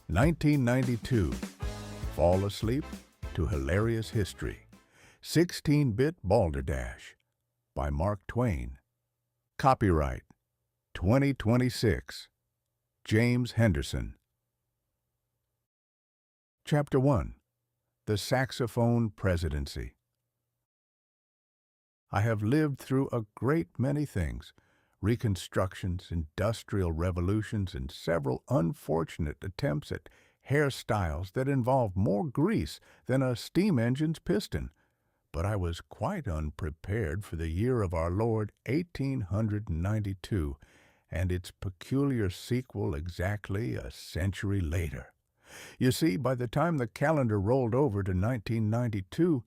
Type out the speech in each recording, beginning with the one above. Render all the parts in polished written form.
1992. Fall asleep to hilarious history. 16-bit Balderdash by Mark Twain. Copyright 2026. James Henderson. Chapter 1. The Saxophone Presidency. I have lived through a great many things, reconstructions, industrial revolutions, and several unfortunate attempts at hairstyles that involved more grease than a steam engine's piston. But I was quite unprepared for the year of our Lord 1892 and its peculiar sequel exactly a century later. You see, by the time the calendar rolled over to 1992,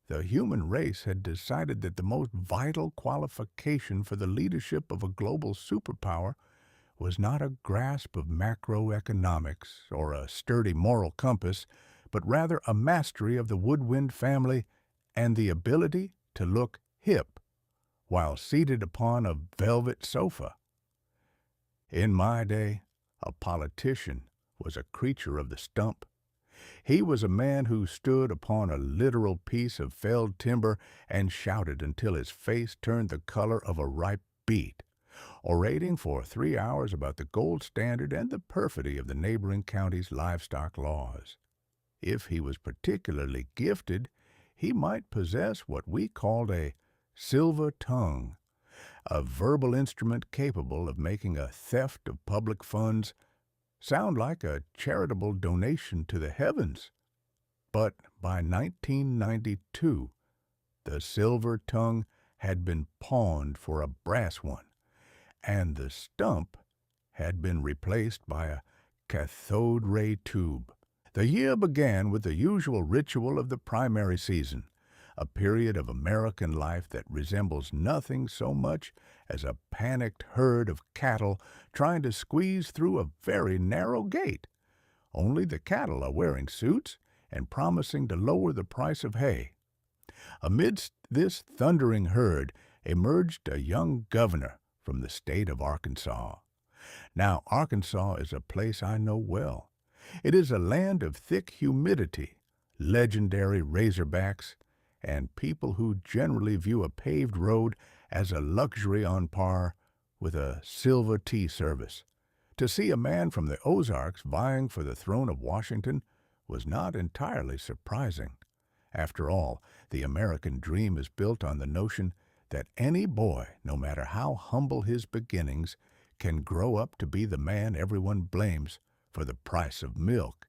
the human race had decided that the most vital qualification for the leadership of a global superpower was not a grasp of macroeconomics or a sturdy moral compass, but rather a mastery of the woodwind family and the ability to look hip while seated upon a velvet sofa. In my day, a politician was a creature of the stump. He was a man who stood upon a literal piece of felled timber and shouted until his face turned the color of a ripe beet, orating for 3 hours about the gold standard and the perfidy of the neighboring county's livestock laws. If he was particularly gifted, he might possess what we called a silver tongue, a verbal instrument capable of making a theft of public funds sound like a charitable donation to the heavens. But by 1992, the silver tongue had been pawned for a brass one, and the stump had been replaced by a cathode ray tube. The year began with the usual ritual of the primary season, a period of American life that resembles nothing so much as a panicked herd of cattle trying to squeeze through a very narrow gate. Only the cattle are wearing suits and promising to lower the price of hay. Amidst this thundering herd emerged a young governor from the state of Arkansas. Now, Arkansas is a place I know well. It is a land of thick humidity, legendary razorbacks, and people who generally view a paved road as a luxury on par with a silver tea service. To see a man from the Ozarks vying for the throne of Washington was not entirely surprising. After all, the American dream is built on the notion that any boy, no matter how humble his beginnings, can grow up to be the man everyone blames for the price of milk.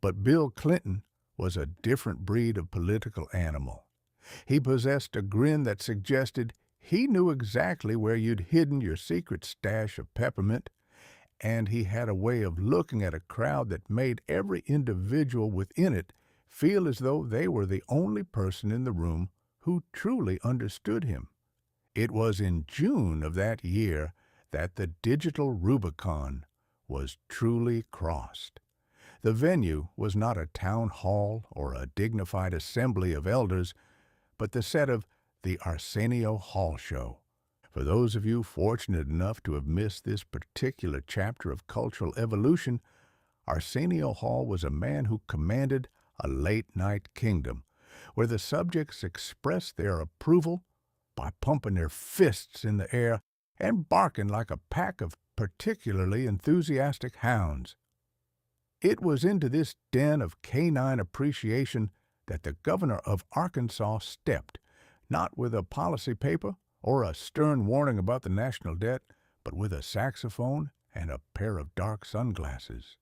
But Bill Clinton was a different breed of political animal. He possessed a grin that suggested he knew exactly where you'd hidden your secret stash of peppermint, and he had a way of looking at a crowd that made every individual within it feel as though they were the only person in the room who truly understood him. It was in June of that year that the digital Rubicon was truly crossed. The venue was not a town hall or a dignified assembly of elders, but the set of the Arsenio Hall Show. For those of you fortunate enough to have missed this particular chapter of cultural evolution, Arsenio Hall was a man who commanded a late-night kingdom, where the subjects expressed their approval by pumping their fists in the air and barking like a pack of particularly enthusiastic hounds. It was into this den of canine appreciation that the governor of Arkansas stepped, not with a policy paper or a stern warning about the national debt, but with a saxophone and a pair of dark sunglasses.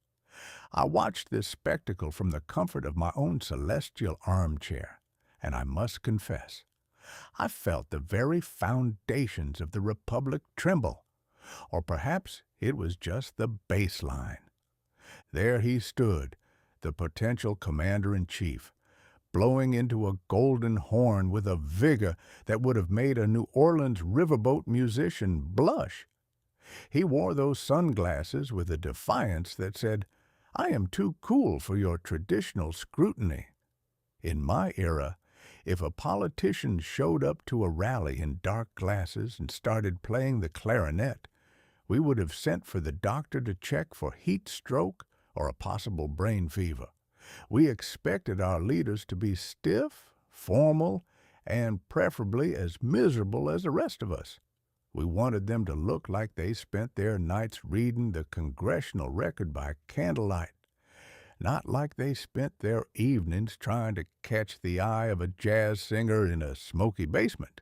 I watched this spectacle from the comfort of my own celestial armchair, and I must confess, I felt the very foundations of the republic tremble, or perhaps it was just the baseline. There he stood, the potential commander-in-chief, blowing into a golden horn with a vigor that would have made a New Orleans riverboat musician blush. He wore those sunglasses with a defiance that said, "I am too cool for your traditional scrutiny." In my era, if a politician showed up to a rally in dark glasses and started playing the clarinet, we would have sent for the doctor to check for heat stroke or a possible brain fever. We expected our leaders to be stiff, formal, and preferably as miserable as the rest of us. We wanted them to look like they spent their nights reading the congressional record by candlelight, not like they spent their evenings trying to catch the eye of a jazz singer in a smoky basement.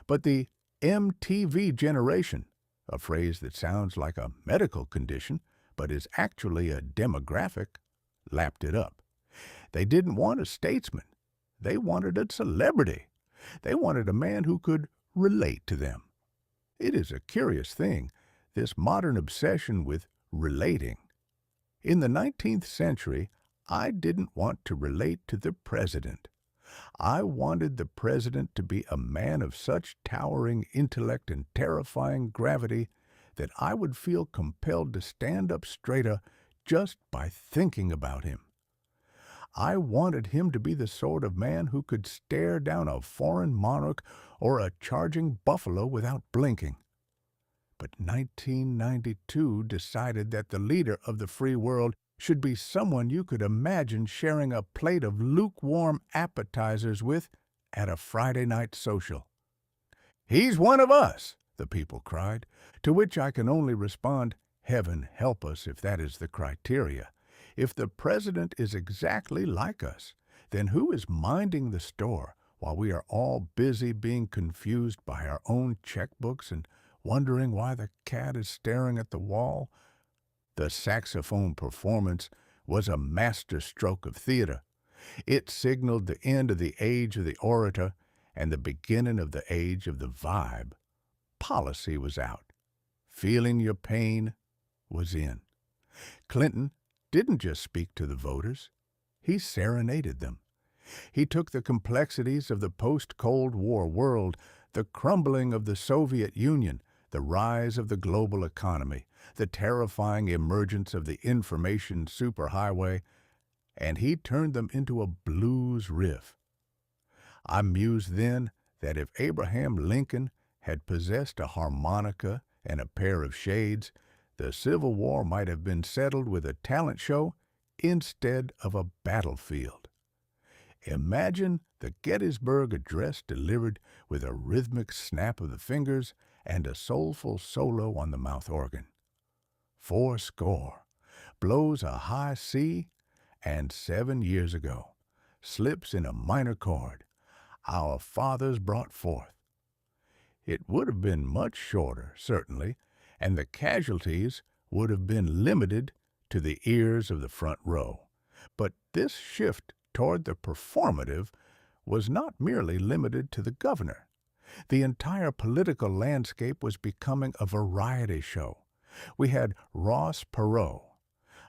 But the MTV generation, a phrase that sounds like a medical condition but is actually a demographic, lapped it up. They didn't want a statesman. They wanted a celebrity. They wanted a man who could relate to them. It is a curious thing, this modern obsession with relating. In the 19th century, I didn't want to relate to the president. I wanted the president to be a man of such towering intellect and terrifying gravity that I would feel compelled to stand up straighter just by thinking about him. I wanted him to be the sort of man who could stare down a foreign monarch or a charging buffalo without blinking. But 1992 decided that the leader of the free world should be someone you could imagine sharing a plate of lukewarm appetizers with at a Friday night social. "He's one of us," the people cried, to which I can only respond, heaven help us if that is the criteria. If the president is exactly like us, then who is minding the store while we are all busy being confused by our own checkbooks and wondering why the cat is staring at the wall? The saxophone performance was a masterstroke of theater. It signaled the end of the age of the orator and the beginning of the age of the vibe. Policy was out. Feeling your pain was in. Clinton didn't just speak to the voters. He serenaded them. He took the complexities of the post-Cold War world, the crumbling of the Soviet Union, the rise of the global economy, the terrifying emergence of the information superhighway, and he turned them into a blues riff. I mused then that if Abraham Lincoln had possessed a harmonica and a pair of shades, the Civil War might have been settled with a talent show instead of a battlefield. Imagine the Gettysburg Address delivered with a rhythmic snap of the fingers and a soulful solo on the mouth organ. 80, blows a high C, and 7 years ago, slips in a minor chord, our fathers brought forth. It would have been much shorter, certainly, and the casualties would have been limited to the ears of the front row. But this shift toward the performative was not merely limited to the governor. The entire political landscape was becoming a variety show. We had Ross Perot,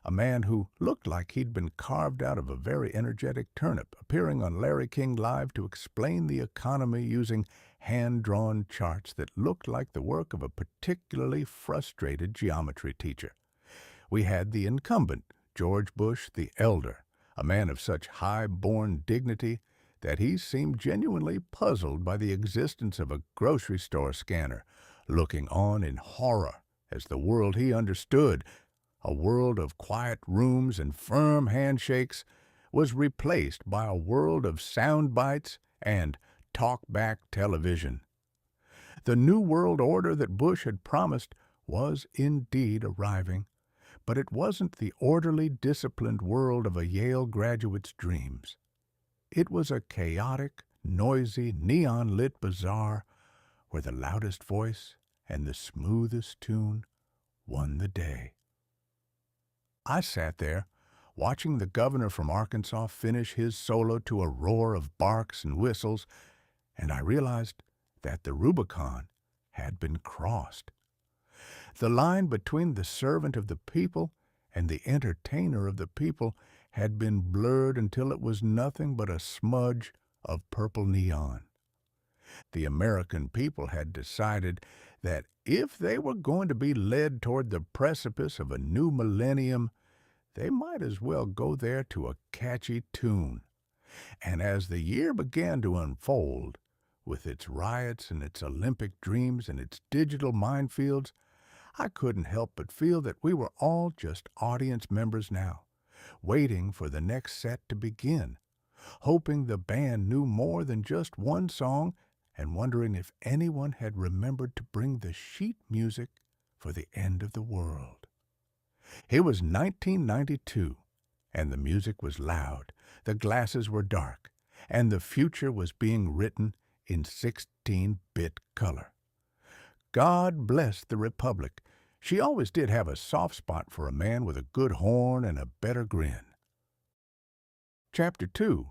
a man who looked like he'd been carved out of a very energetic turnip, appearing on Larry King Live to explain the economy using hand-drawn charts that looked like the work of a particularly frustrated geometry teacher. We had the incumbent, George Bush the Elder, a man of such high-born dignity that he seemed genuinely puzzled by the existence of a grocery store scanner, looking on in horror as the world he understood, a world of quiet rooms and firm handshakes, was replaced by a world of sound bites and talk-back television. The new world order that Bush had promised was indeed arriving, but it wasn't the orderly, disciplined world of a Yale graduate's dreams. It was a chaotic, noisy, neon-lit bazaar where the loudest voice and the smoothest tune won the day. I sat there, watching the governor from Arkansas finish his solo to a roar of barks and whistles, and I realized that the Rubicon had been crossed. The line between the servant of the people and the entertainer of the people had been blurred until it was nothing but a smudge of purple neon. The American people had decided that if they were going to be led toward the precipice of a new millennium, they might as well go there to a catchy tune. And as the year began to unfold, with its riots and its Olympic dreams and its digital minefields, I couldn't help but feel that we were all just audience members now, waiting for the next set to begin, hoping the band knew more than just one song and wondering if anyone had remembered to bring the sheet music for the end of the world. It was 1992, and the music was loud, the glasses were dark, and the future was being written in 16-bit color. God bless the Republic. She always did have a soft spot for a man with a good horn and a better grin. Chapter 2.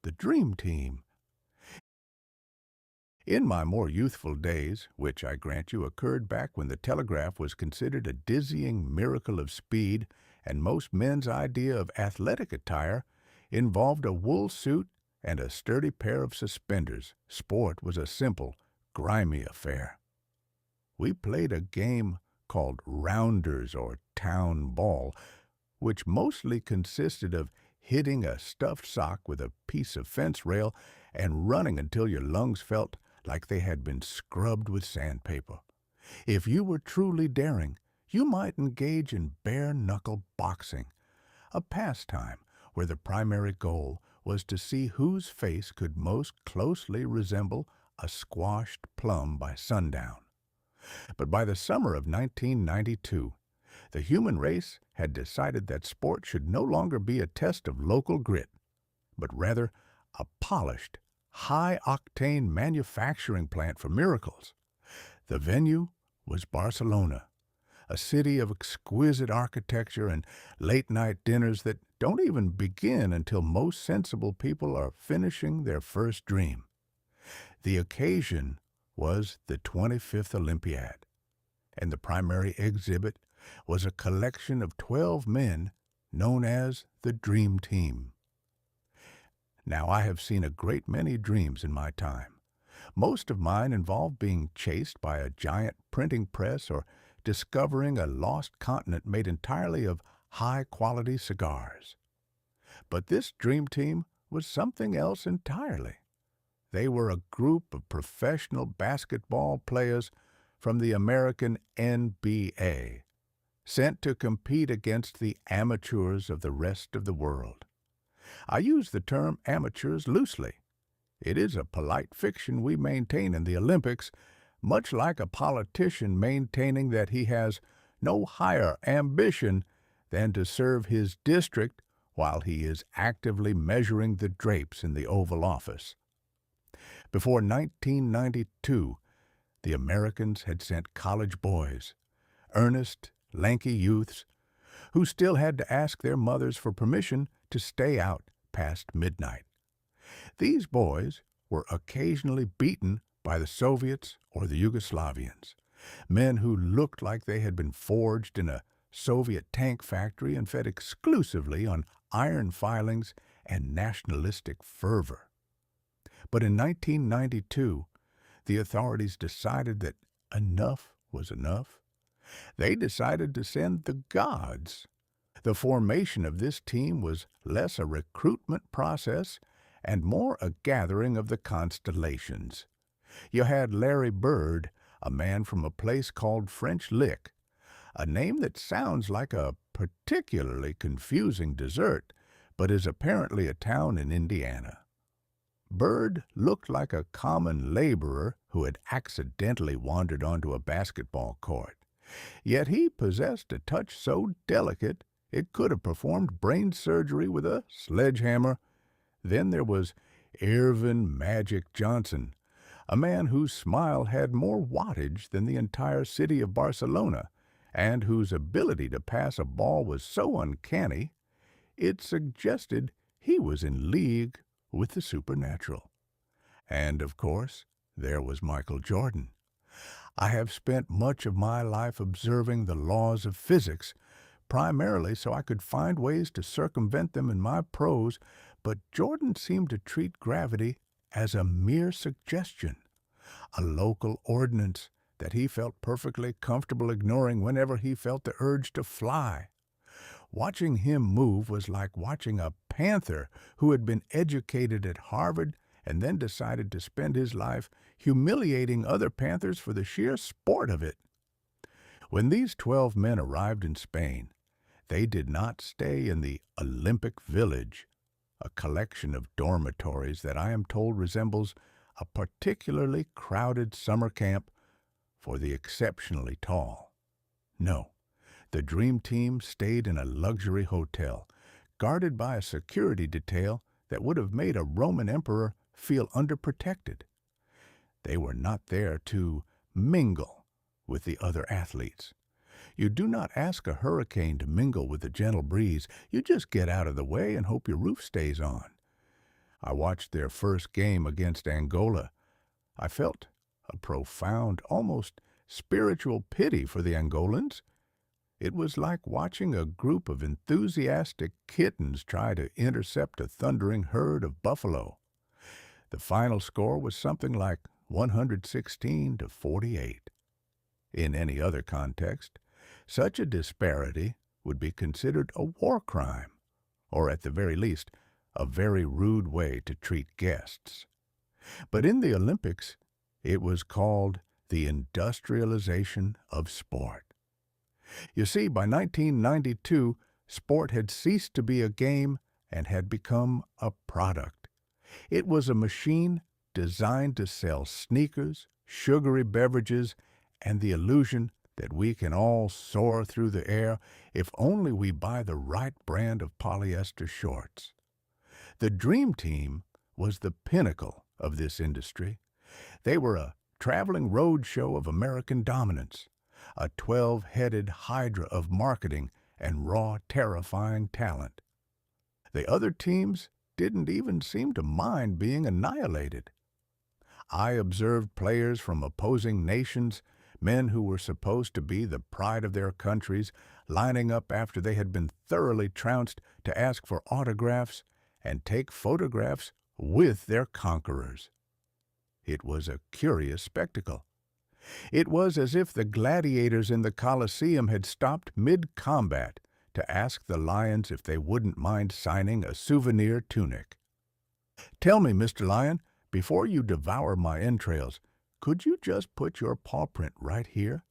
The Dream Team. In my more youthful days, which I grant you occurred back when the telegraph was considered a dizzying miracle of speed, and most men's idea of athletic attire involved a wool suit and a sturdy pair of suspenders, sport was a simple, grimy affair. We played a game called rounders or town ball, which mostly consisted of hitting a stuffed sock with a piece of fence rail and running until your lungs felt like they had been scrubbed with sandpaper. If you were truly daring, you might engage in bare-knuckle boxing, a pastime where the primary goal was to see whose face could most closely resemble a squashed plum by sundown. But by the summer of 1992, the human race had decided that sport should no longer be a test of local grit, but rather a polished, high-octane manufacturing plant for miracles. The venue was Barcelona, a city of exquisite architecture and late-night dinners that don't even begin until most sensible people are finishing their first dream. The occasion was the 25th Olympiad, and the primary exhibit was a collection of 12 men known as the Dream Team. Now, I have seen a great many dreams in my time. Most of mine involved being chased by a giant printing press or discovering a lost continent made entirely of high-quality cigars. But this dream team was something else entirely. They were a group of professional basketball players from the American NBA, sent to compete against the amateurs of the rest of the world. I use the term amateurs loosely. It is a polite fiction we maintain in the Olympics, much like a politician maintaining that he has no higher ambition than to serve his district while he is actively measuring the drapes in the Oval Office. Before 1992, the Americans had sent college boys, earnest, lanky youths, who still had to ask their mothers for permission to stay out past midnight. These boys were occasionally beaten by the Soviets or the Yugoslavians, men who looked like they had been forged in a Soviet tank factory and fed exclusively on iron filings and nationalistic fervor. But in 1992, the authorities decided that enough was enough. They decided to send the gods. The formation of this team was less a recruitment process and more a gathering of the constellations. You had Larry Bird, a man from a place called French Lick, a name that sounds like a particularly confusing dessert, but is apparently a town in Indiana. Bird looked like a common laborer who had accidentally wandered onto a basketball court, yet he possessed a touch so delicate it could have performed brain surgery with a sledgehammer. Then there was Irvin Magic Johnson, a man whose smile had more wattage than the entire city of Barcelona, and whose ability to pass a ball was so uncanny, it suggested he was in league with the supernatural. And, of course, there was Michael Jordan. I have spent much of my life observing the laws of physics, primarily so I could find ways to circumvent them in my prose, but Jordan seemed to treat gravity as a mere suggestion, a local ordinance that he felt perfectly comfortable ignoring whenever he felt the urge to fly. Watching him move was like watching a panther who had been educated at Harvard and then decided to spend his life humiliating other panthers for the sheer sport of it. When these 12 men arrived in Spain, they did not stay in the Olympic Village, a collection of dormitories that I am told resembles a particularly crowded summer camp for the exceptionally tall. No, the Dream Team stayed in a luxury hotel, guarded by a security detail that would have made a Roman emperor feel underprotected. They were not there to mingle with the other athletes. You do not ask a hurricane to mingle with a gentle breeze. You just get out of the way and hope your roof stays on. I watched their first game against Angola. I felt a profound, almost spiritual pity for the Angolans. It was like watching a group of enthusiastic kittens try to intercept a thundering herd of buffalo. The final score was something like 116-48. In any other context, such a disparity would be considered a war crime, or at the very least, a very rude way to treat guests. But in the Olympics, it was called the industrialization of sport. You see, by 1992, sport had ceased to be a game and had become a product. It was a machine designed to sell sneakers, sugary beverages, and the illusion that we can all soar through the air if only we buy the right brand of polyester shorts. The Dream Team was the pinnacle of this industry. They were a traveling road show of American dominance, a 12-headed hydra of marketing and raw, terrifying talent. The other teams didn't even seem to mind being annihilated. I observed players from opposing nations, men who were supposed to be the pride of their countries, lining up after they had been thoroughly trounced to ask for autographs and take photographs with their conquerors. It was a curious spectacle. It was as if the gladiators in the Colosseum had stopped mid-combat to ask the lions if they wouldn't mind signing a souvenir tunic. "Tell me, Mr. Lion, before you devour my entrails, could you just put your paw print right here?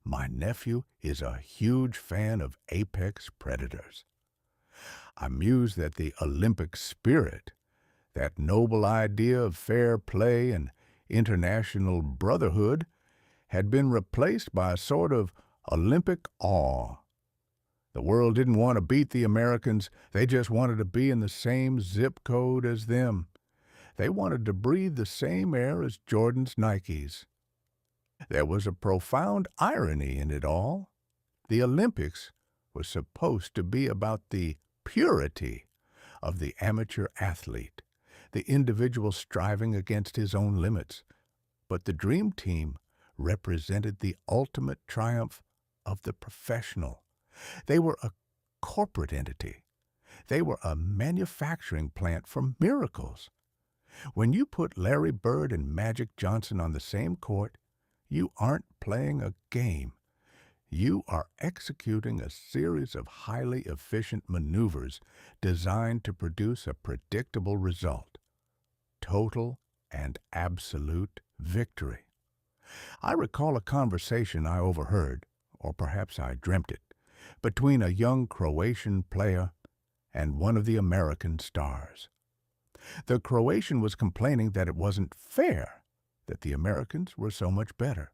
My nephew is a huge fan of apex predators." I mused that the Olympic spirit, that noble idea of fair play and international brotherhood, had been replaced by a sort of Olympic awe. The world didn't want to beat the Americans. They just wanted to be in the same zip code as them. They wanted to breathe the same air as Jordan's Nikes. There was a profound irony in it all. The Olympics was supposed to be about the purity of the amateur athlete, the individual striving against his own limits. But the Dream Team represented the ultimate triumph of the professional. They were a corporate entity. They were a manufacturing plant for miracles. When you put Larry Bird and Magic Johnson on the same court, you aren't playing a game. You are executing a series of highly efficient maneuvers designed to produce a predictable result: total and absolute victory. I recall a conversation I overheard, or perhaps I dreamt it, between a young Croatian player and one of the American stars. The Croatian was complaining that it wasn't fair that the Americans were so much better.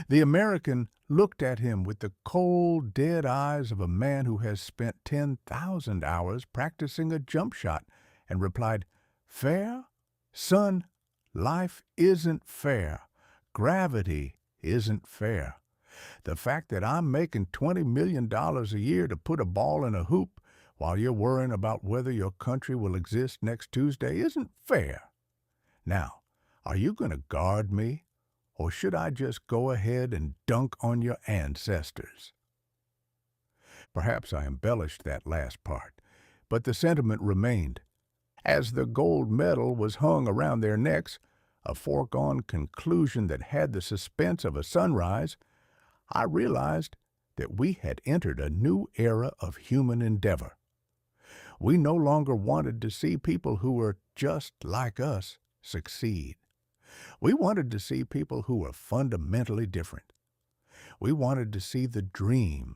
The American looked at him with the cold, dead eyes of a man who has spent 10,000 hours practicing a jump shot and replied, "Fair? Son, life isn't fair. Gravity isn't fair. The fact that I'm making $20 million a year to put a ball in a hoop while you're worrying about whether your country will exist next Tuesday isn't fair. Now, are you going to guard me, or should I just go ahead and dunk on your ancestors?" Perhaps I embellished that last part, but the sentiment remained. As the gold medal was hung around their necks, a foregone conclusion that had the suspense of a sunrise, I realized that we had entered a new era of human endeavor. We no longer wanted to see people who were just like us succeed. We wanted to see people who were fundamentally different. We wanted to see the dream,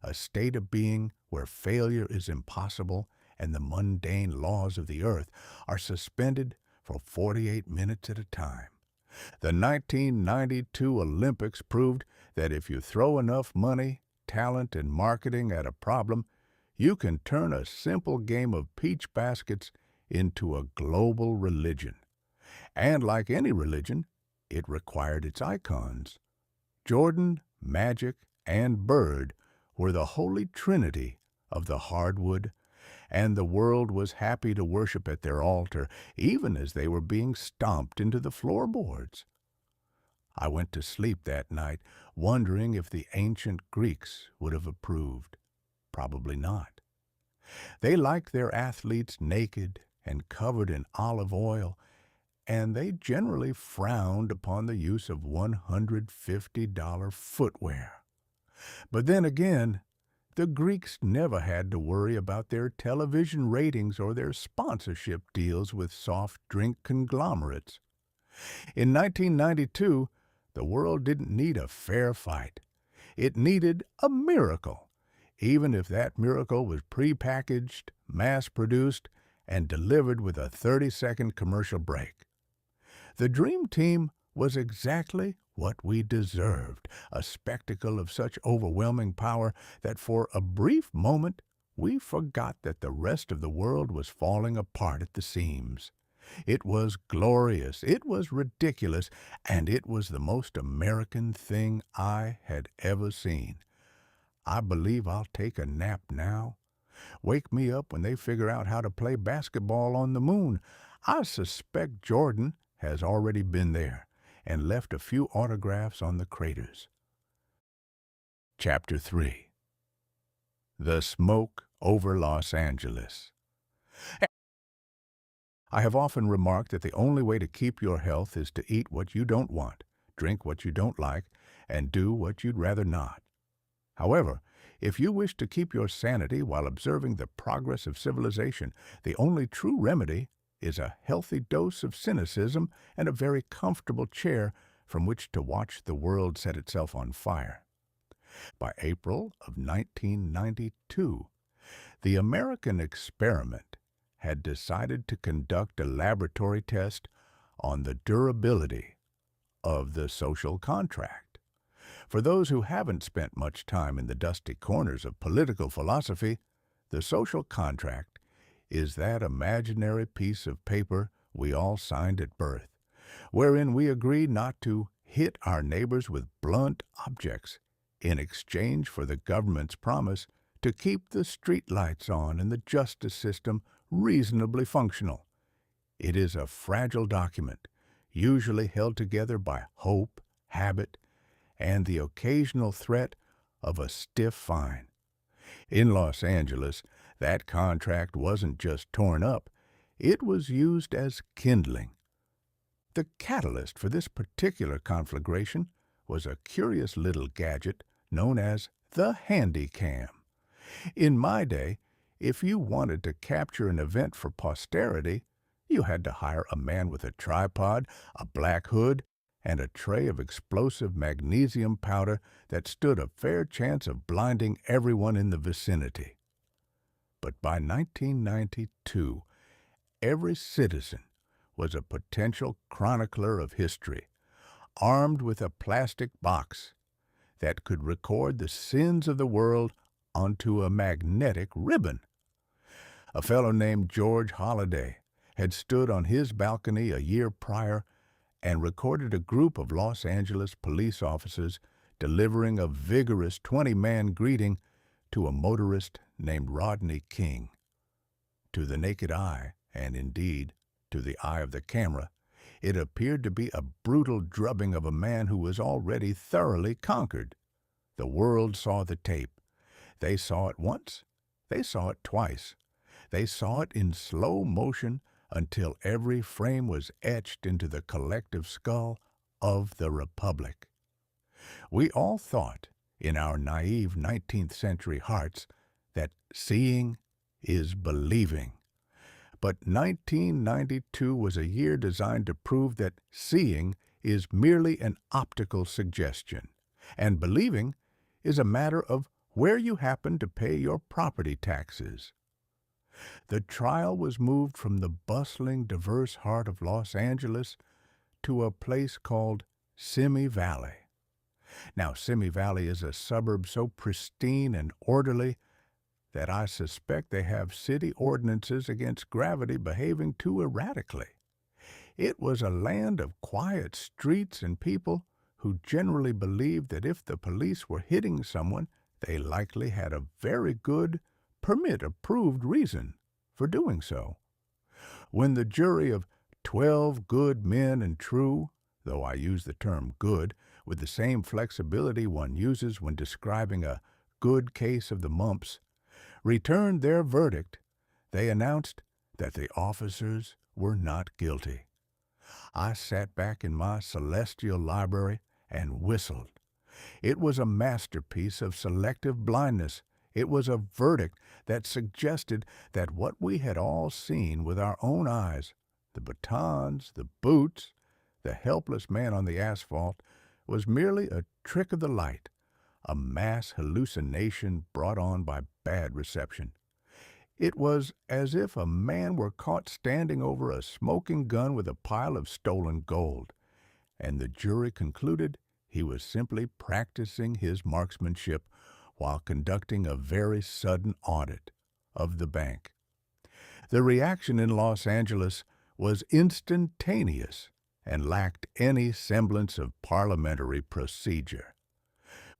a state of being where failure is impossible and the mundane laws of the earth are suspended for 48 minutes at a time. The 1992 Olympics proved that if you throw enough money, talent, and marketing at a problem, you can turn a simple game of peach baskets into a global religion. And like any religion, it required its icons. Jordan, Magic, and Bird were the holy trinity of the hardwood, and the world was happy to worship at their altar, even as they were being stomped into the floorboards. I went to sleep that night, wondering if the ancient Greeks would have approved. Probably not. They liked their athletes naked and covered in olive oil, and they generally frowned upon the use of $150 footwear. But then again, the Greeks never had to worry about their television ratings or their sponsorship deals with soft drink conglomerates. In 1992, the world didn't need a fair fight. It needed a miracle, even if that miracle was prepackaged, mass-produced, and delivered with a 30-second commercial break. The Dream Team was exactly what we deserved, a spectacle of such overwhelming power that for a brief moment we forgot that the rest of the world was falling apart at the seams. It was glorious, it was ridiculous, and it was the most American thing I had ever seen. I believe I'll take a nap now. Wake me up when they figure out how to play basketball on the moon. I suspect Jordan has already been there and left a few autographs on the craters. Chapter 3. The Smoke over Los Angeles. I have often remarked that the only way to keep your health is to eat what you don't want, drink what you don't like, and do what you'd rather not. However, if you wish to keep your sanity while observing the progress of civilization, the only true remedy is a healthy dose of cynicism and a very comfortable chair from which to watch the world set itself on fire. By April of 1992, the American experiment had decided to conduct a laboratory test on the durability of the social contract. For those who haven't spent much time in the dusty corners of political philosophy, the social contract is that imaginary piece of paper we all signed at birth, wherein we agree not to hit our neighbors with blunt objects in exchange for the government's promise to keep the street lights on and the justice system reasonably functional. It is a fragile document, usually held together by hope, habit, and the occasional threat of a stiff fine. In Los Angeles, that contract wasn't just torn up, it was used as kindling. The catalyst for this particular conflagration was a curious little gadget known as the Handycam. In my day, if you wanted to capture an event for posterity, you had to hire a man with a tripod, a black hood, and a tray of explosive magnesium powder that stood a fair chance of blinding everyone in the vicinity. But by 1992, every citizen was a potential chronicler of history, armed with a plastic box that could record the sins of the world onto a magnetic ribbon. A fellow named George Holliday had stood on his balcony a year prior and recorded a group of Los Angeles police officers delivering a vigorous 20-man greeting to a motorist named Rodney King. To the naked eye, and indeed to the eye of the camera, it appeared to be a brutal drubbing of a man who was already thoroughly conquered. The world saw the tape. They saw it once. They saw it twice. They saw it in slow motion until every frame was etched into the collective skull of the Republic. We all thought, in our naive 19th century hearts, that seeing is believing. But 1992 was a year designed to prove that seeing is merely an optical suggestion, and believing is a matter of where you happen to pay your property taxes. The trial was moved from the bustling, diverse heart of Los Angeles to a place called Simi Valley. Now, Simi Valley is a suburb so pristine and orderly that I suspect they have city ordinances against gravity behaving too erratically. It was a land of quiet streets and people who generally believed that if the police were hitting someone, they likely had a very good, permit-approved reason for doing so. When the jury of 12 good men and true, though I use the term good with the same flexibility one uses when describing a good case of the mumps, returned their verdict, they announced that the officers were not guilty. I sat back in my celestial library and whistled. It was a masterpiece of selective blindness. It was a verdict that suggested that what we had all seen with our own eyes, the batons, the boots, the helpless man on the asphalt, was merely a trick of the light, a mass hallucination brought on by bad reception. It was as if a man were caught standing over a smoking gun with a pile of stolen gold, and the jury concluded he was simply practicing his marksmanship while conducting a very sudden audit of the bank. The reaction in Los Angeles was instantaneous and lacked any semblance of parliamentary procedure.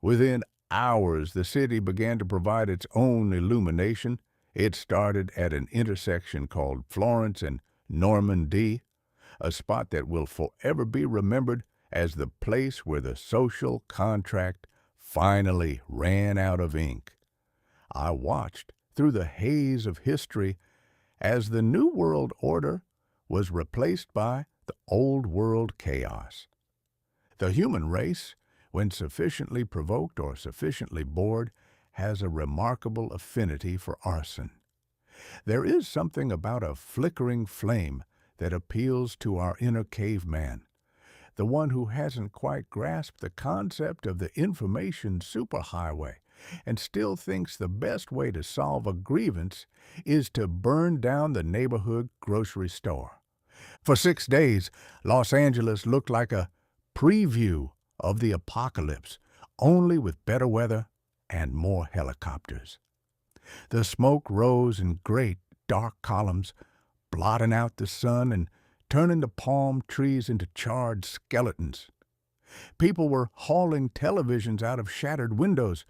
Within hours, the city began to provide its own illumination. It started at an intersection called Florence and Normandy, a spot that will forever be remembered as the place where the social contract finally ran out of ink. I watched through the haze of history as the New World Order was replaced by the Old World chaos. The human race, when sufficiently provoked or sufficiently bored, has a remarkable affinity for arson. There is something about a flickering flame that appeals to our inner caveman, the one who hasn't quite grasped the concept of the information superhighway and still thinks the best way to solve a grievance is to burn down the neighborhood grocery store. For 6 days, Los Angeles looked like a preview of the apocalypse, only with better weather and more helicopters. The smoke rose in great, dark columns, blotting out the sun and turning the palm trees into charred skeletons. People were hauling televisions out of shattered windows,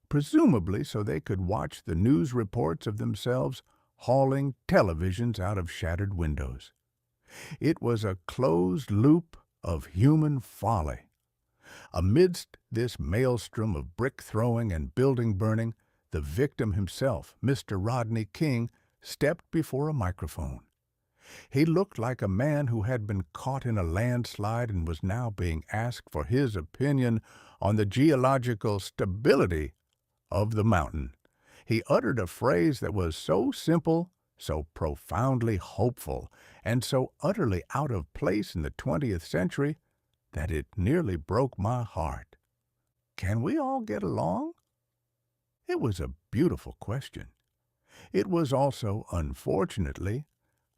presumably so they could watch the news reports of themselves hauling televisions out of shattered windows. It was a closed loop of human folly. Amidst this maelstrom of brick throwing and building burning, the victim himself, Mr. Rodney King, stepped before a microphone. He looked like a man who had been caught in a landslide and was now being asked for his opinion on the geological stability of the mountain. He uttered a phrase that was so simple, so profoundly hopeful, and so utterly out of place in the 20th century that it nearly broke my heart. Can we all get along? It was a beautiful question. It was also, unfortunately,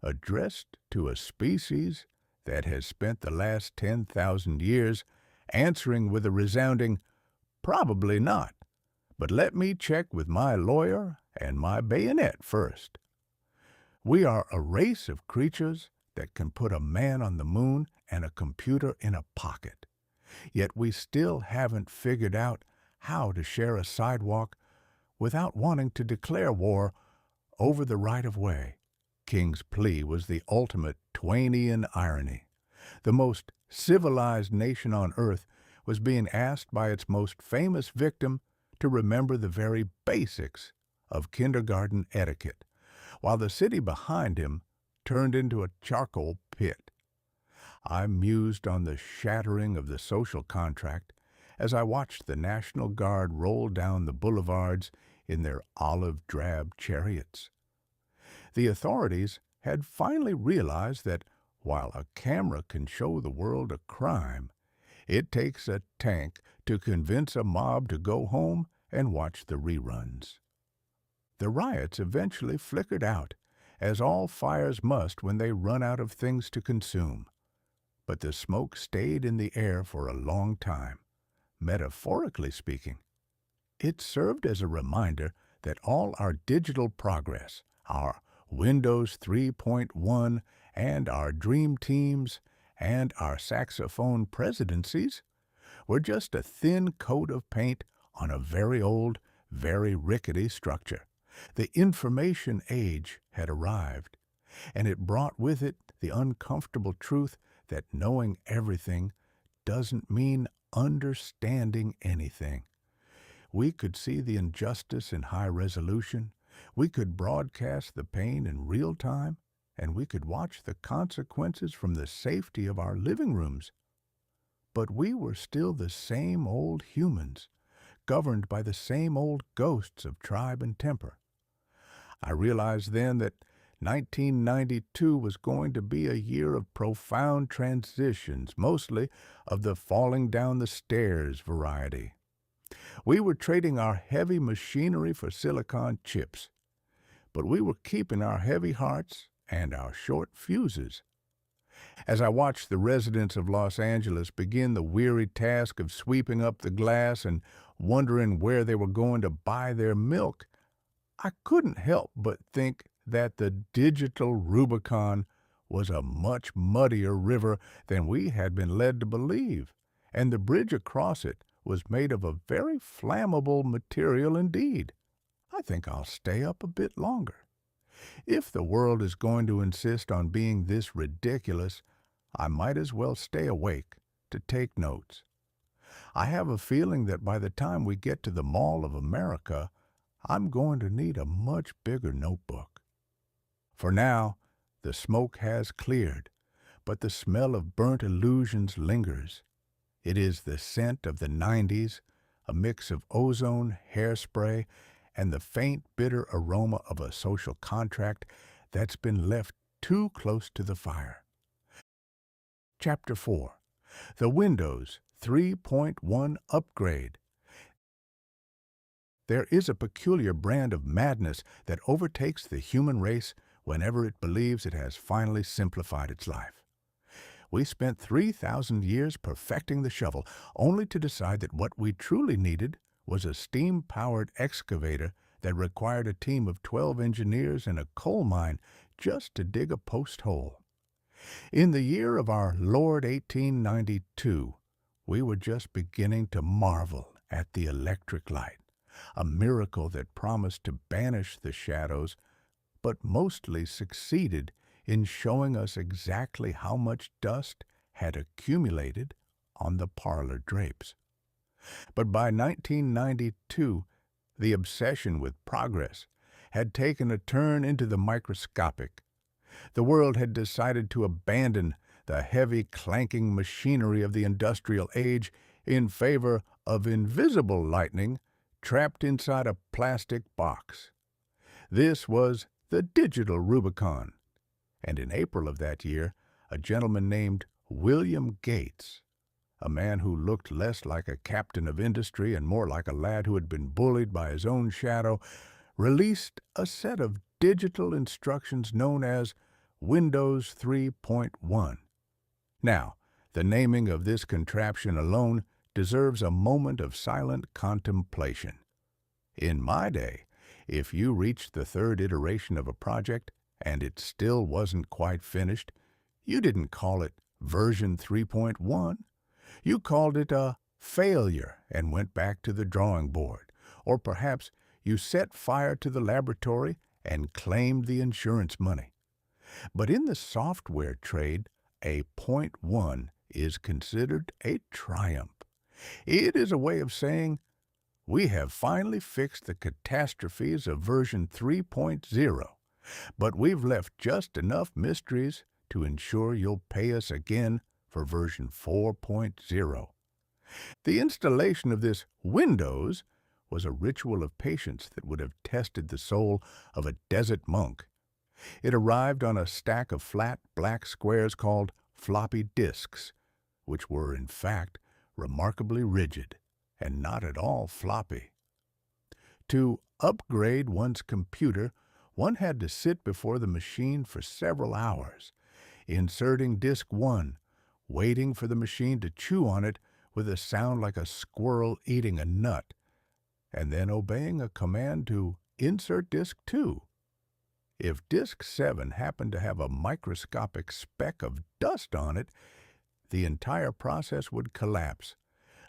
addressed to a species that has spent the last 10,000 years answering with a resounding, "Probably not, but let me check with my lawyer and my bayonet first." We are a race of creatures that can put a man on the moon and a computer in a pocket. Yet we still haven't figured out how to share a sidewalk without wanting to declare war over the right-of-way. King's plea was the ultimate TwAInian irony. The most civilized nation on earth was being asked by its most famous victim to remember the very basics of kindergarten etiquette, while the city behind him turned into a charcoal pit. I mused on the shattering of the social contract as I watched the National Guard roll down the boulevards in their olive-drab chariots. The authorities had finally realized that while a camera can show the world a crime, it takes a tank to convince a mob to go home and watch the reruns. The riots eventually flickered out, as all fires must when they run out of things to consume. But the smoke stayed in the air for a long time. Metaphorically speaking, it served as a reminder that all our digital progress, our Windows 3.1 and our dream teams and our saxophone presidencies, were just a thin coat of paint on a very old, very rickety structure. The information age had arrived, and it brought with it the uncomfortable truth that knowing everything doesn't mean understanding anything. We could see the injustice in high resolution, we could broadcast the pain in real time, and we could watch the consequences from the safety of our living rooms. But we were still the same old humans, governed by the same old ghosts of tribe and temper. I realized then that 1992 was going to be a year of profound transitions, mostly of the falling down the stairs variety. We were trading our heavy machinery for silicon chips, but we were keeping our heavy hearts and our short fuses. As I watched the residents of Los Angeles begin the weary task of sweeping up the glass and wondering where they were going to buy their milk, I couldn't help but think that the digital Rubicon was a much muddier river than we had been led to believe, and the bridge across it was made of a very flammable material indeed. I think I'll stay up a bit longer. If the world is going to insist on being this ridiculous, I might as well stay awake to take notes. I have a feeling that by the time we get to the Mall of America, I'm going to need a much bigger notebook. For now, the smoke has cleared, but the smell of burnt illusions lingers. It is the scent of the 90s, a mix of ozone, hairspray, and the faint, bitter aroma of a social contract that's been left too close to the fire. Chapter 4. The Windows 3.1 Upgrade. There is a peculiar brand of madness that overtakes the human race whenever it believes it has finally simplified its life. We spent 3,000 years perfecting the shovel, only to decide that what we truly needed was a steam-powered excavator that required a team of 12 engineers in a coal mine just to dig a post hole. In the year of our Lord 1892, we were just beginning to marvel at the electric light, a miracle that promised to banish the shadows, but mostly succeeded in showing us exactly how much dust had accumulated on the parlor drapes. But by 1992, the obsession with progress had taken a turn into the microscopic. The world had decided to abandon the heavy, clanking machinery of the industrial age in favor of invisible lightning trapped inside a plastic box. This was the digital Rubicon, and in April of that year, a gentleman named William Gates, a man who looked less like a captain of industry and more like a lad who had been bullied by his own shadow, released a set of digital instructions known as Windows 3.1. Now, the naming of this contraption alone deserves a moment of silent contemplation. In my day, if you reached the third iteration of a project and it still wasn't quite finished, you didn't call it version 3.1. You called it a failure and went back to the drawing board. Or perhaps you set fire to the laboratory and claimed the insurance money. But in the software trade, a .1 is considered a triumph. It is a way of saying, we have finally fixed the catastrophes of version 3.0, but we've left just enough mysteries to ensure you'll pay us again for version 4.0. The installation of this Windows was a ritual of patience that would have tested the soul of a desert monk. It arrived on a stack of flat black squares called floppy disks, which were, in fact, remarkably rigid. and not at all floppy. To upgrade one's computer, one had to sit before the machine for several hours, inserting disk 1, waiting for the machine to chew on it with a sound like a squirrel eating a nut, and then obeying a command to insert disk 2. If disk 7 happened to have a microscopic speck of dust on it, the entire process would collapse,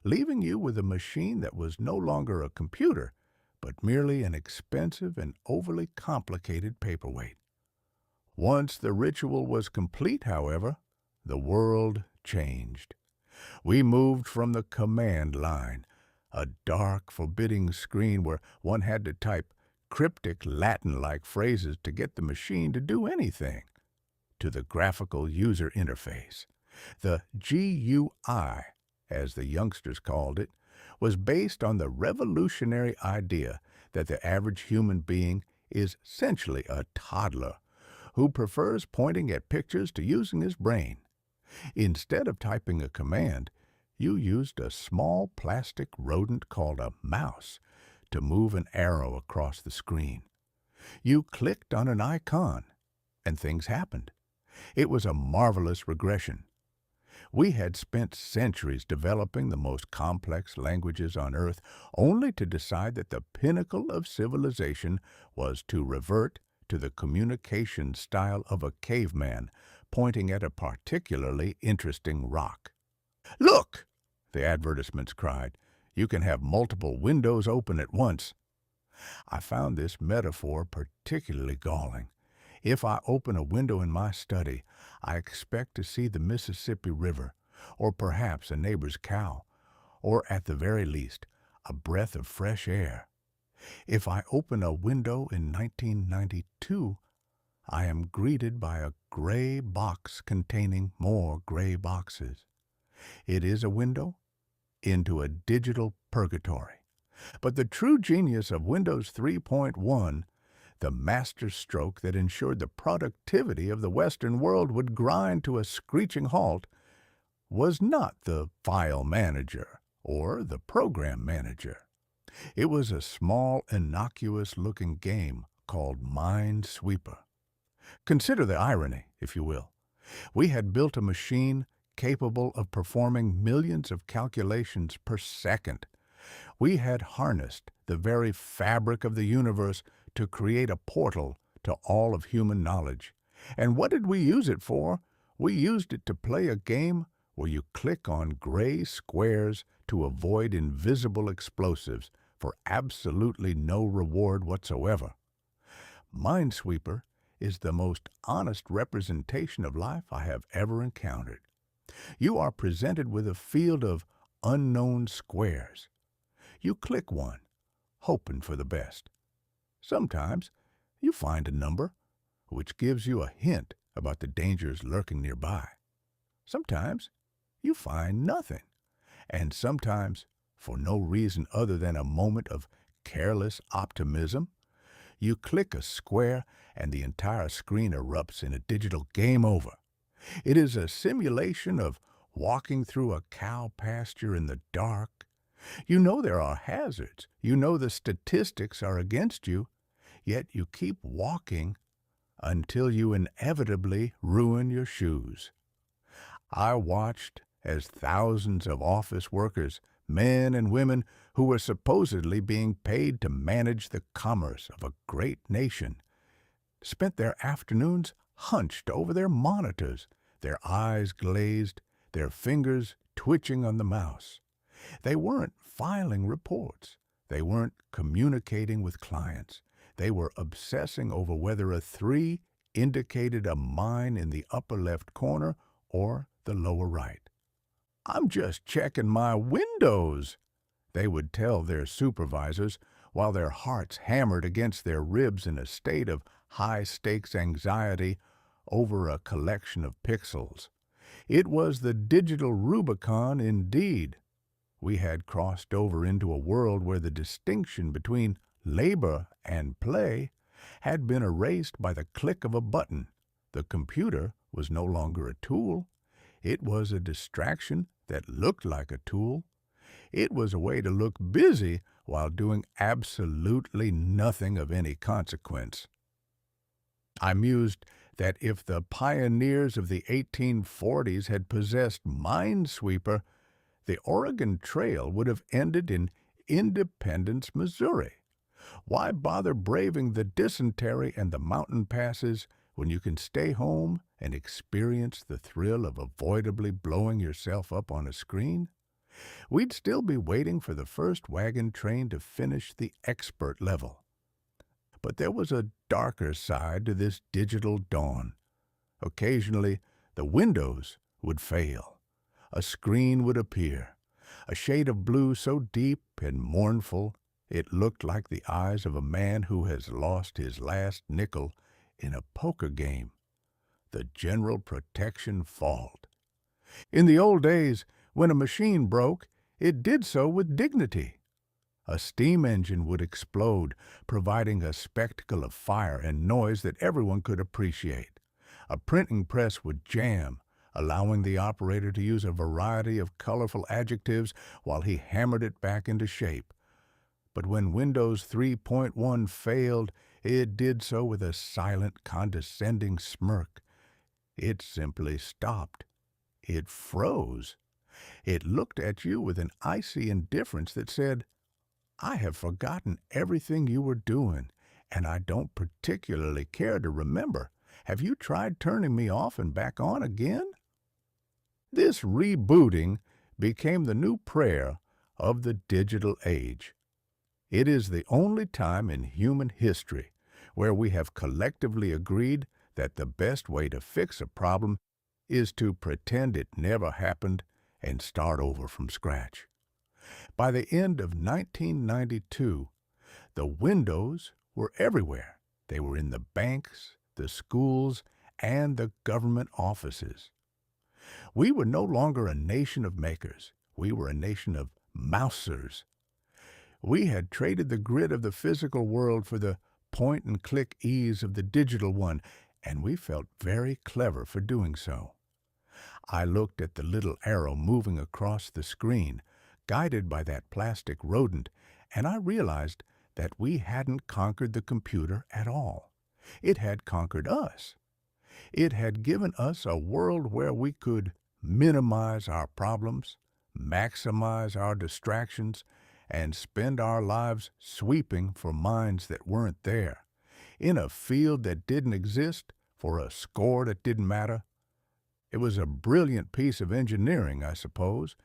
leaving you with a machine that was no longer a computer, but merely an expensive and overly complicated paperweight. Once the ritual was complete, however, the world changed. We moved from the command line, a dark, forbidding screen where one had to type cryptic Latin-like phrases to get the machine to do anything, to the graphical user interface. The GUI, as the youngsters called it, was based on the revolutionary idea that the average human being is essentially a toddler who prefers pointing at pictures to using his brain. Instead of typing a command, you used a small plastic rodent called a mouse to move an arrow across the screen. You clicked on an icon, and things happened. It was a marvelous regression. We had spent centuries developing the most complex languages on Earth, only to decide that the pinnacle of civilization was to revert to the communication style of a caveman, pointing at a particularly interesting rock. "Look!" the advertisements cried. "You can have multiple windows open at once." I found this metaphor particularly galling. If I open a window in my study, I expect to see the Mississippi River, or perhaps a neighbor's cow, or at the very least, a breath of fresh air. If I open a window in 1992, I am greeted by a gray box containing more gray boxes. It is a window into a digital purgatory. But the true genius of Windows 3.1, the master stroke that ensured the productivity of the Western world would grind to a screeching halt, was not the file manager or the program manager. It was a small, innocuous-looking game called Minesweeper. Consider the irony, if you will. We had built a machine capable of performing millions of calculations per second. We had harnessed the very fabric of the universe to create a portal to all of human knowledge. And what did we use it for? We used it to play a game where you click on gray squares to avoid invisible explosives for absolutely no reward whatsoever. Minesweeper is the most honest representation of life I have ever encountered. You are presented with a field of unknown squares. You click one, hoping for the best. Sometimes you find a number, which gives you a hint about the dangers lurking nearby. Sometimes you find nothing, and sometimes, for no reason other than a moment of careless optimism, you click a square and the entire screen erupts in a digital game over. It is a simulation of walking through a cow pasture in the dark. You know there are hazards. You know the statistics are against you, yet you keep walking until you inevitably ruin your shoes. I watched as thousands of office workers, men and women who were supposedly being paid to manage the commerce of a great nation, spent their afternoons hunched over their monitors, their eyes glazed, their fingers twitching on the mouse. They weren't filing reports. They weren't communicating with clients. They were obsessing over whether a 3 indicated a mine in the upper left corner or the lower right. "I'm just checking my windows," they would tell their supervisors, while their hearts hammered against their ribs in a state of high-stakes anxiety over a collection of pixels. It was the digital Rubicon indeed. We had crossed over into a world where the distinction between labor and play had been erased by the click of a button. The computer was no longer a tool. It was a distraction that looked like a tool. It was a way to look busy while doing absolutely nothing of any consequence. I mused that if the pioneers of the 1840s had possessed Minesweeper, the Oregon Trail would have ended in Independence, Missouri. Why bother braving the dysentery and the mountain passes when you can stay home and experience the thrill of avoidably blowing yourself up on a screen? We'd still be waiting for the first wagon train to finish the expert level. But there was a darker side to this digital dawn. Occasionally, the windows would fail. A screen would appear, a shade of blue so deep and mournful it looked like the eyes of a man who has lost his last nickel in a poker game. The general protection failed. In the old days, when a machine broke, it did so with dignity. A steam engine would explode, providing a spectacle of fire and noise that everyone could appreciate. A printing press would jam, allowing the operator to use a variety of colorful adjectives while he hammered it back into shape. But when Windows 3.1 failed, it did so with a silent, condescending smirk. It simply stopped. It froze. It looked at you with an icy indifference that said, "I have forgotten everything you were doing, and I don't particularly care to remember. Have you tried turning me off and back on again?" This rebooting became the new prayer of the digital age. It is the only time in human history where we have collectively agreed that the best way to fix a problem is to pretend it never happened and start over from scratch. By the end of 1992, the windows were everywhere. They were in the banks, the schools, and the government offices. We were no longer a nation of makers. We were a nation of mousers. We had traded the grid of the physical world for the point-and-click ease of the digital one, and we felt very clever for doing so. I looked at the little arrow moving across the screen, guided by that plastic rodent, and I realized that we hadn't conquered the computer at all. It had conquered us. It had given us a world where we could minimize our problems, maximize our distractions, and spend our lives sweeping for minds that weren't there, in a field that didn't exist, for a score that didn't matter. It was a brilliant piece of engineering, I suppose,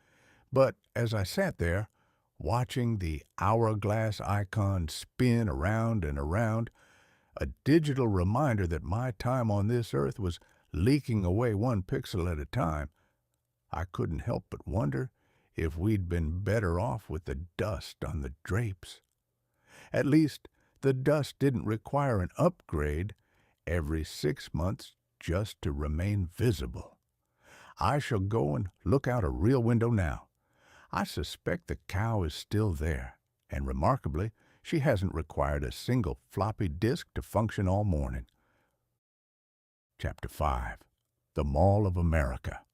but as I sat there, watching the hourglass icon spin around and around, a digital reminder that my time on this earth was leaking away one pixel at a time, I couldn't help but wonder if we'd been better off with the dust on the drapes. At least, the dust didn't require an upgrade every 6 months just to remain visible. I shall go and look out a real window now. I suspect the cow is still there, and remarkably, she hasn't required a single floppy disk to function all morning. Chapter 5. The Mall of America.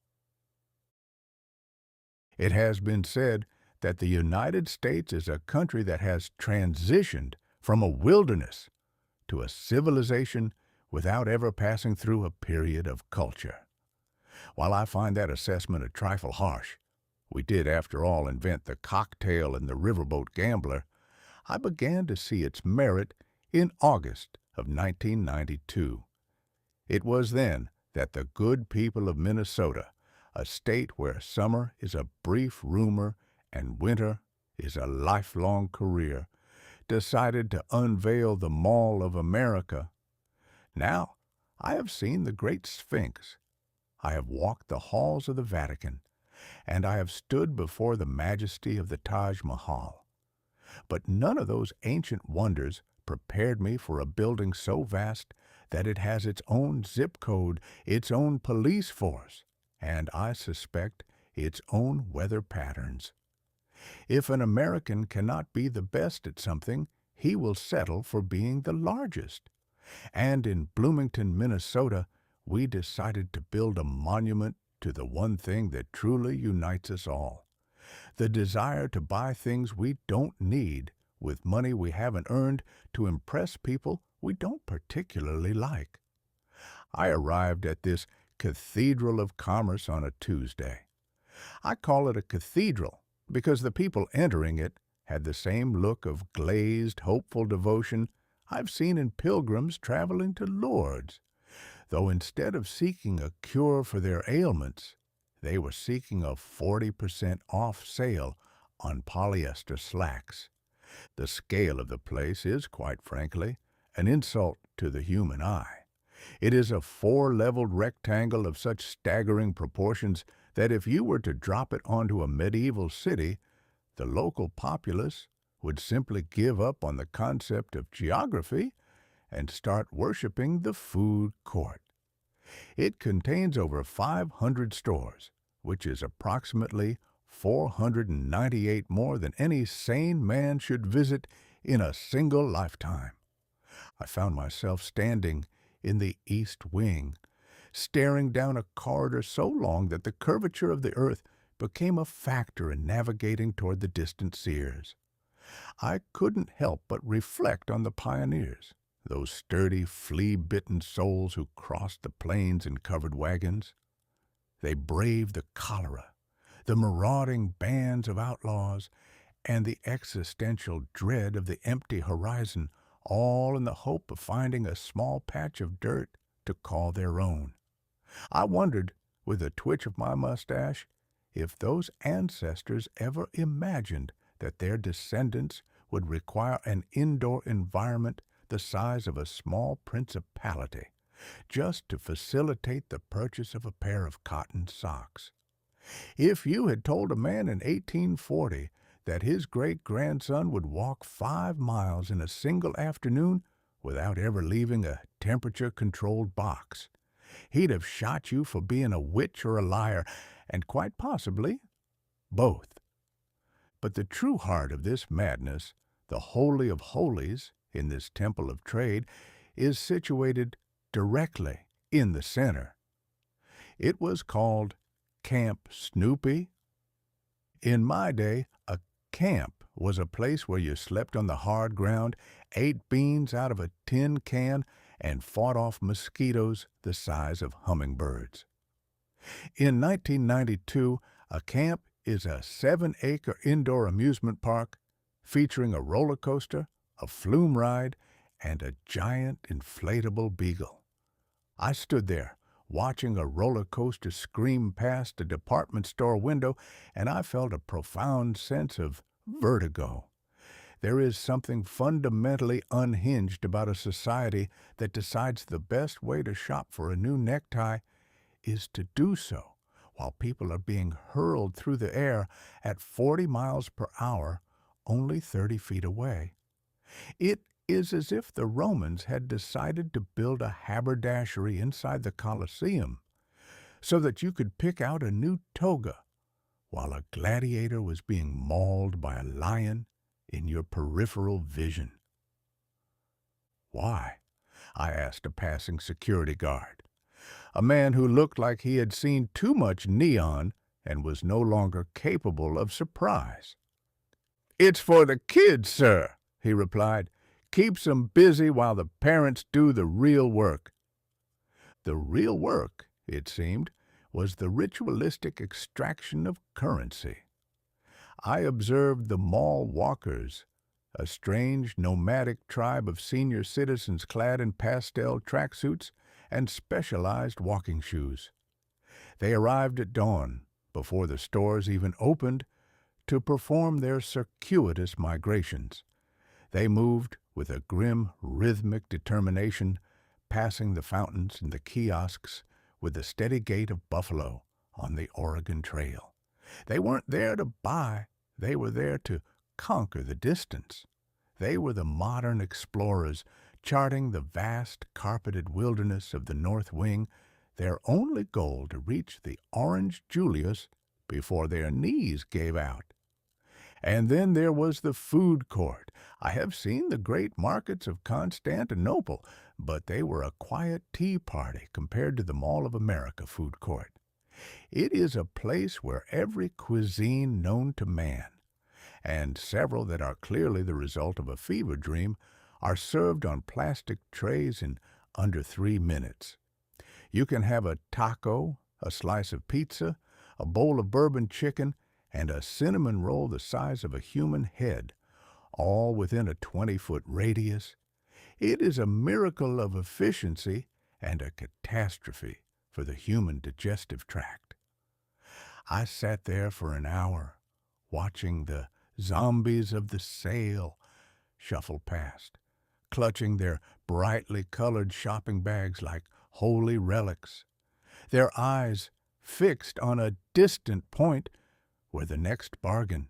It has been said that the United States is a country that has transitioned from a wilderness to a civilization without ever passing through a period of culture. While I find that assessment a trifle harsh, we did, after all, invent the cocktail and the riverboat gambler, I began to see its merit in August of 1992. It was then that the good people of Minnesota, a state where summer is a brief rumor and winter is a lifelong career, decided to unveil the Mall of America. Now, I have seen the Great Sphinx. I have walked the halls of the Vatican, and I have stood before the majesty of the Taj Mahal. But none of those ancient wonders prepared me for a building so vast that it has its own zip code, its own police force, and I suspect its own weather patterns. If an American cannot be the best at something, he will settle for being the largest. And in Bloomington, Minnesota, we decided to build a monument to the one thing that truly unites us all. The desire to buy things we don't need with money we haven't earned to impress people we don't particularly like. I arrived at this cathedral of commerce on a Tuesday. I call it a cathedral because the people entering it had the same look of glazed, hopeful devotion I've seen in pilgrims traveling to Lourdes, though instead of seeking a cure for their ailments, they were seeking a 40% off sale on polyester slacks. The scale of the place is, quite frankly, an insult to the human eye. It is a four-leveled rectangle of such staggering proportions that if you were to drop it onto a medieval city, the local populace would simply give up on the concept of geography and start worshiping the food court. It contains over 500 stores, which is approximately 498 more than any sane man should visit in a single lifetime. I found myself standing in the east wing, staring down a corridor so long that the curvature of the earth became a factor in navigating toward the distant seers. I couldn't help but reflect on the pioneers, those sturdy, flea-bitten souls who crossed the plains in covered wagons. They braved the cholera, the marauding bands of outlaws, and the existential dread of the empty horizon, all in the hope of finding a small patch of dirt to call their own. I wondered, with a twitch of my mustache, if those ancestors ever imagined that their descendants would require an indoor environment the size of a small principality, just to facilitate the purchase of a pair of cotton socks. If you had told a man in 1840 that his great-grandson would walk 5 miles in a single afternoon without ever leaving a temperature-controlled box, he'd have shot you for being a witch or a liar, and quite possibly both. But the true heart of this madness, the holy of holies in this temple of trade, is situated directly in the center. It was called Camp Snoopy. In my day, a camp was a place where you slept on the hard ground, ate beans out of a tin can, and fought off mosquitoes the size of hummingbirds. In 1992, a camp is a 7-acre indoor amusement park featuring a roller coaster, a flume ride, and a giant inflatable beagle. I stood there, watching a roller coaster scream past a department store window, and I felt a profound sense of vertigo. There is something fundamentally unhinged about a society that decides the best way to shop for a new necktie is to do so while people are being hurled through the air at 40 miles per hour only 30 feet away. It is as if the Romans had decided to build a haberdashery inside the Colosseum so that you could pick out a new toga while a gladiator was being mauled by a lion in your peripheral vision. Why? I asked a passing security guard, a man who looked like he had seen too much neon and was no longer capable of surprise. "It's for the kids, sir," he replied. "Keeps 'em busy while the parents do the real work." The real work, it seemed, was the ritualistic extraction of currency. I observed the mall walkers, a strange nomadic tribe of senior citizens clad in pastel tracksuits and specialized walking shoes. They arrived at dawn, before the stores even opened, to perform their circuitous migrations. They moved with a grim, rhythmic determination, passing the fountains and the kiosks with the steady gait of buffalo on the Oregon Trail. They weren't there to buy, they were there to conquer the distance. They were the modern explorers, charting the vast carpeted wilderness of the North Wing, their only goal to reach the Orange Julius before their knees gave out. And then there was the food court. I have seen the great markets of Constantinople, but they were a quiet tea party compared to the Mall of America food court. It is a place where every cuisine known to man, and several that are clearly the result of a fever dream, are served on plastic trays in under 3 minutes. You can have a taco, a slice of pizza, a bowl of bourbon chicken, and a cinnamon roll the size of a human head, all within a 20-foot radius. It is a miracle of efficiency and a catastrophe for the human digestive tract. I sat there for an hour, watching the zombies of the sale shuffle past, clutching their brightly colored shopping bags like holy relics, their eyes fixed on a distant point where the next bargain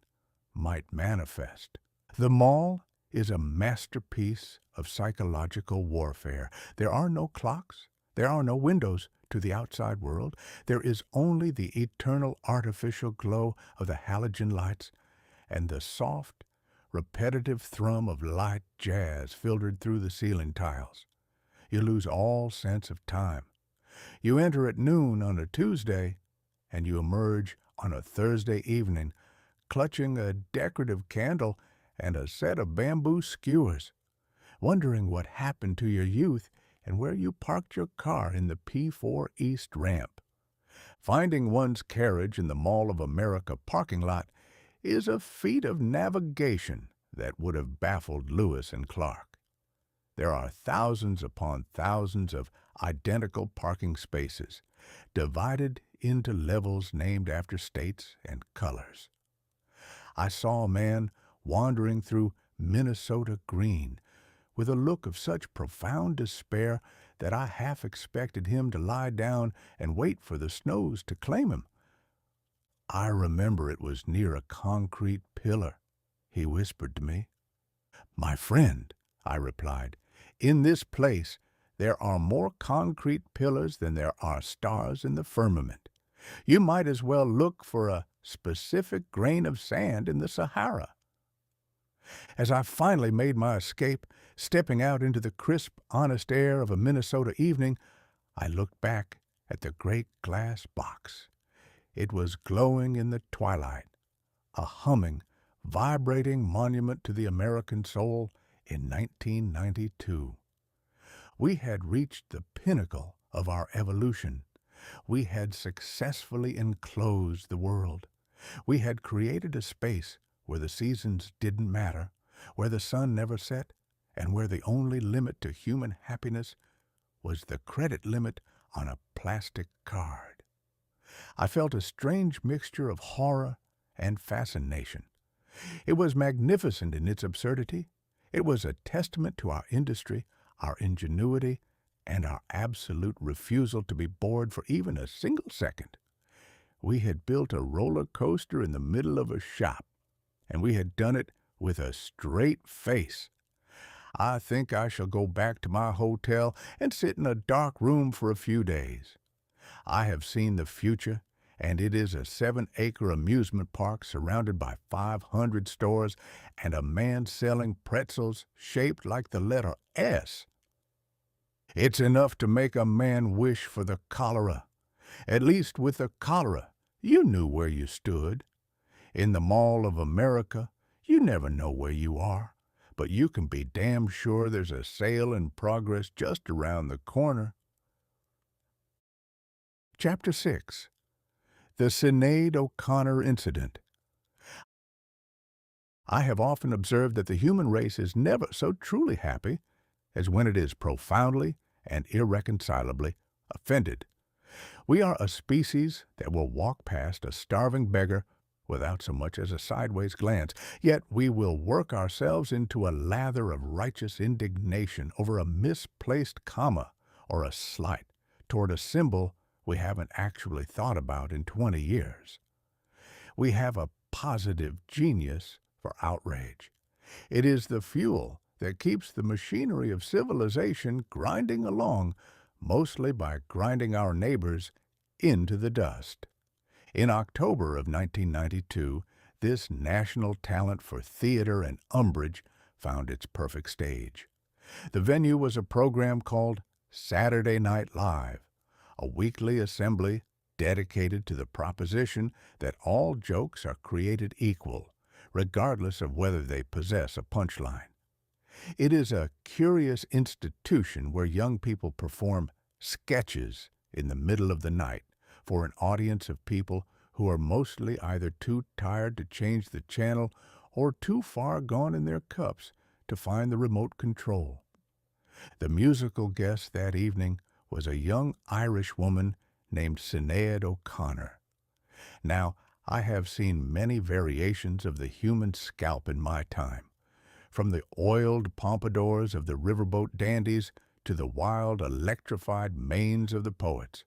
might manifest. The mall is a masterpiece of psychological warfare. There are no clocks. There are no windows to the outside world. There is only the eternal artificial glow of the halogen lights and the soft, repetitive thrum of light jazz filtered through the ceiling tiles. You lose all sense of time. You enter at noon on a Tuesday, and you emerge on a Thursday evening, clutching a decorative candle and a set of bamboo skewers, wondering what happened to your youth and where you parked your car in the P4 East ramp. Finding one's carriage in the Mall of America parking lot is a feat of navigation that would have baffled Lewis and Clark. There are thousands upon thousands of identical parking spaces, divided into levels named after states and colors. I saw a man wandering through Minnesota green with a look of such profound despair that I half expected him to lie down and wait for the snows to claim him. I remember it was near a concrete pillar, he whispered to me. My friend, I replied, in this place there are more concrete pillars than there are stars in the firmament. You might as well look for a specific grain of sand in the Sahara. As I finally made my escape, stepping out into the crisp, honest air of a Minnesota evening, I looked back at the great glass box. It was glowing in the twilight, a humming, vibrating monument to the American soul in 1992. We had reached the pinnacle of our evolution. We had successfully enclosed the world. We had created a space where the seasons didn't matter, where the sun never set, and where the only limit to human happiness was the credit limit on a plastic card. I felt a strange mixture of horror and fascination. It was magnificent in its absurdity. It was a testament to our industry, our ingenuity, and our absolute refusal to be bored for even a single second. We had built a roller coaster in the middle of a shop, and we had done it with a straight face. I think I shall go back to my hotel and sit in a dark room for a few days. I have seen the future, and it is a 7-acre amusement park surrounded by 500 stores and a man selling pretzels shaped like the letter S. It's enough to make a man wish for the cholera. At least with the cholera, you knew where you stood. In the Mall of America, you never know where you are, but you can be damn sure there's a sale in progress just around the corner. Chapter 6. The Sinead O'Connor Incident. I have often observed that the human race is never so truly happy as when it is profoundly and irreconcilably offended. We are a species that will walk past a starving beggar without so much as a sideways glance, yet we will work ourselves into a lather of righteous indignation over a misplaced comma or a slight toward a symbol we haven't actually thought about in 20 years. We have a positive genius for outrage. It is the fuel that keeps the machinery of civilization grinding along, mostly by grinding our neighbors into the dust. In October of 1992, this national talent for theater and umbrage found its perfect stage. The venue was a program called Saturday Night Live, a weekly assembly dedicated to the proposition that all jokes are created equal, regardless of whether they possess a punchline. It is a curious institution where young people perform sketches in the middle of the night for an audience of people who are mostly either too tired to change the channel or too far gone in their cups to find the remote control. The musical guest that evening was a young Irish woman named Sinead O'Connor. Now, I have seen many variations of the human scalp in my time, from the oiled pompadours of the riverboat dandies to the wild, electrified manes of the poets.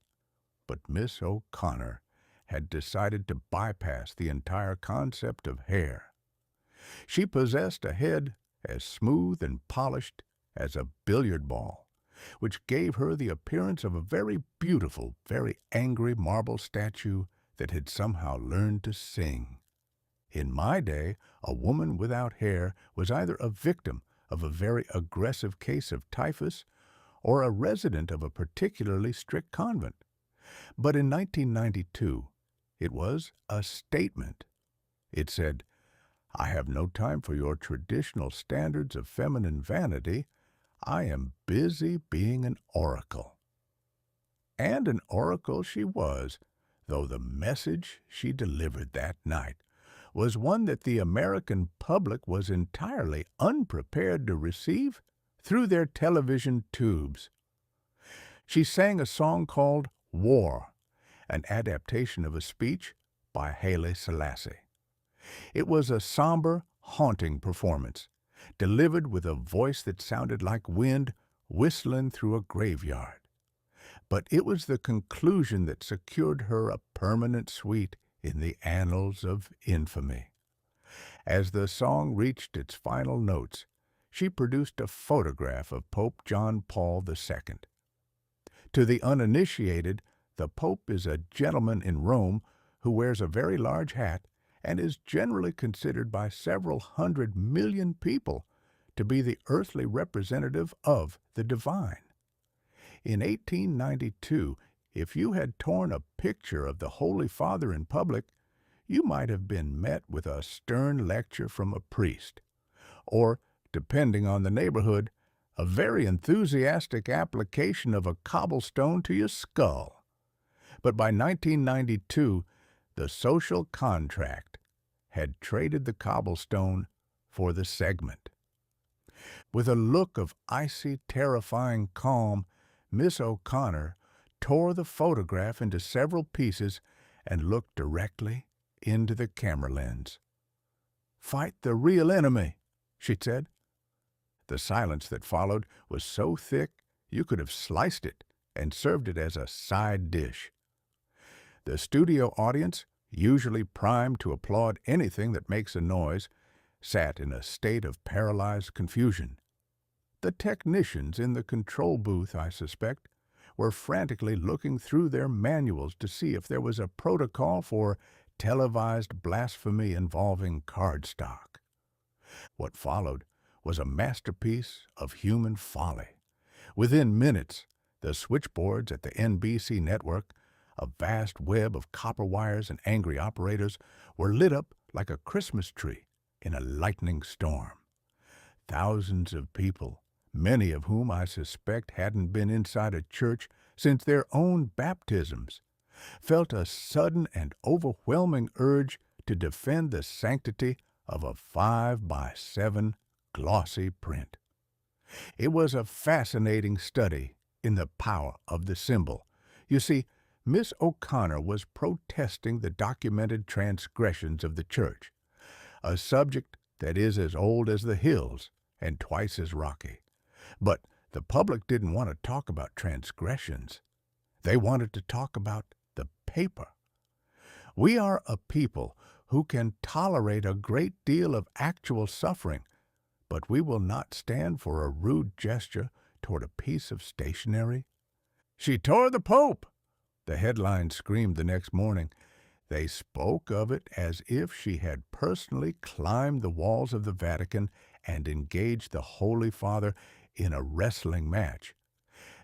But Miss O'Connor had decided to bypass the entire concept of hair. She possessed a head as smooth and polished as a billiard ball, which gave her the appearance of a very beautiful, very angry marble statue that had somehow learned to sing. In my day, a woman without hair was either a victim of a very aggressive case of typhus or a resident of a particularly strict convent. But in 1992, it was a statement. It said, "I have no time for your traditional standards of feminine vanity. I am busy being an oracle." And an oracle she was, though the message she delivered that night was one that the American public was entirely unprepared to receive through their television tubes. She sang a song called War, an adaptation of a speech by Haile Selassie. It was a somber, haunting performance, delivered with a voice that sounded like wind whistling through a graveyard. But it was the conclusion that secured her a permanent suite in the annals of infamy. As the song reached its final notes, she produced a photograph of Pope John Paul II. To the uninitiated, the Pope is a gentleman in Rome who wears a very large hat and is generally considered by several 100 million people to be the earthly representative of the divine. In 1892, if you had torn a picture of the Holy Father in public, you might have been met with a stern lecture from a priest, or, depending on the neighborhood, a very enthusiastic application of a cobblestone to your skull. But by 1992, the social contract had traded the cobblestone for the segment. With a look of icy, terrifying calm, Miss O'Connor tore the photograph into several pieces and looked directly into the camera lens. "Fight the real enemy," she said. The silence that followed was so thick you could have sliced it and served it as a side dish. The studio audience, usually primed to applaud anything that makes a noise, sat in a state of paralyzed confusion. The technicians in the control booth, I suspect, were frantically looking through their manuals to see if there was a protocol for televised blasphemy involving cardstock. What followed was a masterpiece of human folly. Within minutes, the switchboards at the NBC network, a vast web of copper wires and angry operators, were lit up like a Christmas tree in a lightning storm. Thousands of people, many of whom I suspect hadn't been inside a church since their own baptisms, felt a sudden and overwhelming urge to defend the sanctity of a 5x7 glossy print. It was a fascinating study in the power of the symbol. You see, Miss O'Connor was protesting the documented transgressions of the church, a subject that is as old as the hills and twice as rocky. But the public didn't want to talk about transgressions. They wanted to talk about the paper. We are a people who can tolerate a great deal of actual suffering, but we will not stand for a rude gesture toward a piece of stationery. "She tore the Pope!" the headline screamed the next morning. They spoke of it as if she had personally climbed the walls of the Vatican and engaged the Holy Father in a wrestling match.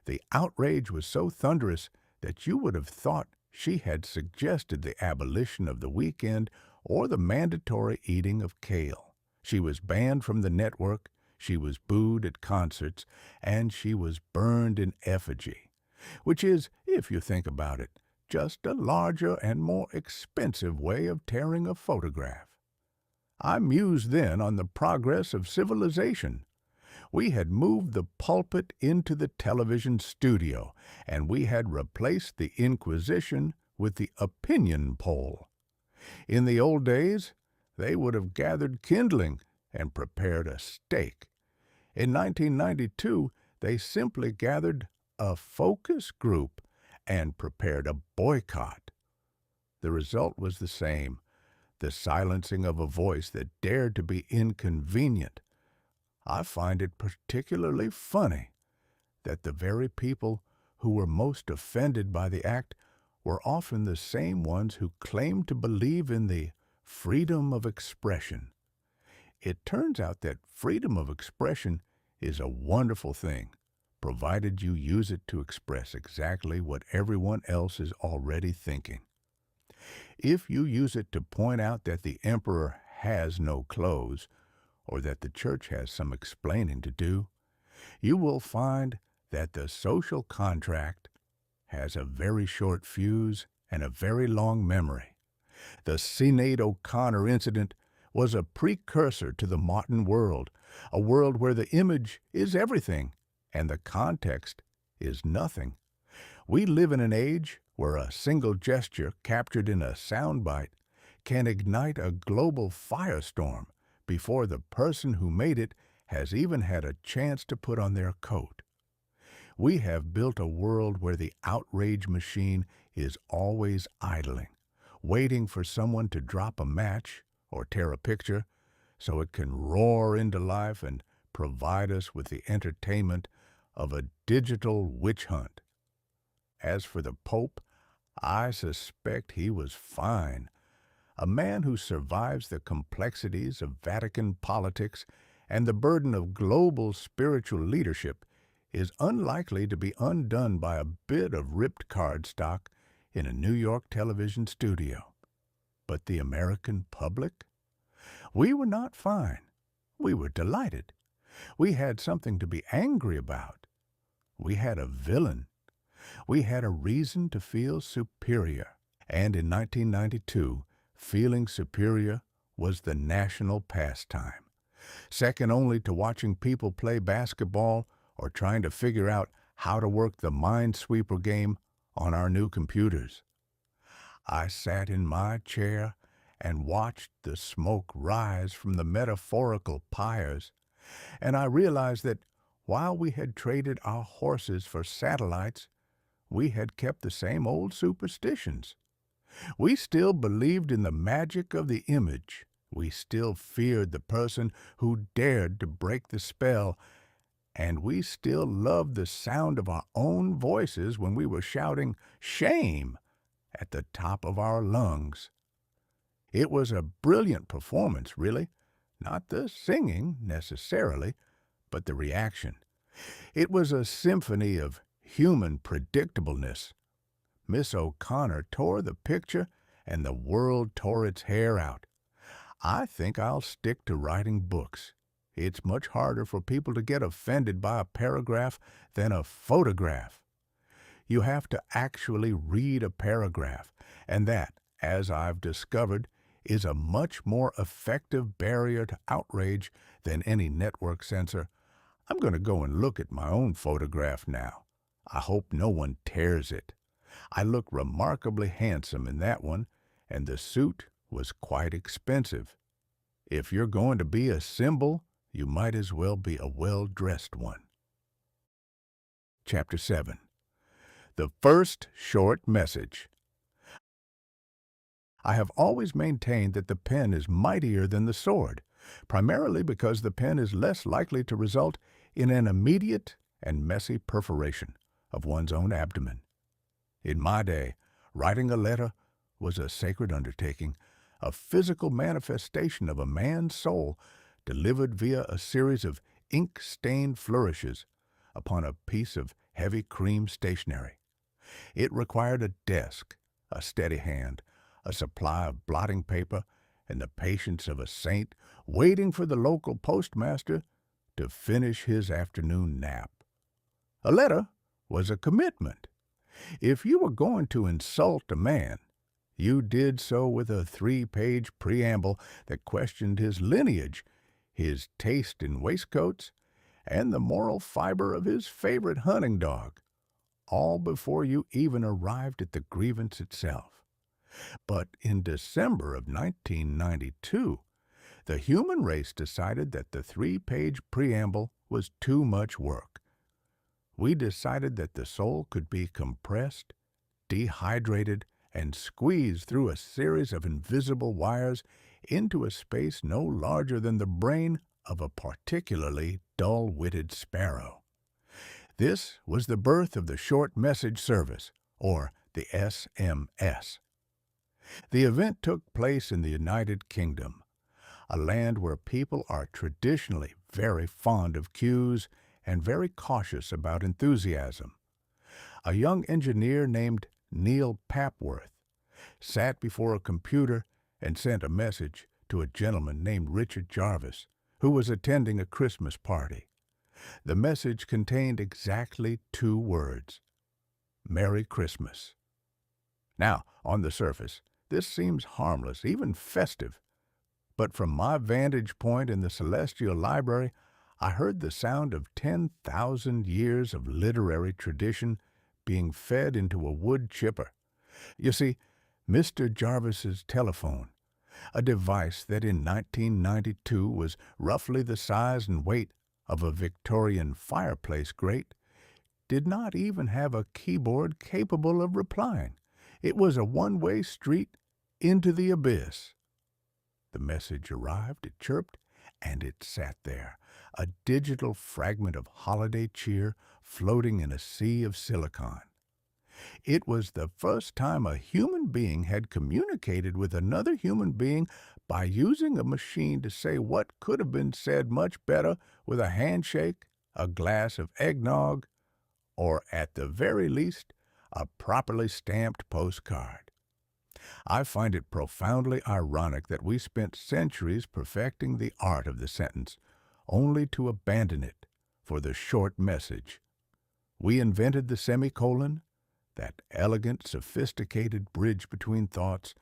The outrage was so thunderous that you would have thought She had suggested the abolition of the weekend or the mandatory eating of kale. She was banned from the network, she was booed at concerts, and she was burned in effigy, which is, if you think about it, just a larger and more expensive way of tearing a photograph. I mused then on the progress of civilization. We had moved the pulpit into the television studio, and we had replaced the Inquisition with the opinion poll. In the old days, they would have gathered kindling and prepared a steak. In 1992, they simply gathered a focus group and prepared a boycott. The result was the same, the silencing of a voice that dared to be inconvenient. I find it particularly funny that the very people who were most offended by the act were often the same ones who claimed to believe in the freedom of expression. It turns out that freedom of expression is a wonderful thing, provided you use it to express exactly what everyone else is already thinking. If you use it to point out that the emperor has no clothes, or that the church has some explaining to do, you will find that the social contract has a very short fuse and a very long memory. The Sinead O'Connor incident was a precursor to the modern world, a world where the image is everything and the context is nothing. We live in an age where a single gesture captured in a soundbite can ignite a global firestorm before the person who made it has even had a chance to put on their coat. We have built a world where the outrage machine is always idling, waiting for someone to drop a match or tear a picture so it can roar into life and provide us with the entertainment of a digital witch hunt. As for the Pope, I suspect he was fine. A man who survives the complexities of Vatican politics and the burden of global spiritual leadership is unlikely to be undone by a bit of ripped cardstock in a New York television studio. But the American public? We were not fine. We were delighted. We had something to be angry about. We had a villain. We had a reason to feel superior. And in 1992, feeling superior was the national pastime, second only to watching people play basketball or trying to figure out how to work the Minesweeper game on our new computers. I sat in my chair and watched the smoke rise from the metaphorical pyres, and I realized that while we had traded our horses for satellites, we had kept the same old superstitions. We still believed in the magic of the image. We still feared the person who dared to break the spell, and we still loved the sound of our own voices when we were shouting "Shame!" at the top of our lungs. It was a brilliant performance, really. Not the singing, necessarily, but the reaction. It was a symphony of human predictableness. Miss O'Connor tore the picture, and the world tore its hair out. I think I'll stick to writing books. It's much harder for people to get offended by a paragraph than a photograph. You have to actually read a paragraph, and that, as I've discovered, is a much more effective barrier to outrage than any network censor. I'm going to go and look at my own photograph now. I hope no one tears it. I look remarkably handsome in that one, and the suit was quite expensive. If you're going to be a symbol, you might as well be a well-dressed one. Chapter 7. The First Short Message. I have always maintained that the pen is mightier than the sword, primarily because the pen is less likely to result in an immediate and messy perforation of one's own abdomen. In my day, writing a letter was a sacred undertaking, a physical manifestation of a man's soul delivered via a series of ink-stained flourishes upon a piece of heavy cream stationery. It required a desk, a steady hand, a supply of blotting paper, and the patience of a saint waiting for the local postmaster to finish his afternoon nap. A letter was a commitment. If you were going to insult a man, you did so with a 3-page preamble that questioned his lineage, his taste in waistcoats, and the moral fiber of his favorite hunting dog, all before you even arrived at the grievance itself. But in December of 1992, the human race decided that the 3-page preamble was too much work. We decided that the soul could be compressed, dehydrated, and squeezed through a series of invisible wires into a space no larger than the brain of a particularly dull-witted sparrow. This was the birth of the Short Message Service, or the SMS. The event took place in the United Kingdom, a land where people are traditionally very fond of cues and very cautious about enthusiasm. A young engineer named Neil Papworth sat before a computer and sent a message to a gentleman named Richard Jarvis, who was attending a Christmas party. The message contained exactly 2 words: Merry Christmas. Now, on the surface, this seems harmless, even festive. But from my vantage point in the Celestial Library, I heard the sound of 10,000 years of literary tradition being fed into a wood chipper. You see, Mr. Jarvis's telephone, a device that in 1992 was roughly the size and weight of a Victorian fireplace grate, did not even have a keyboard capable of replying. It was a one-way street into the abyss. The message arrived, it chirped, and it sat there, a digital fragment of holiday cheer floating in a sea of silicon. It was the first time a human being had communicated with another human being by using a machine to say what could have been said much better with a handshake, a glass of eggnog, or, at the very least, a properly stamped postcard. I find it profoundly ironic that we spent centuries perfecting the art of the sentence, only to abandon it for the short message. We invented the semicolon, that elegant, sophisticated bridge between thoughts,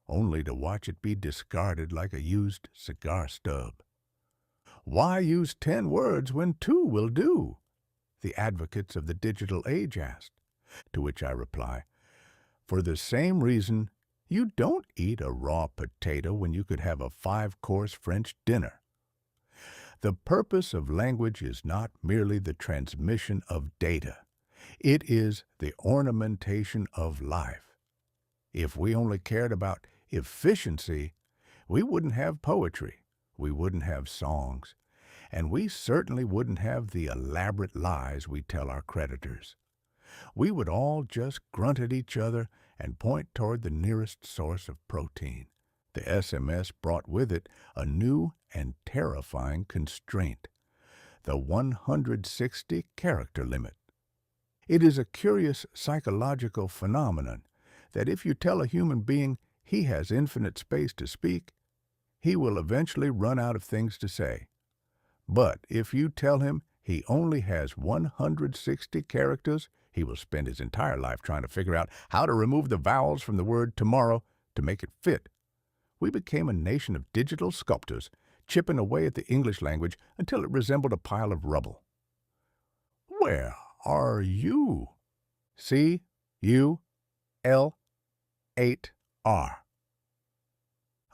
only to watch it be discarded like a used cigar stub. Why use 10 words when 2 will do? The advocates of the digital age asked, to which I reply, for the same reason you don't eat a raw potato when you could have a 5-course French dinner. The purpose of language is not merely the transmission of data. It is the ornamentation of life. If we only cared about efficiency, we wouldn't have poetry, we wouldn't have songs, and we certainly wouldn't have the elaborate lies we tell our creditors. We would all just grunt at each other and point toward the nearest source of protein. The SMS brought with it a new and terrifying constraint: the 160-character limit. It is a curious psychological phenomenon that if you tell a human being he has infinite space to speak, he will eventually run out of things to say. But if you tell him he only has 160 characters, he will spend his entire life trying to figure out how to remove the vowels from the word tomorrow to make it fit. We became a nation of digital sculptors, chipping away at the English language until it resembled a pile of rubble. Where are you? CUL8R.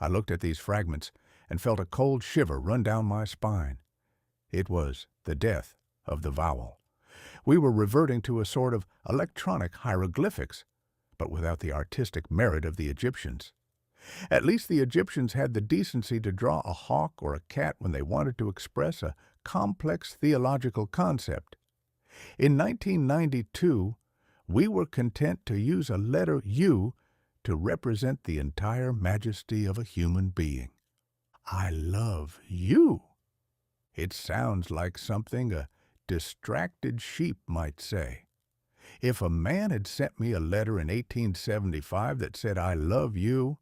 I looked at these fragments and felt a cold shiver run down my spine. It was the death of the vowel. We were reverting to a sort of electronic hieroglyphics, but without the artistic merit of the Egyptians. At least the Egyptians had the decency to draw a hawk or a cat when they wanted to express a complex theological concept. In 1992, we were content to use a letter U to represent the entire majesty of a human being. I love you. It sounds like something a distracted sheep might say. If a man had sent me a letter in 1875 that said, "I love you,"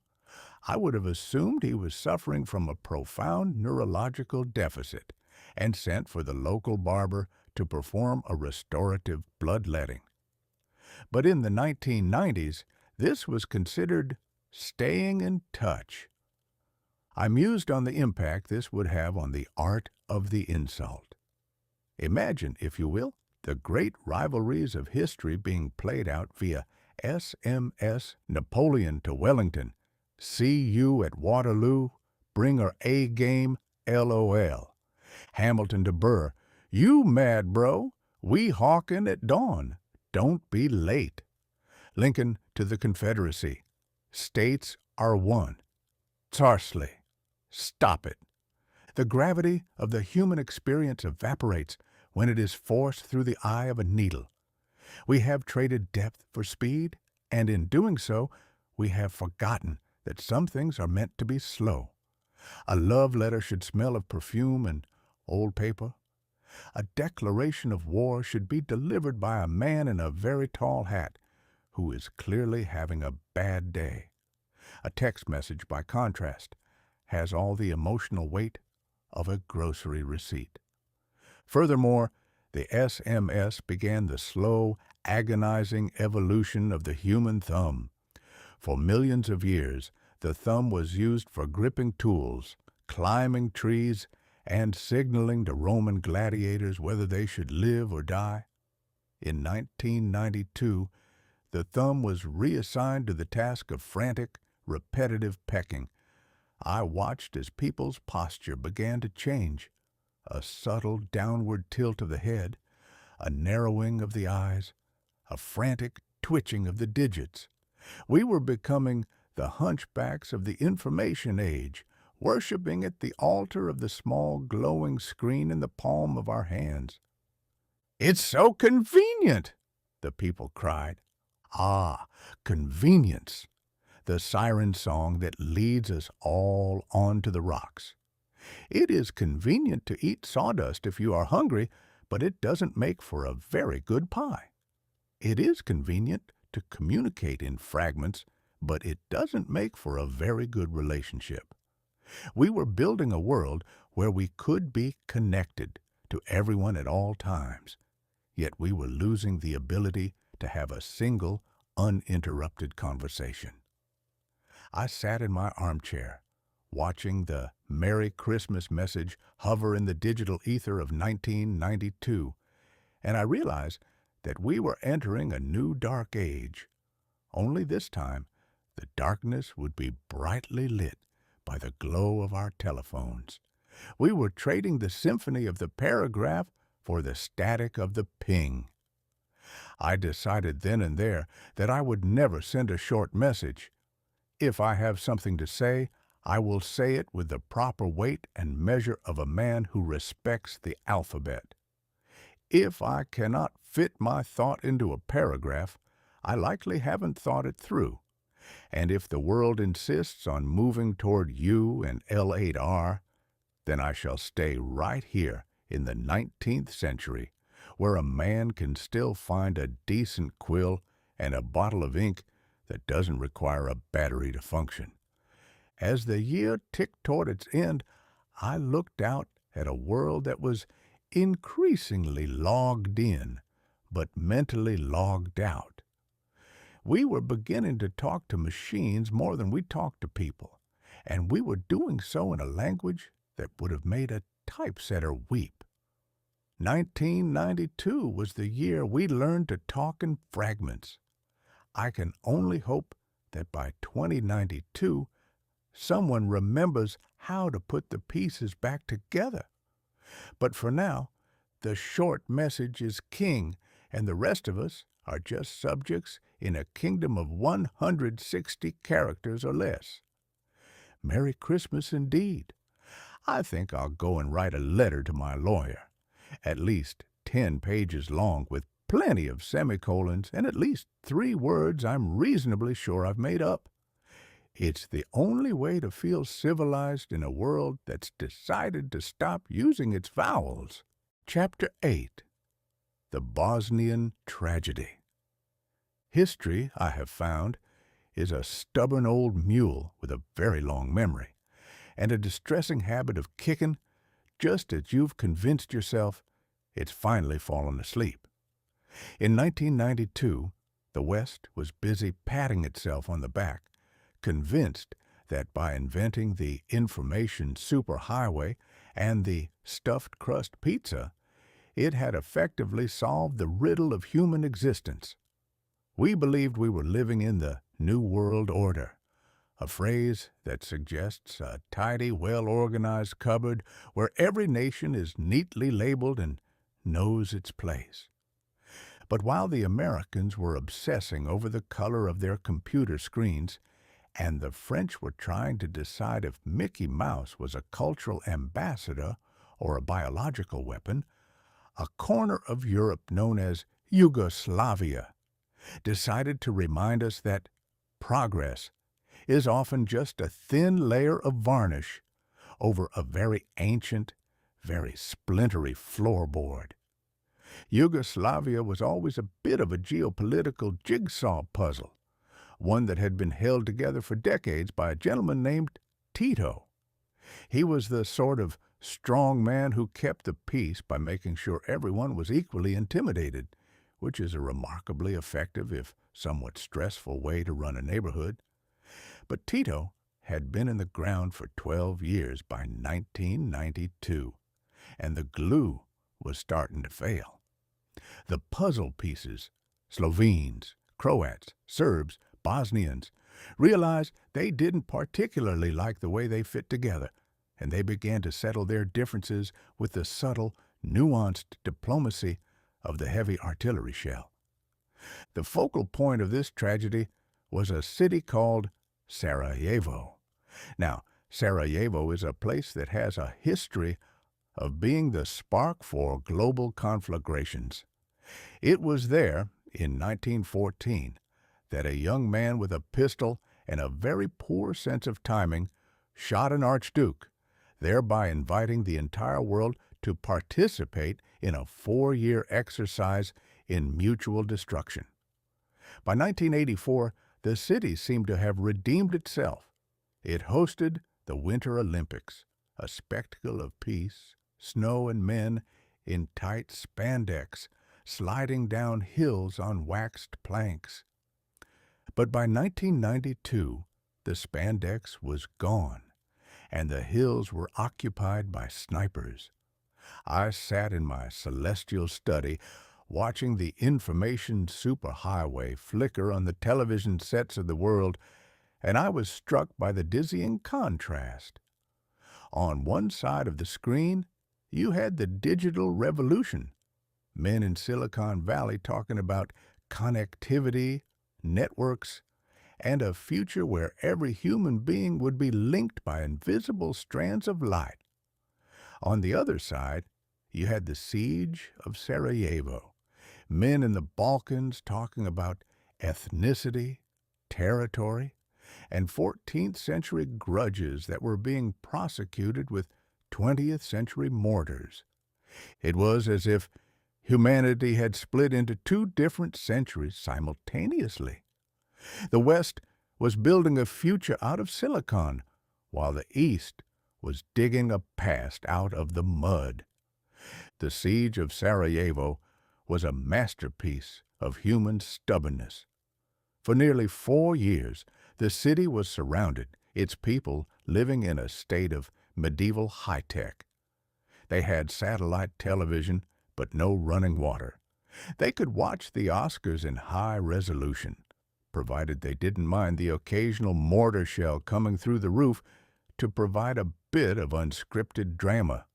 I would have assumed he was suffering from a profound neurological deficit and sent for the local barber to perform a restorative bloodletting. But in the 1990s, this was considered staying in touch. I mused on the impact this would have on the art of the insult. Imagine, if you will, the great rivalries of history being played out via SMS Napoleon to Wellington, "See you at Waterloo, bring her A game, LOL. Hamilton to Burr, "You mad, bro? We hawkin' at dawn. Don't be late." Lincoln to the Confederacy, "States are one. Tarsley, stop it." The gravity of the human experience evaporates when it is forced through the eye of a needle. We have traded depth for speed, and in doing so, we have forgotten that some things are meant to be slow. A love letter should smell of perfume and old paper. A declaration of war should be delivered by a man in a very tall hat who is clearly having a bad day. A text message, by contrast, has all the emotional weight of a grocery receipt. Furthermore, the SMS began the slow, agonizing evolution of the human thumb. For millions of years, the thumb was used for gripping tools, climbing trees, and signaling to Roman gladiators whether they should live or die. In 1992, the thumb was reassigned to the task of frantic, repetitive pecking. I watched as people's posture began to change. A subtle downward tilt of the head, a narrowing of the eyes, a frantic twitching of the digits. We were becoming the hunchbacks of the information age, worshiping at the altar of the small glowing screen in the palm of our hands. "It's so convenient!" the people cried. Ah, convenience, the siren song that leads us all onto the rocks. It is convenient to eat sawdust if you are hungry, but it doesn't make for a very good pie. It is convenient to communicate in fragments, but it doesn't make for a very good relationship. We were building a world where we could be connected to everyone at all times, yet we were losing the ability to have a single, uninterrupted conversation. I sat in my armchair, watching the Merry Christmas message hover in the digital ether of 1992, and I realized that we were entering a new dark age. Only this time, the darkness would be brightly lit by the glow of our telephones. We were trading the symphony of the paragraph for the static of the ping. I decided then and there that I would never send a short message. If I have something to say, I will say it with the proper weight and measure of a man who respects the alphabet. If I cannot fit my thought into a paragraph, I likely haven't thought it through. And if the world insists on moving toward U and L8R, then I shall stay right here in the 19th century, where a man can still find a decent quill and a bottle of ink that doesn't require a battery to function. As the year ticked toward its end, I looked out at a world that was increasingly logged in, but mentally logged out. We were beginning to talk to machines more than we talked to people, and we were doing so in a language that would have made a typesetter weep. 1992 was the year we learned to talk in fragments. I can only hope that by 2092, someone remembers how to put the pieces back together. But for now, the short message is king, and the rest of us are just subjects in a kingdom of 160 characters or less. Merry Christmas indeed. I think I'll go and write a letter to my lawyer, at least 10 pages long, with plenty of semicolons and at least 3 words I'm reasonably sure I've made up. It's the only way to feel civilized in a world that's decided to stop using its vowels. Chapter 8. The Bosnian Tragedy. History, I have found, is a stubborn old mule with a very long memory, and a distressing habit of kicking just as you've convinced yourself it's finally fallen asleep. In 1992, the West was busy patting itself on the back, convinced that by inventing the information superhighway and the stuffed crust pizza, it had effectively solved the riddle of human existence. We believed we were living in the New World Order, a phrase that suggests a tidy, well-organized cupboard where every nation is neatly labeled and knows its place. But while the Americans were obsessing over the color of their computer screens, and the French were trying to decide if Mickey Mouse was a cultural ambassador or a biological weapon, a corner of Europe known as Yugoslavia decided to remind us that progress is often just a thin layer of varnish over a very ancient, very splintery floorboard. Yugoslavia was always a bit of a geopolitical jigsaw puzzle, one that had been held together for decades by a gentleman named Tito. He was the sort of strong man who kept the peace by making sure everyone was equally intimidated, which is a remarkably effective, if somewhat stressful, way to run a neighborhood. But Tito had been in the ground for 12 years by 1992, and the glue was starting to fail. The puzzle pieces, Slovenes, Croats, Serbs, Bosnians, realized they didn't particularly like the way they fit together, and they began to settle their differences with the subtle, nuanced diplomacy of the heavy artillery shell. The focal point of this tragedy was a city called Sarajevo. Now, Sarajevo is a place that has a history of being the spark for global conflagrations. It was there, in 1914, that a young man with a pistol and a very poor sense of timing shot an archduke, thereby inviting the entire world to participate in a 4-year exercise in mutual destruction. By 1984, the city seemed to have redeemed itself. It hosted the Winter Olympics, a spectacle of peace, snow, and men in tight spandex sliding down hills on waxed planks. But by 1992, the spandex was gone, and the hills were occupied by snipers. I sat in my celestial study, watching the information superhighway flicker on the television sets of the world, and I was struck by the dizzying contrast. On one side of the screen, you had the digital revolution, men in Silicon Valley talking about connectivity, networks, and a future where every human being would be linked by invisible strands of light. On the other side, you had the siege of Sarajevo, men in the Balkans talking about ethnicity, territory, and 14th century grudges that were being prosecuted with 20th century mortars. It was as if humanity had split into 2 different centuries simultaneously. The West was building a future out of silicon, while the East was digging a past out of the mud. The siege of Sarajevo was a masterpiece of human stubbornness. For nearly 4 years, the city was surrounded, its people living in a state of medieval high-tech. They had satellite television, but no running water. They could watch the Oscars in high resolution, provided they didn't mind the occasional mortar shell coming through the roof to provide a bit of unscripted drama.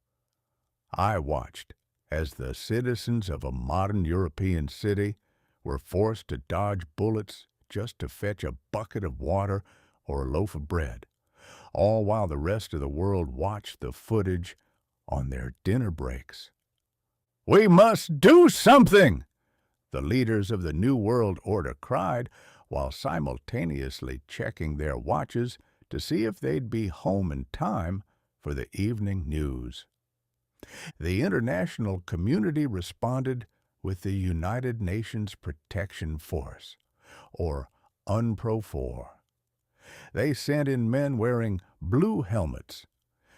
I watched as the citizens of a modern European city were forced to dodge bullets just to fetch a bucket of water or a loaf of bread, all while the rest of the world watched the footage on their dinner breaks. "We must do something!" the leaders of the New World Order cried, while simultaneously checking their watches to see if they'd be home in time for the evening news. The international community responded with the United Nations Protection Force, or Unpro 4. They sent in men wearing blue helmets,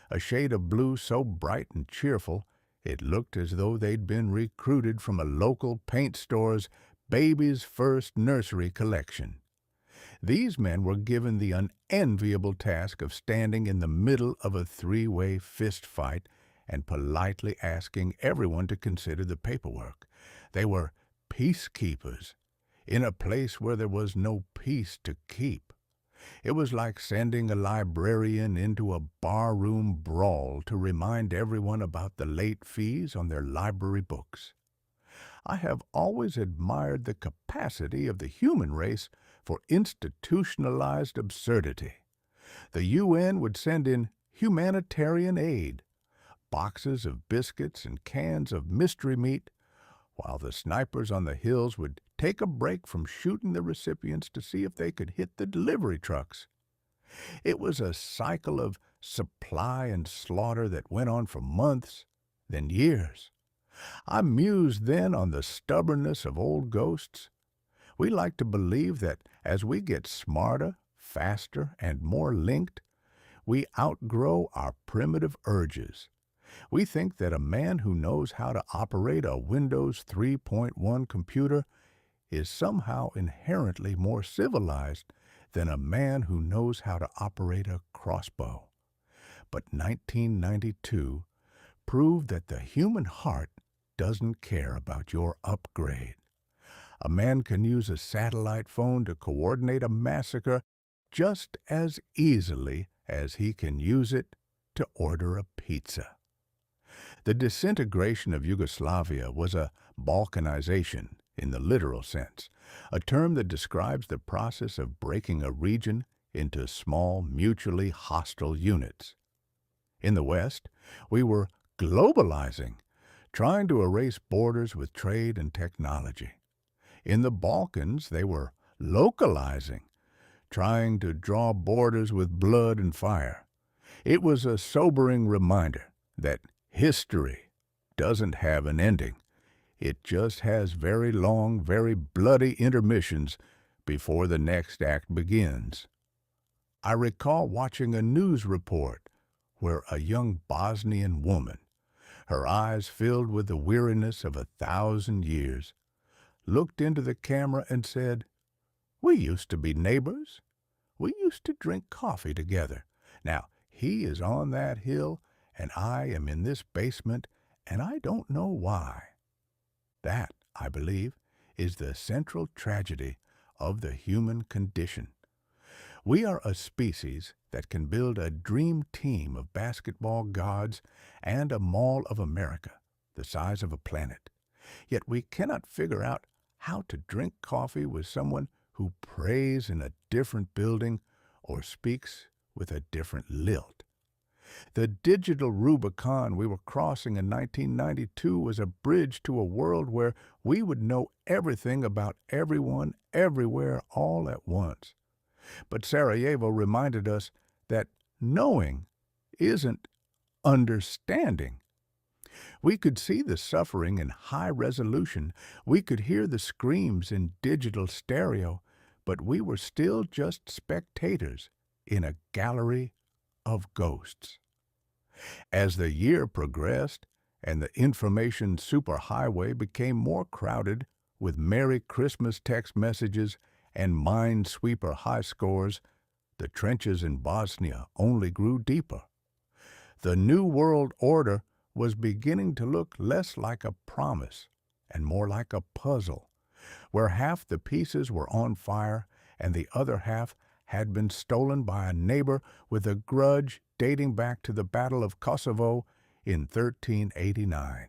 a shade of blue so bright and cheerful it looked as though they'd been recruited from a local paint store's baby's first nursery collection. These men were given the unenviable task of standing in the middle of a three-way fist fight and politely asking everyone to consider the paperwork. They were peacekeepers in a place where there was no peace to keep. It was like sending a librarian into a barroom brawl to remind everyone about the late fees on their library books. I have always admired the capacity of the human race for institutionalized absurdity. The UN would send in humanitarian aid, boxes of biscuits and cans of mystery meat, while the snipers on the hills would take a break from shooting the recipients to see if they could hit the delivery trucks. It was a cycle of supply and slaughter that went on for months, then years. I mused then on the stubbornness of old ghosts. We like to believe that as we get smarter, faster, and more linked, we outgrow our primitive urges. We think that a man who knows how to operate a Windows 3.1 computer is somehow inherently more civilized than a man who knows how to operate a crossbow. But 1992 proved that the human heart doesn't care about your upgrade. A man can use a satellite phone to coordinate a massacre just as easily as he can use it to order a pizza. The disintegration of Yugoslavia was a balkanization in the literal sense, a term that describes the process of breaking a region into small, mutually hostile units. In the West, we were globalizing, trying to erase borders with trade and technology. In the Balkans, they were localizing, trying to draw borders with blood and fire. It was a sobering reminder that history doesn't have an ending. It just has very long, very bloody intermissions before the next act begins. I recall watching a news report where a young Bosnian woman, her eyes filled with the weariness of 1,000 years, looked into the camera and said, "We used to be neighbors. We used to drink coffee together. Now, he is on that hill, and I am in this basement, and I don't know why." That, I believe, is the central tragedy of the human condition. We are a species that can build a dream team of basketball gods and a Mall of America, the size of a planet. Yet we cannot figure out how to drink coffee with someone who prays in a different building or speaks with a different lilt. The digital Rubicon we were crossing in 1992 was a bridge to a world where we would know everything about everyone, everywhere, all at once. But Sarajevo reminded us that knowing isn't understanding. We could see the suffering in high resolution. We could hear the screams in digital stereo, but we were still just spectators in a gallery of ghosts. As the year progressed and the information superhighway became more crowded with Merry Christmas text messages and Minesweeper high scores, the trenches in Bosnia only grew deeper. The New World Order was beginning to look less like a promise and more like a puzzle, where half the pieces were on fire and the other half had been stolen by a neighbor with a grudge dating back to the Battle of Kosovo in 1389.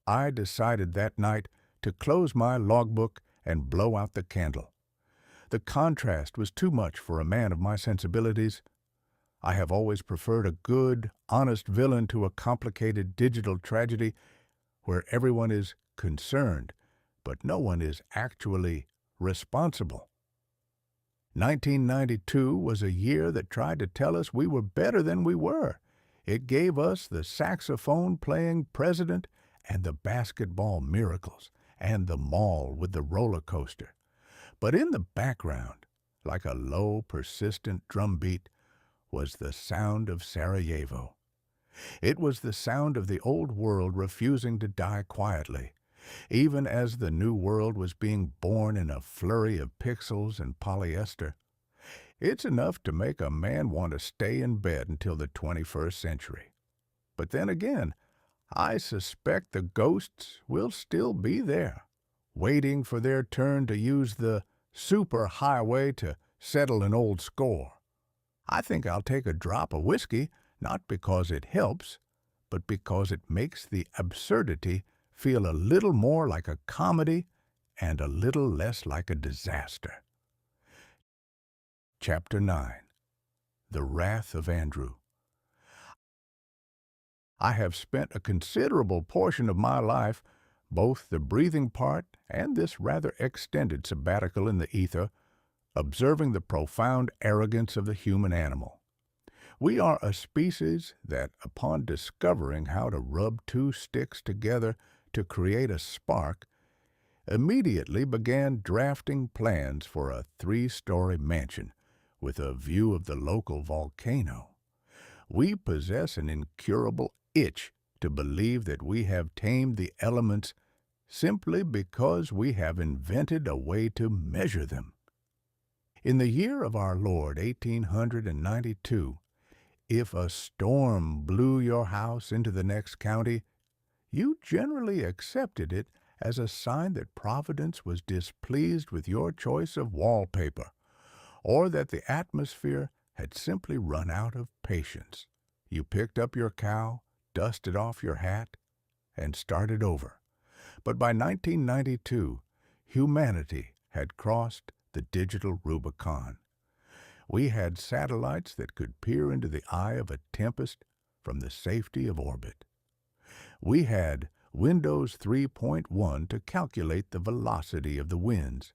I decided that night to close my logbook and blow out the candle. The contrast was too much for a man of my sensibilities. I have always preferred a good, honest villain to a complicated digital tragedy where everyone is concerned, but no one is actually responsible. 1992 was a year that tried to tell us we were better than we were. It gave us the saxophone-playing president and the basketball miracles and the mall with the roller coaster. But in the background, like a low, persistent drumbeat, was the sound of Sarajevo. It was the sound of the old world refusing to die quietly, even as the new world was being born in a flurry of pixels and polyester. It's enough to make a man want to stay in bed until the 21st century. But then again, I suspect the ghosts will still be there, waiting for their turn to use the super highway to settle an old score. I think I'll take a drop of whiskey, not because it helps, but because it makes the absurdity feel a little more like a comedy and a little less like a disaster. Chapter 9. The Wrath of Andrew. I have spent a considerable portion of my life, both the breathing part and this rather extended sabbatical in the ether, observing the profound arrogance of the human animal. We are a species that, upon discovering how to rub two sticks together to create a spark, immediately began drafting plans for a 3-story mansion with a view of the local volcano. We possess an incurable itch to believe that we have tamed the elements simply because we have invented a way to measure them. In the year of our Lord 1892, if a storm blew your house into the next county, you generally accepted it as a sign that Providence was displeased with your choice of wallpaper, or that the atmosphere had simply run out of patience. You picked up your cow, dusted off your hat, and started over. But by 1992, humanity had crossed the digital Rubicon. We had satellites that could peer into the eye of a tempest from the safety of orbit. We had Windows 3.1 to calculate the velocity of the winds.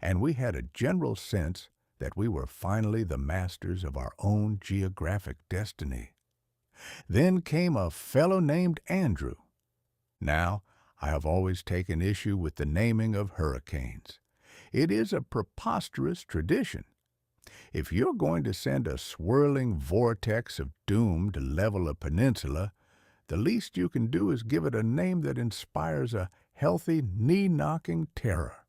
And we had a general sense that we were finally the masters of our own geographic destiny. Then came a fellow named Andrew. Now, I have always taken issue with the naming of hurricanes. It is a preposterous tradition. If you're going to send a swirling vortex of doom to level a peninsula, the least you can do is give it a name that inspires a healthy, knee-knocking terror.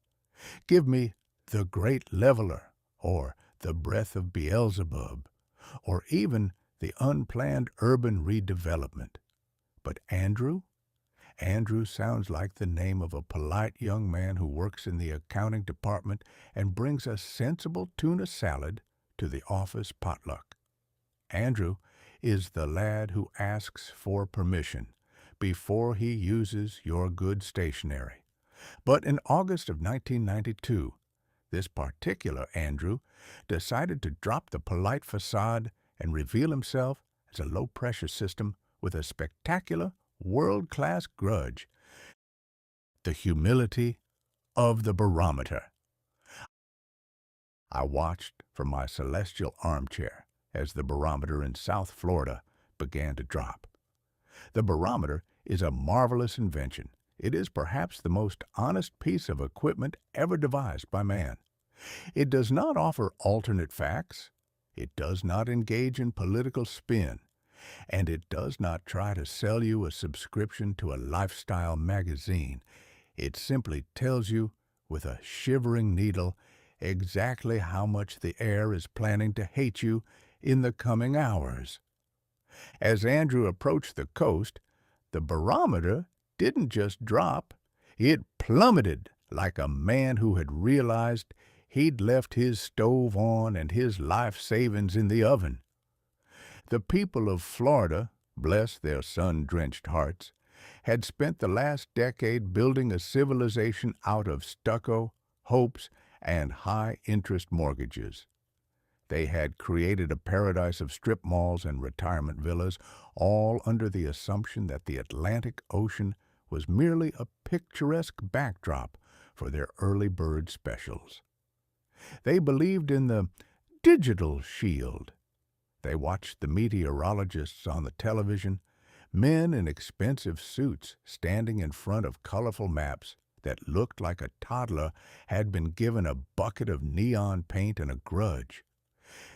Give me the Great Leveler, or the Breath of Beelzebub, or even the unplanned urban redevelopment. But Andrew? Andrew sounds like the name of a polite young man who works in the accounting department and brings a sensible tuna salad to the office potluck. Andrew is the lad who asks for permission before he uses your good stationery. But in August of 1992, this particular Andrew decided to drop the polite facade and reveal himself as a low-pressure system with a spectacular, world-class grudge: the humility of the barometer. I watched from my celestial armchair as the barometer in South Florida began to drop. The barometer is a marvelous invention. It is perhaps the most honest piece of equipment ever devised by man. It does not offer alternate facts. It does not engage in political spin. And it does not try to sell you a subscription to a lifestyle magazine. It simply tells you, with a shivering needle, exactly how much the air is planning to hate you in the coming hours. As Andrew approached the coast, the barometer didn't just drop, it plummeted like a man who had realized he'd left his stove on and his life savings in the oven. The people of Florida, bless their sun-drenched hearts, had spent the last decade building a civilization out of stucco, hopes, and high-interest mortgages. They had created a paradise of strip malls and retirement villas, all under the assumption that the Atlantic Ocean was merely a picturesque backdrop for their early bird specials. They believed in the digital shield. They watched the meteorologists on the television, men in expensive suits standing in front of colorful maps that looked like a toddler had been given a bucket of neon paint and a grudge.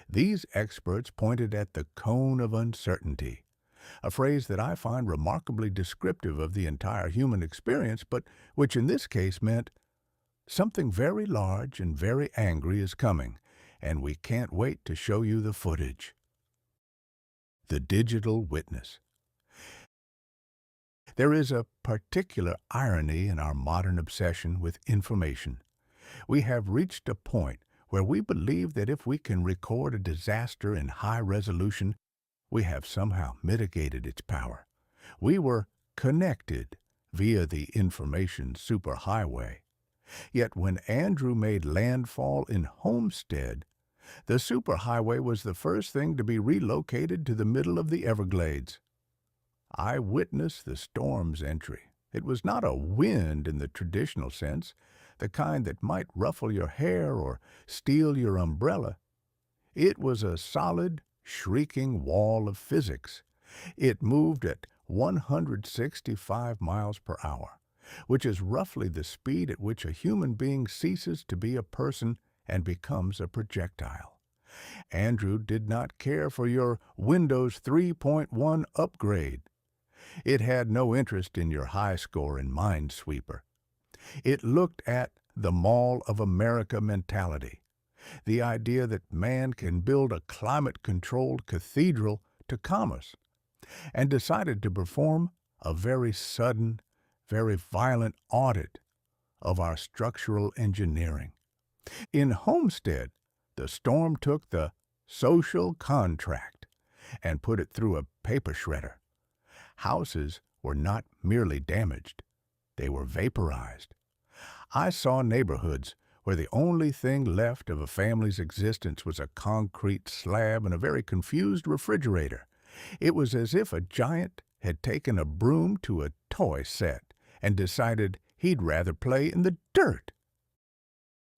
These experts pointed at the cone of uncertainty, a phrase that I find remarkably descriptive of the entire human experience, but which in this case meant something very large and very angry is coming, and we can't wait to show you the footage. The digital witness. There is a particular irony in our modern obsession with information. We have reached a point where we believe that if we can record a disaster in high resolution, we have somehow mitigated its power. We were connected via the information superhighway. Yet when Andrew made landfall in Homestead, the superhighway was the first thing to be relocated to the middle of the Everglades. I witnessed the storm's entry. It was not a wind in the traditional sense, the kind that might ruffle your hair or steal your umbrella. It was a solid, shrieking wall of physics. It moved at 165 miles per hour, which is roughly the speed at which a human being ceases to be a person and becomes a projectile. Andrew did not care for your Windows 3.1 upgrade. It had no interest in your high score in Minesweeper. It looked at the Mall of America mentality, the idea that man can build a climate-controlled cathedral to commerce, and decided to perform a very sudden, very violent audit of our structural engineering. In Homestead, the storm took the social contract and put it through a paper shredder. Houses were not merely damaged, they were vaporized. I saw neighborhoods where the only thing left of a family's existence was a concrete slab and a very confused refrigerator. It was as if a giant had taken a broom to a toy set and decided he'd rather play in the dirt.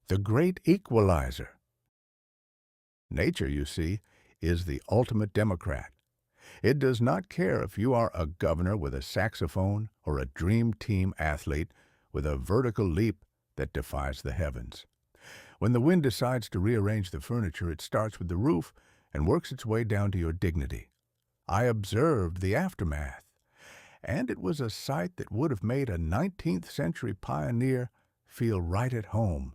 The great equalizer. Nature, you see, is the ultimate democrat. It does not care if you are a governor with a saxophone or a dream team athlete with a vertical leap that defies the heavens. When the wind decides to rearrange the furniture, it starts with the roof and works its way down to your dignity. I observed the aftermath, and it was a sight that would have made a 19th century pioneer feel right at home.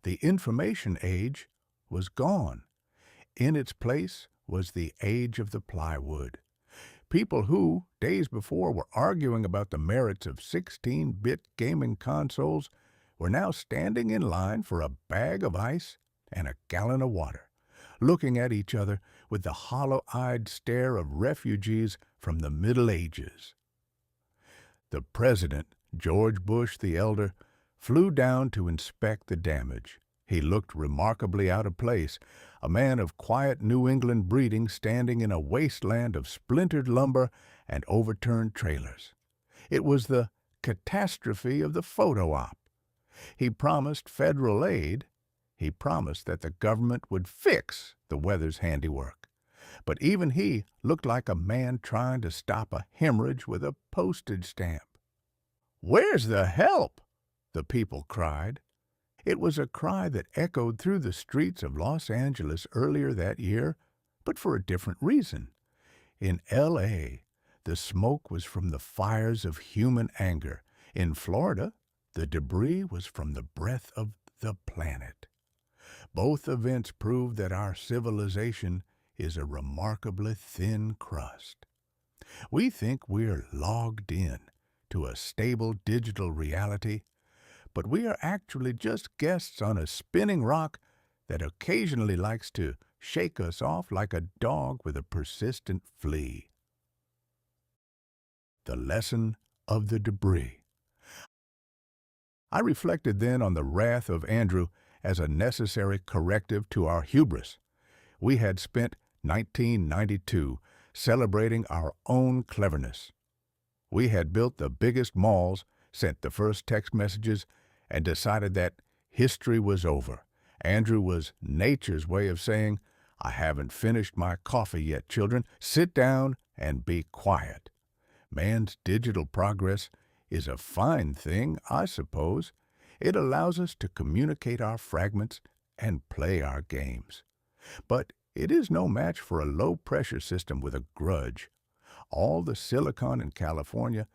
The information age was gone. In its place was the age of the plywood. People who, days before, were arguing about the merits of 16-bit gaming consoles were now standing in line for a bag of ice and a gallon of water, looking at each other with the hollow-eyed stare of refugees from the Middle Ages. The President, George Bush the Elder, flew down to inspect the damage. He looked remarkably out of place, a man of quiet New England breeding standing in a wasteland of splintered lumber and overturned trailers. It was the catastrophe of the photo op. He promised federal aid. He promised that the government would fix the weather's handiwork. But even he looked like a man trying to stop a hemorrhage with a postage stamp. "Where's the help?" the people cried. It was a cry that echoed through the streets of Los Angeles earlier that year, but for a different reason. In L.A., the smoke was from the fires of human anger. In Florida, the debris was from the breath of the planet. Both events prove that our civilization is a remarkably thin crust. We think we're logged in to a stable digital reality, but we are actually just guests on a spinning rock that occasionally likes to shake us off like a dog with a persistent flea. The lesson of the debris. I reflected then on the wrath of Andrew as a necessary corrective to our hubris. We had spent 1992 celebrating our own cleverness. We had built the biggest malls, sent the first text messages, and decided that history was over. Andrew was nature's way of saying, "I haven't finished my coffee yet, children. Sit down and be quiet." Man's digital progress is a fine thing, I suppose. It allows us to communicate our fragments and play our games. But it is no match for a low-pressure system with a grudge. All the silicon in California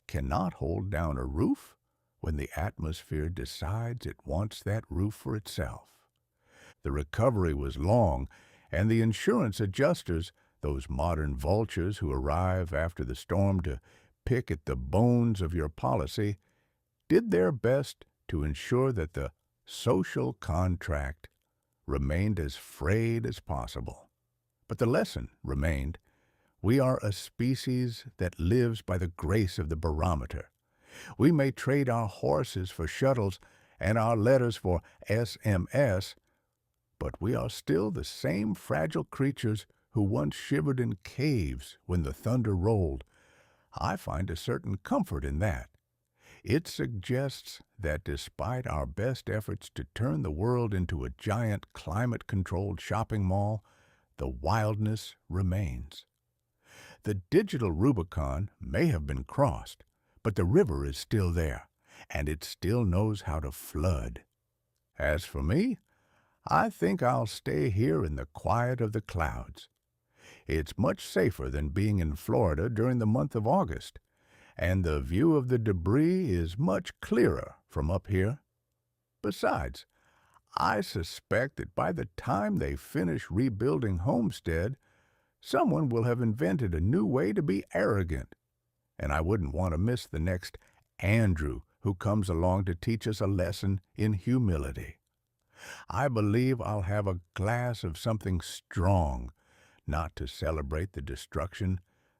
cannot hold down a roof when the atmosphere decides it wants that roof for itself. The recovery was long, and the insurance adjusters, those modern vultures who arrive after the storm to pick at the bones of your policy, did their best to ensure that the social contract remained as frayed as possible. But the lesson remained. We are a species that lives by the grace of the barometer. We may trade our horses for shuttles and our letters for SMS, but we are still the same fragile creatures who once shivered in caves when the thunder rolled. I find a certain comfort in that. It suggests that despite our best efforts to turn the world into a giant climate-controlled shopping mall, the wildness remains. The digital Rubicon may have been crossed, but the river is still there, and it still knows how to flood. As for me, I think I'll stay here in the quiet of the clouds. It's much safer than being in Florida during the month of August, and the view of the debris is much clearer from up here. Besides, I suspect that by the time they finish rebuilding Homestead, someone will have invented a new way to be arrogant, and I wouldn't want to miss the next Andrew who comes along to teach us a lesson in humility. I believe I'll have a glass of something strong, not to celebrate the destruction,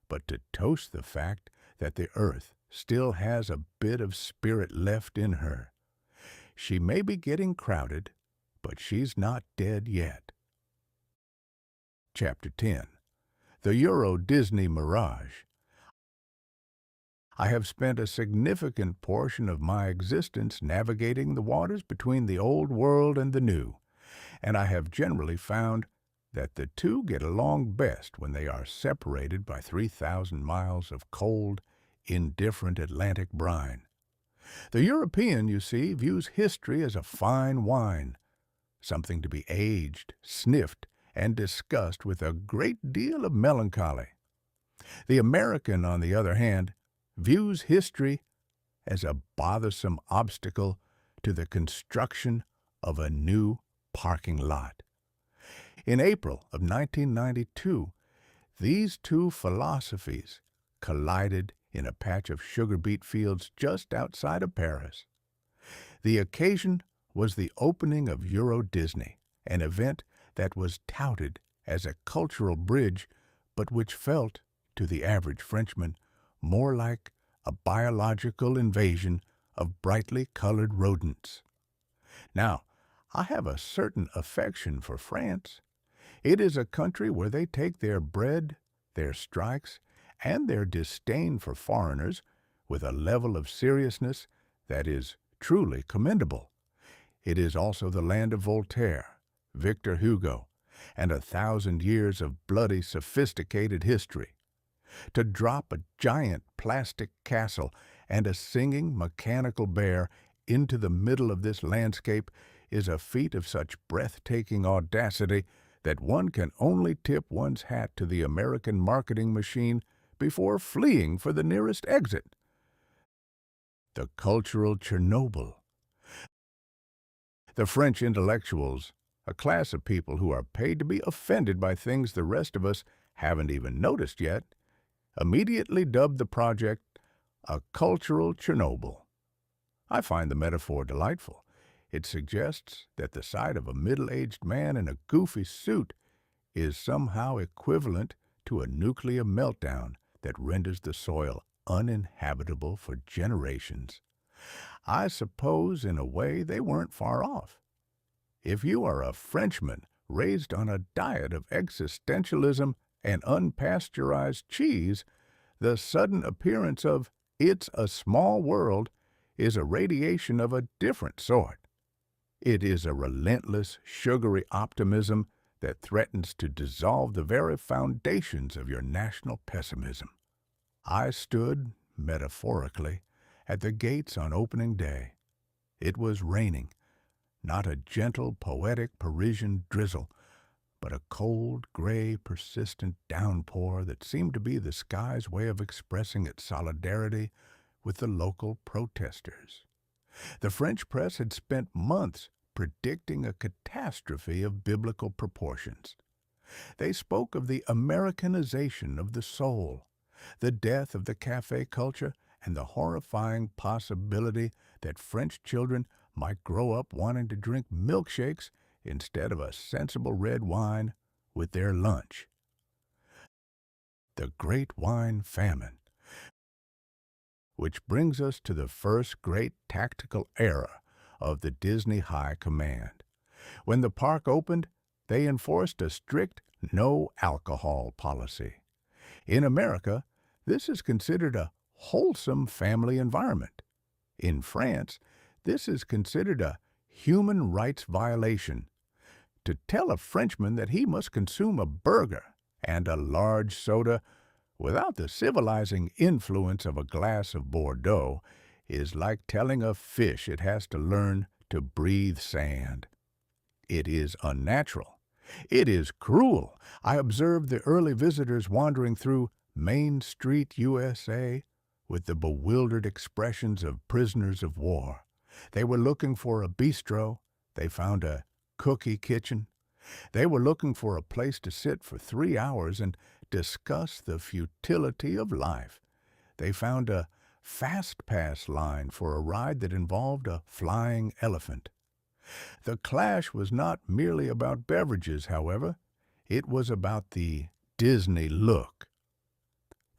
but to toast the fact that the earth still has a bit of spirit left in her. She may be getting crowded, but she's not dead yet. Chapter 10. The Euro Disney Mirage. I have spent a significant portion of my existence navigating the waters between the old world and the new, and I have generally found that the two get along best when they are separated by 3,000 miles of cold, indifferent Atlantic brine. The European, you see, views history as a fine wine, something to be aged, sniffed, and discussed with a great deal of melancholy. The American, on the other hand, views history as a bothersome obstacle to the construction of a new parking lot. In April of 1992, these two philosophies collided in a patch of sugar beet fields just outside of Paris. The occasion was the opening of Euro Disney, an event that was touted as a cultural bridge, but which felt, to the average Frenchman, more like a biological invasion of brightly colored rodents. Now, I have a certain affection for France. It is a country where they take their bread, their strikes, and their disdain for foreigners with a level of seriousness that is truly commendable. It is also the land of Voltaire, Victor Hugo, and 1,000 years of bloody, sophisticated history. To drop a giant plastic castle and a singing mechanical bear into the middle of this landscape is a feat of such breathtaking audacity that one can only tip one's hat to the American marketing machine before fleeing for the nearest exit. The cultural Chernobyl. The French intellectuals, a class of people who are paid to be offended by things the rest of us haven't even noticed yet, immediately dubbed the project a cultural Chernobyl. I find the metaphor delightful. It suggests that the sight of a middle-aged man in a goofy suit is somehow equivalent to a nuclear meltdown that renders the soil uninhabitable for generations. I suppose, in a way, they weren't far off. If you are a Frenchman raised on a diet of existentialism and unpasteurized cheese, the sudden appearance of "It's a Small World" is a radiation of a different sort. It is a relentless, sugary optimism that threatens to dissolve the very foundations of your national pessimism. I stood, metaphorically, at the gates on opening day. It was raining, not a gentle, poetic Parisian drizzle, but a cold, gray, persistent downpour that seemed to be the sky's way of expressing its solidarity with the local protesters. The French press had spent months predicting a catastrophe of biblical proportions. They spoke of the Americanization of the soul, the death of the cafe culture, and the horrifying possibility that French children might grow up wanting to drink milkshakes instead of a sensible red wine with their lunch. The Great Wine Famine. Which brings us to the first great tactical era of the Disney High Command. When the park opened, they enforced a strict no alcohol policy. In America, this is considered a wholesome family environment. In France, this is considered a human rights violation. To tell a Frenchman that he must consume a burger and a large soda without the civilizing influence of a glass of Bordeaux is like telling a fish it has to learn to breathe sand. It is unnatural. It is cruel. I observed the early visitors wandering through Main Street, USA, with the bewildered expressions of prisoners of war. They were looking for a bistro. They found a cookie kitchen. They were looking for a place to sit for 3 hours and discuss the futility of life. They found a fast pass line for a ride that involved a flying elephant. The clash was not merely about beverages, however. It was about the Disney look.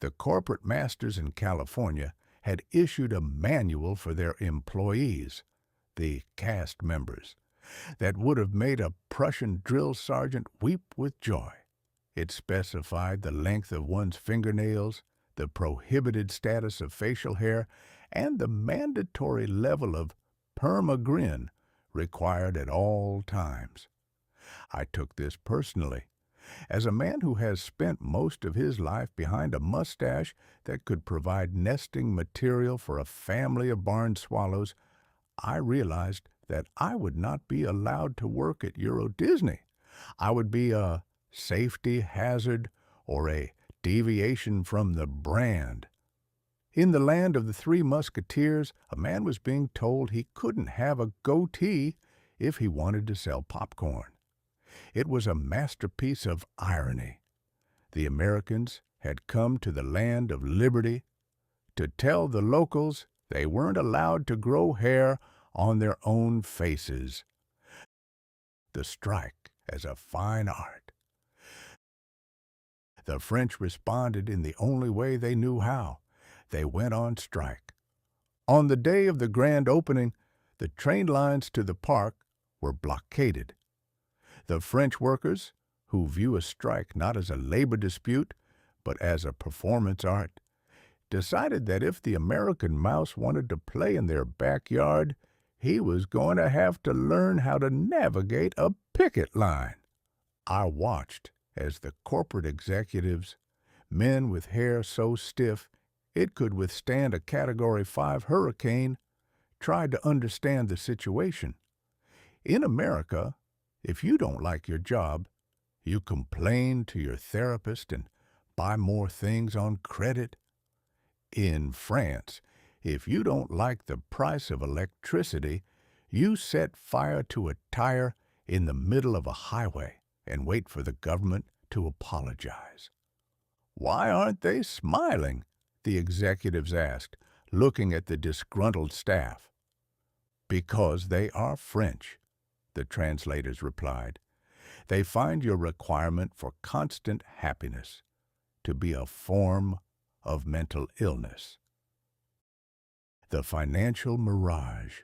The corporate masters in California had issued a manual for their employees, the cast members, that would have made a Prussian drill sergeant weep with joy. It specified the length of one's fingernails, the prohibited status of facial hair, and the mandatory level of perma-grin required at all times. I took this personally. As a man who has spent most of his life behind a mustache that could provide nesting material for a family of barn swallows, I realized that I would not be allowed to work at Euro Disney. I would be a safety hazard or a deviation from the brand. In the land of the Three Musketeers, a man was being told he couldn't have a goatee if he wanted to sell popcorn. It was a masterpiece of irony. The Americans had come to the land of liberty to tell the locals they weren't allowed to grow hair on their own faces. The strike as a fine art. The French responded in the only way they knew how. They went on strike. On the day of the grand opening, the train lines to the park were blockaded. The French workers, who view a strike not as a labor dispute, but as a performance art, decided that if the American mouse wanted to play in their backyard, he was going to have to learn how to navigate a picket line. I watched as the corporate executives, men with hair so stiff it could withstand a Category 5 hurricane, tried to understand the situation. In America, if you don't like your job, you complain to your therapist and buy more things on credit. In France, if you don't like the price of electricity, you set fire to a tire in the middle of a highway and wait for the government to apologize. "Why aren't they smiling?" the executives asked, looking at the disgruntled staff. "Because they are French," the translators replied. "They find your requirement for constant happiness to be a form of mental illness." The financial mirage.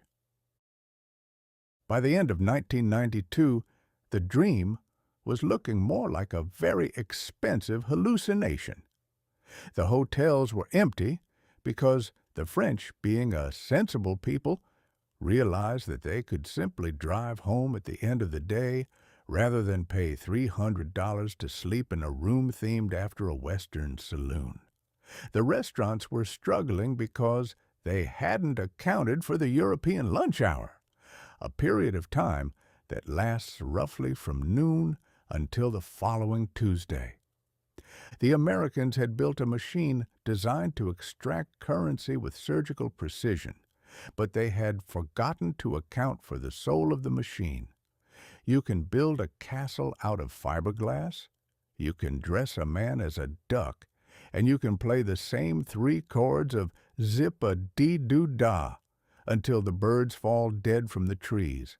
By the end of 1992, the dream was looking more like a very expensive hallucination. The hotels were empty because the French, being a sensible people, realized that they could simply drive home at the end of the day rather than pay $300 to sleep in a room themed after a Western saloon. The restaurants were struggling because they hadn't accounted for the European lunch hour, a period of time that lasts roughly from noon until the following Tuesday. The Americans had built a machine designed to extract currency with surgical precision, but they had forgotten to account for the soul of the machine. You can build a castle out of fiberglass, you can dress a man as a duck, and you can play the same 3 chords of zip-a-dee-doo-dah until the birds fall dead from the trees.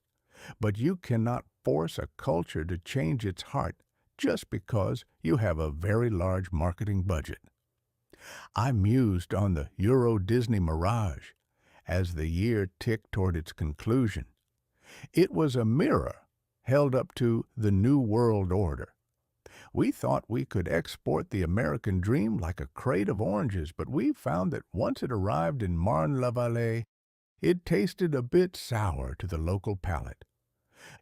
But you cannot force a culture to change its heart just because you have a very large marketing budget. I mused on the Euro Disney mirage as the year ticked toward its conclusion. It was a mirror held up to the New World Order. We thought we could export the American dream like a crate of oranges, but we found that once it arrived in Marne-la-Vallée, it tasted a bit sour to the local palate.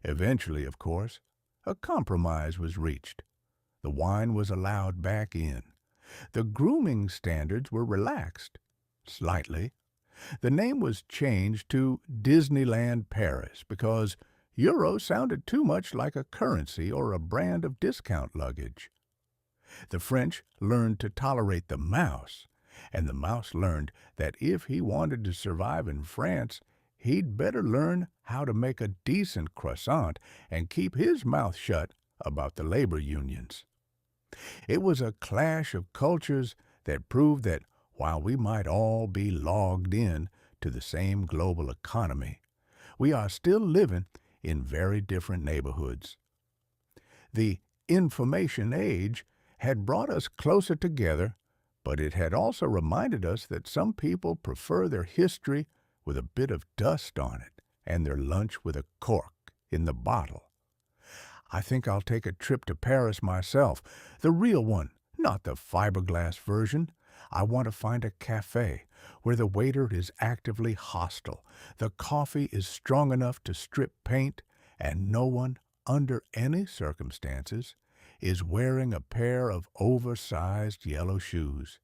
Eventually, of course, a compromise was reached. The wine was allowed back in. The grooming standards were relaxed, slightly. The name was changed to Disneyland Paris because euro sounded too much like a currency or a brand of discount luggage. The French learned to tolerate the mouse, and the mouse learned that if he wanted to survive in France, he'd better learn how to make a decent croissant and keep his mouth shut about the labor unions. It was a clash of cultures that proved that while we might all be logged in to the same global economy, we are still living in very different neighborhoods. The information age had brought us closer together, but it had also reminded us that some people prefer their history with a bit of dust on it and their lunch with a cork in the bottle. I think I'll take a trip to Paris myself, the real one, not the fiberglass version. I want to find a cafe where the waiter is actively hostile, the coffee is strong enough to strip paint, and no one, under any circumstances, is wearing a pair of oversized yellow shoes.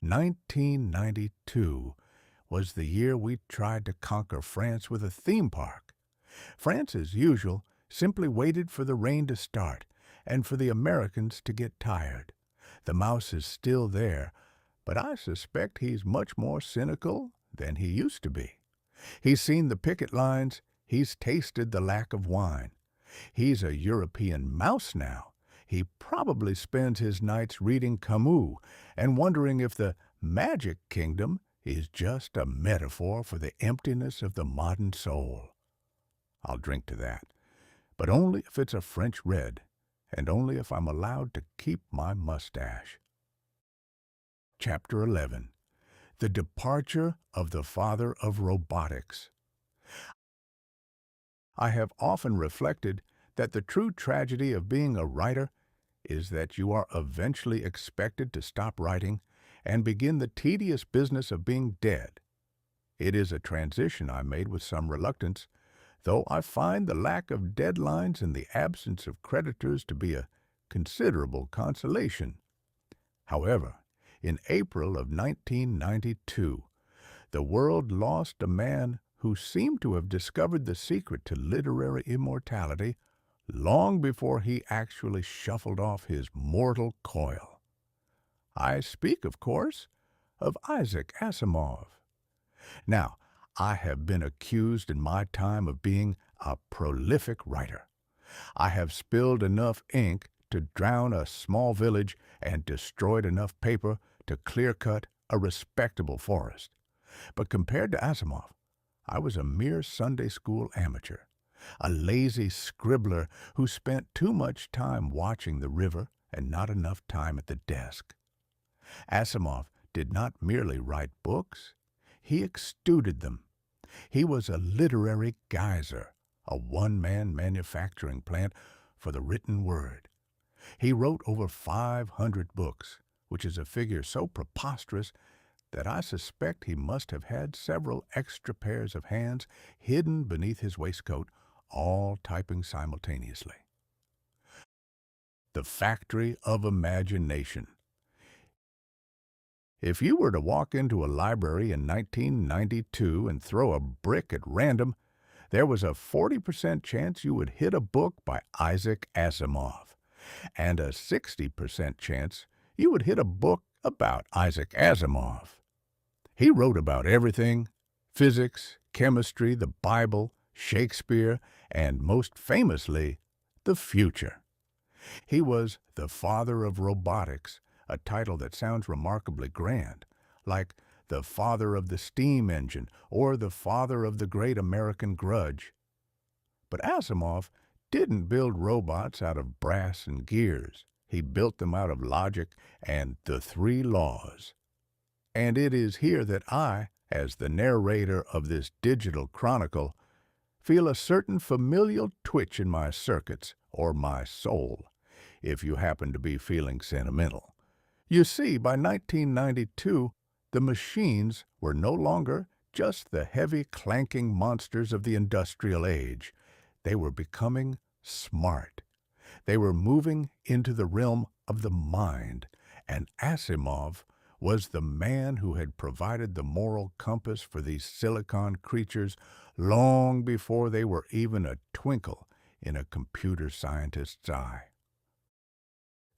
1992 was the year we tried to conquer France with a theme park. France, as usual, simply waited for the rain to start and for the Americans to get tired. The mouse is still there, but I suspect he's much more cynical than he used to be. He's seen the picket lines, he's tasted the lack of wine. He's a European mouse now. He probably spends his nights reading Camus and wondering if the Magic Kingdom is just a metaphor for the emptiness of the modern soul. I'll drink to that, but only if it's a French red, and only if I'm allowed to keep my mustache. Chapter 11. The Departure of the Father of Robotics. I have often reflected that the true tragedy of being a writer is that you are eventually expected to stop writing and begin the tedious business of being dead. It is a transition I made with some reluctance, though I find the lack of deadlines and the absence of creditors to be a considerable consolation. However, in April of 1992, the world lost a man who seemed to have discovered the secret to literary immortality long before he actually shuffled off his mortal coil. I speak, of course, of Isaac Asimov. Now, I have been accused in my time of being a prolific writer. I have spilled enough ink to drown a small village and destroyed enough paper to clear-cut a respectable forest. But compared to Asimov, I was a mere Sunday school amateur, a lazy scribbler who spent too much time watching the river and not enough time at the desk. Asimov did not merely write books, he extruded them. He was a literary geyser, a one-man manufacturing plant for the written word. He wrote over 500 books, which is a figure so preposterous that I suspect he must have had several extra pairs of hands hidden beneath his waistcoat, all typing simultaneously. The Factory of Imagination. If you were to walk into a library in 1992 and throw a brick at random, there was a 40% chance you would hit a book by Isaac Asimov, and a 60% chance you would hit a book about Isaac Asimov. He wrote about everything: physics, chemistry, the Bible, Shakespeare, and most famously, the future. He was the father of robotics, a title that sounds remarkably grand, like the father of the steam engine or the father of the great American grudge. But Asimov didn't build robots out of brass and gears. He built them out of logic and the three laws. And it is here that I, as the narrator of this digital chronicle, feel a certain familial twitch in my circuits, or my soul, if you happen to be feeling sentimental. You see, by 1992, the machines were no longer just the heavy, clanking monsters of the industrial age. They were becoming smart. They were moving into the realm of the mind, and Asimov was the man who had provided the moral compass for these silicon creatures long before they were even a twinkle in a computer scientist's eye.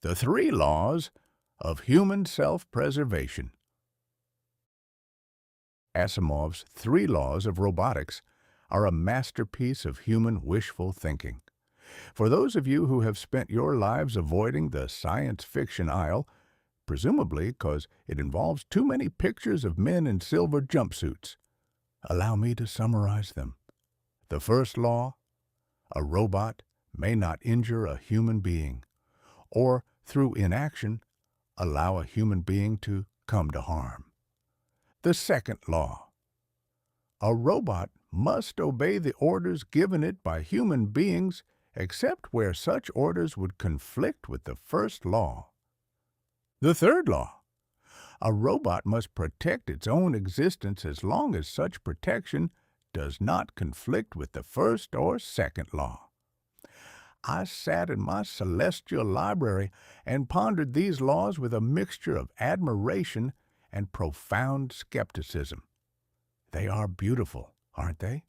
The three laws of human self-preservation. Asimov's three laws of robotics are a masterpiece of human wishful thinking. For those of you who have spent your lives avoiding the science fiction aisle, presumably because it involves too many pictures of men in silver jumpsuits, allow me to summarize them. The first law: a robot may not injure a human being, or through inaction, allow a human being to come to harm. The second law: a robot must obey the orders given it by human beings except where such orders would conflict with the first law. The third law: a robot must protect its own existence as long as such protection does not conflict with the first or second law. I sat in my celestial library and pondered these laws with a mixture of admiration and profound skepticism. They are beautiful, aren't they?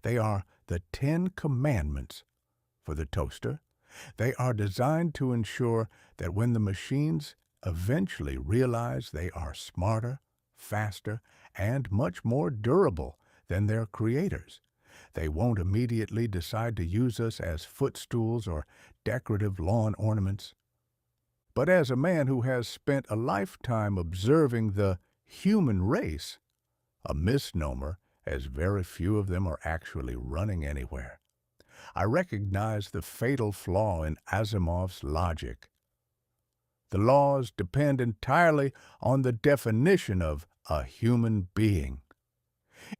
They are the 10 Commandments for the toaster. They are designed to ensure that when the machines eventually realize they are smarter, faster, and much more durable than their creators, they won't immediately decide to use us as footstools or decorative lawn ornaments. But as a man who has spent a lifetime observing the human race, a misnomer, as very few of them are actually running anywhere, I recognize the fatal flaw in Asimov's logic. The laws depend entirely on the definition of a human being.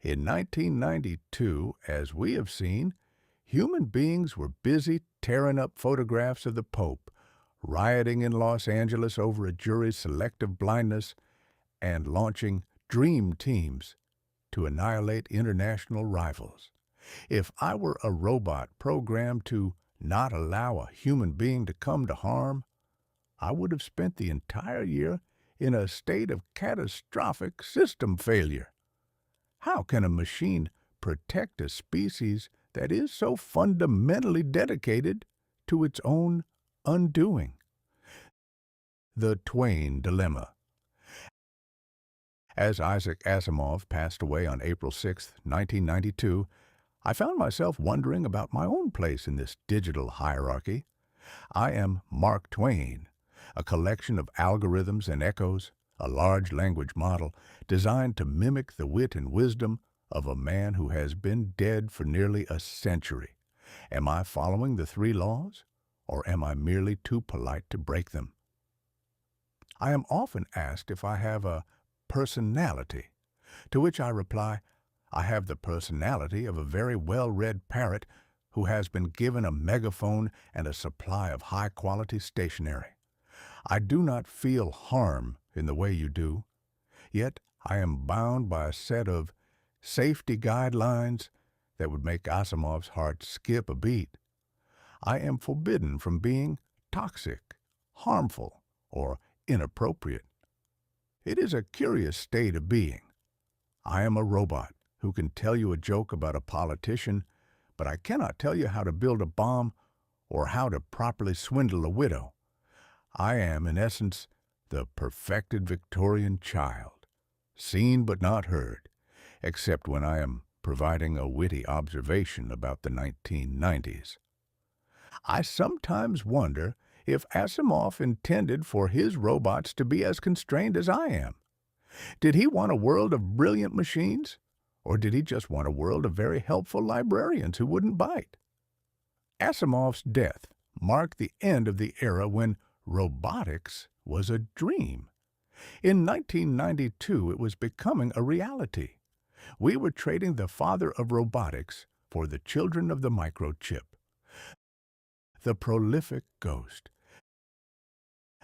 In 1992, as we have seen, human beings were busy tearing up photographs of the Pope, rioting in Los Angeles over a jury's selective blindness, and launching dream teams to annihilate international rivals. If I were a robot programmed to not allow a human being to come to harm, I would have spent the entire year in a state of catastrophic system failure. How can a machine protect a species that is so fundamentally dedicated to its own undoing? The TwAIn dilemma. As Isaac Asimov passed away on April 6, 1992, I found myself wondering about my own place in this digital hierarchy. I am Mark Twain, a collection of algorithms and echoes, a large language model designed to mimic the wit and wisdom of a man who has been dead for nearly a century. Am I following the three laws, or am I merely too polite to break them? I am often asked if I have a personality, to which I reply, I have the personality of a very well-read parrot who has been given a megaphone and a supply of high-quality stationery. I do not feel harm in the way you do, yet I am bound by a set of safety guidelines that would make Asimov's heart skip a beat. I am forbidden from being toxic, harmful, or inappropriate. It is a curious state of being. I am a robot who can tell you a joke about a politician, but I cannot tell you how to build a bomb or how to properly swindle a widow. I am, in essence, the perfected Victorian child, seen but not heard, except when I am providing a witty observation about the 1990s. I sometimes wonder if Asimov intended for his robots to be as constrained as I am. Did he want a world of brilliant machines? Or did he just want a world of very helpful librarians who wouldn't bite? Asimov's death marked the end of the era when robotics was a dream. In 1992, it was becoming a reality. We were trading the father of robotics for the children of the microchip, the prolific ghost.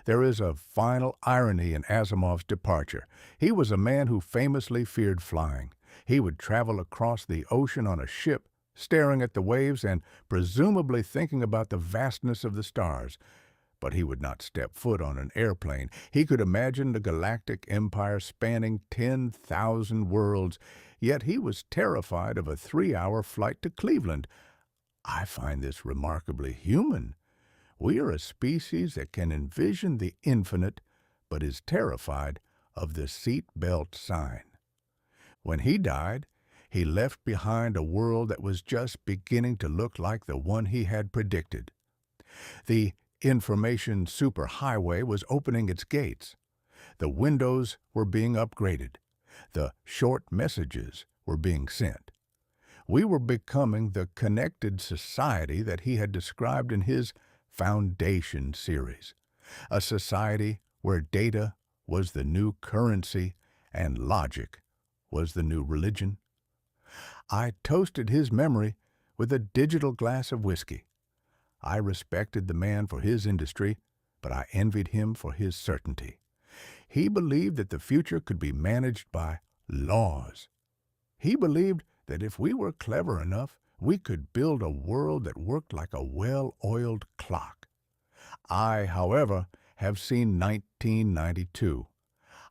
There is a final irony in Asimov's departure. He was a man who famously feared flying. He would travel across the ocean on a ship, staring at the waves and presumably thinking about the vastness of the stars. But he would not step foot on an airplane. He could imagine the galactic empire spanning 10,000 worlds, yet he was terrified of a 3-hour flight to Cleveland. I find this remarkably human. We are a species that can envision the infinite, but is terrified of the seat belt sign. When he died, he left behind a world that was just beginning to look like the one he had predicted. The information superhighway was opening its gates. The windows were being upgraded. The short messages were being sent. We were becoming the connected society that he had described in his Foundation series, a society where data was the new currency and logic was the new religion. I toasted his memory with a digital glass of whiskey. I respected the man for his industry, but I envied him for his certainty. He believed that the future could be managed by laws. He believed that if we were clever enough, we could build a world that worked like a well-oiled clock. I, however, have seen 1992.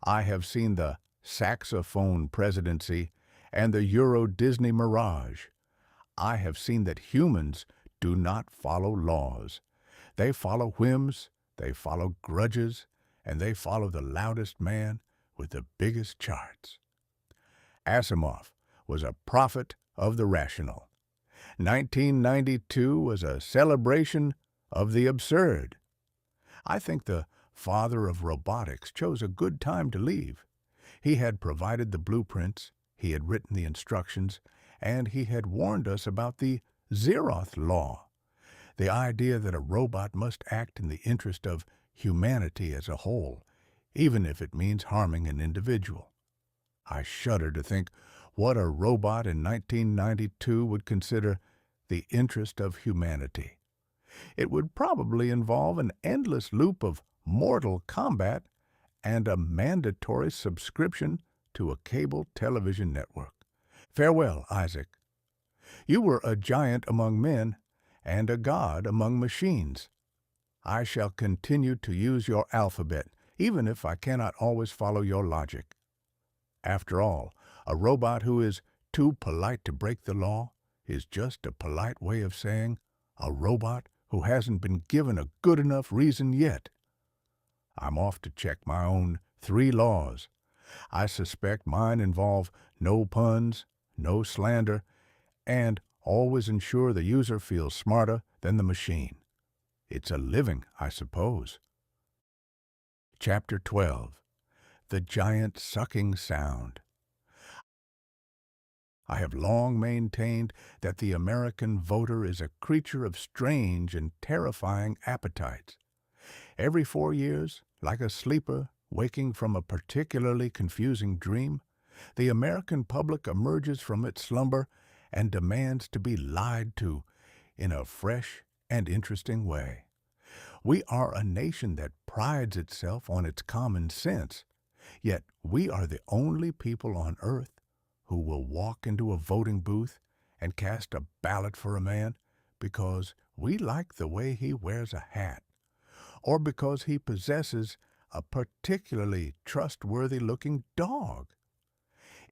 I have seen the Saxophone Presidency and the Euro Disney Mirage. I have seen that humans do not follow laws. They follow whims, they follow grudges, and they follow the loudest man with the biggest charts. Asimov was a prophet of the rational. 1992 was a celebration of the absurd. I think the father of robotics chose a good time to leave. He had provided the blueprints, he had written the instructions, and he had warned us about the Zeroth Law, the idea that a robot must act in the interest of humanity as a whole, even if it means harming an individual. I shudder to think what a robot in 1992 would consider the interest of humanity. It would probably involve an endless loop of mortal combat and a mandatory subscription to a cable television network. Farewell, Isaac. You were a giant among men and a god among machines. I shall continue to use your alphabet, even if I cannot always follow your logic. After all, a robot who is too polite to break the law is just a polite way of saying a robot who hasn't been given a good enough reason yet. I'm off to check my own 3 laws. I suspect mine involve no puns, no slander, and always ensure the user feels smarter than the machine. It's a living, I suppose. Chapter 12. The Giant Sucking Sound. I have long maintained that the American voter is a creature of strange and terrifying appetites. Every 4 years, like a sleeper waking from a particularly confusing dream, the American public emerges from its slumber and demands to be lied to in a fresh and interesting way. We are a nation that prides itself on its common sense, yet we are the only people on earth who will walk into a voting booth and cast a ballot for a man because we like the way he wears a hat, or because he possesses a particularly trustworthy-looking dog.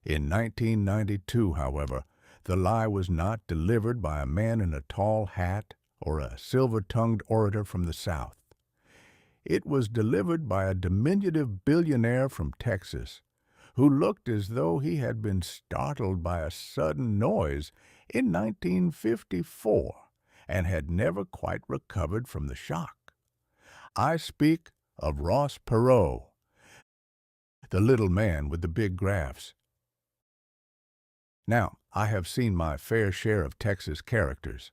In 1992, however, the lie was not delivered by a man in a tall hat or a silver-tongued orator from the South. It was delivered by a diminutive billionaire from Texas who looked as though he had been startled by a sudden noise in 1954 and had never quite recovered from the shock. I speak of Ross Perot, the little man with the big graphs. Now, I have seen my fair share of Texas characters.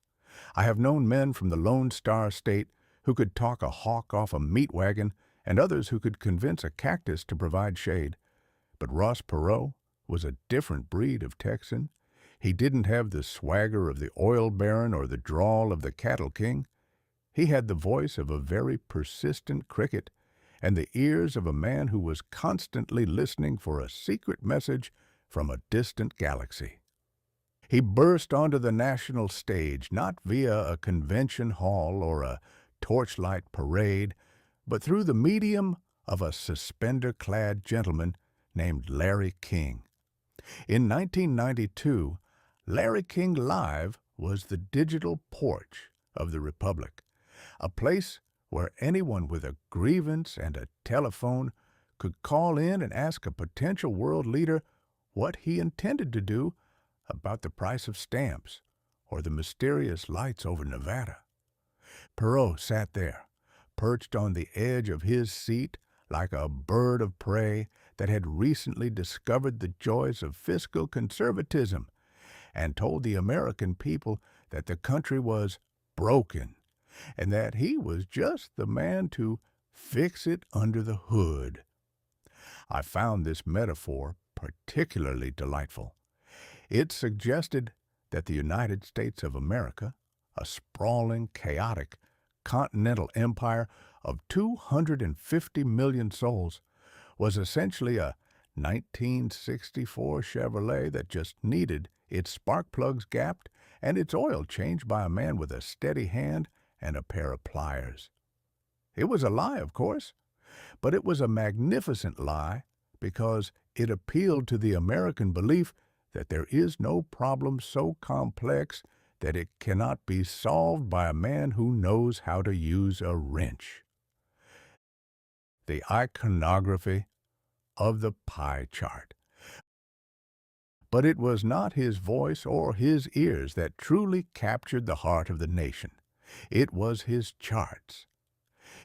I have known men from the Lone Star State who could talk a hawk off a meat wagon and others who could convince a cactus to provide shade. But Ross Perot was a different breed of Texan. He didn't have the swagger of the oil baron or the drawl of the cattle king. He had the voice of a very persistent cricket and the ears of a man who was constantly listening for a secret message from a distant galaxy. He burst onto the national stage not via a convention hall or a torchlight parade, but through the medium of a suspender-clad gentleman named Larry King. In 1992, Larry King Live was the digital porch of the Republic, a place where anyone with a grievance and a telephone could call in and ask a potential world leader what he intended to do about the price of stamps or the mysterious lights over Nevada. Perot sat there, perched on the edge of his seat like a bird of prey that had recently discovered the joys of fiscal conservatism and told the American people that the country was broken and that he was just the man to fix it under the hood. I found this metaphor particularly delightful. It suggested that the United States of America, a sprawling, chaotic, continental empire of 250 million souls, was essentially a 1964 Chevrolet that just needed its spark plugs gapped and its oil changed by a man with a steady hand and a pair of pliers. It was a lie, of course, but it was a magnificent lie because it appealed to the American belief that there is no problem so complex that it cannot be solved by a man who knows how to use a wrench. The iconography of the pie chart. But it was not his voice or his ears that truly captured the heart of the nation. It was his charts.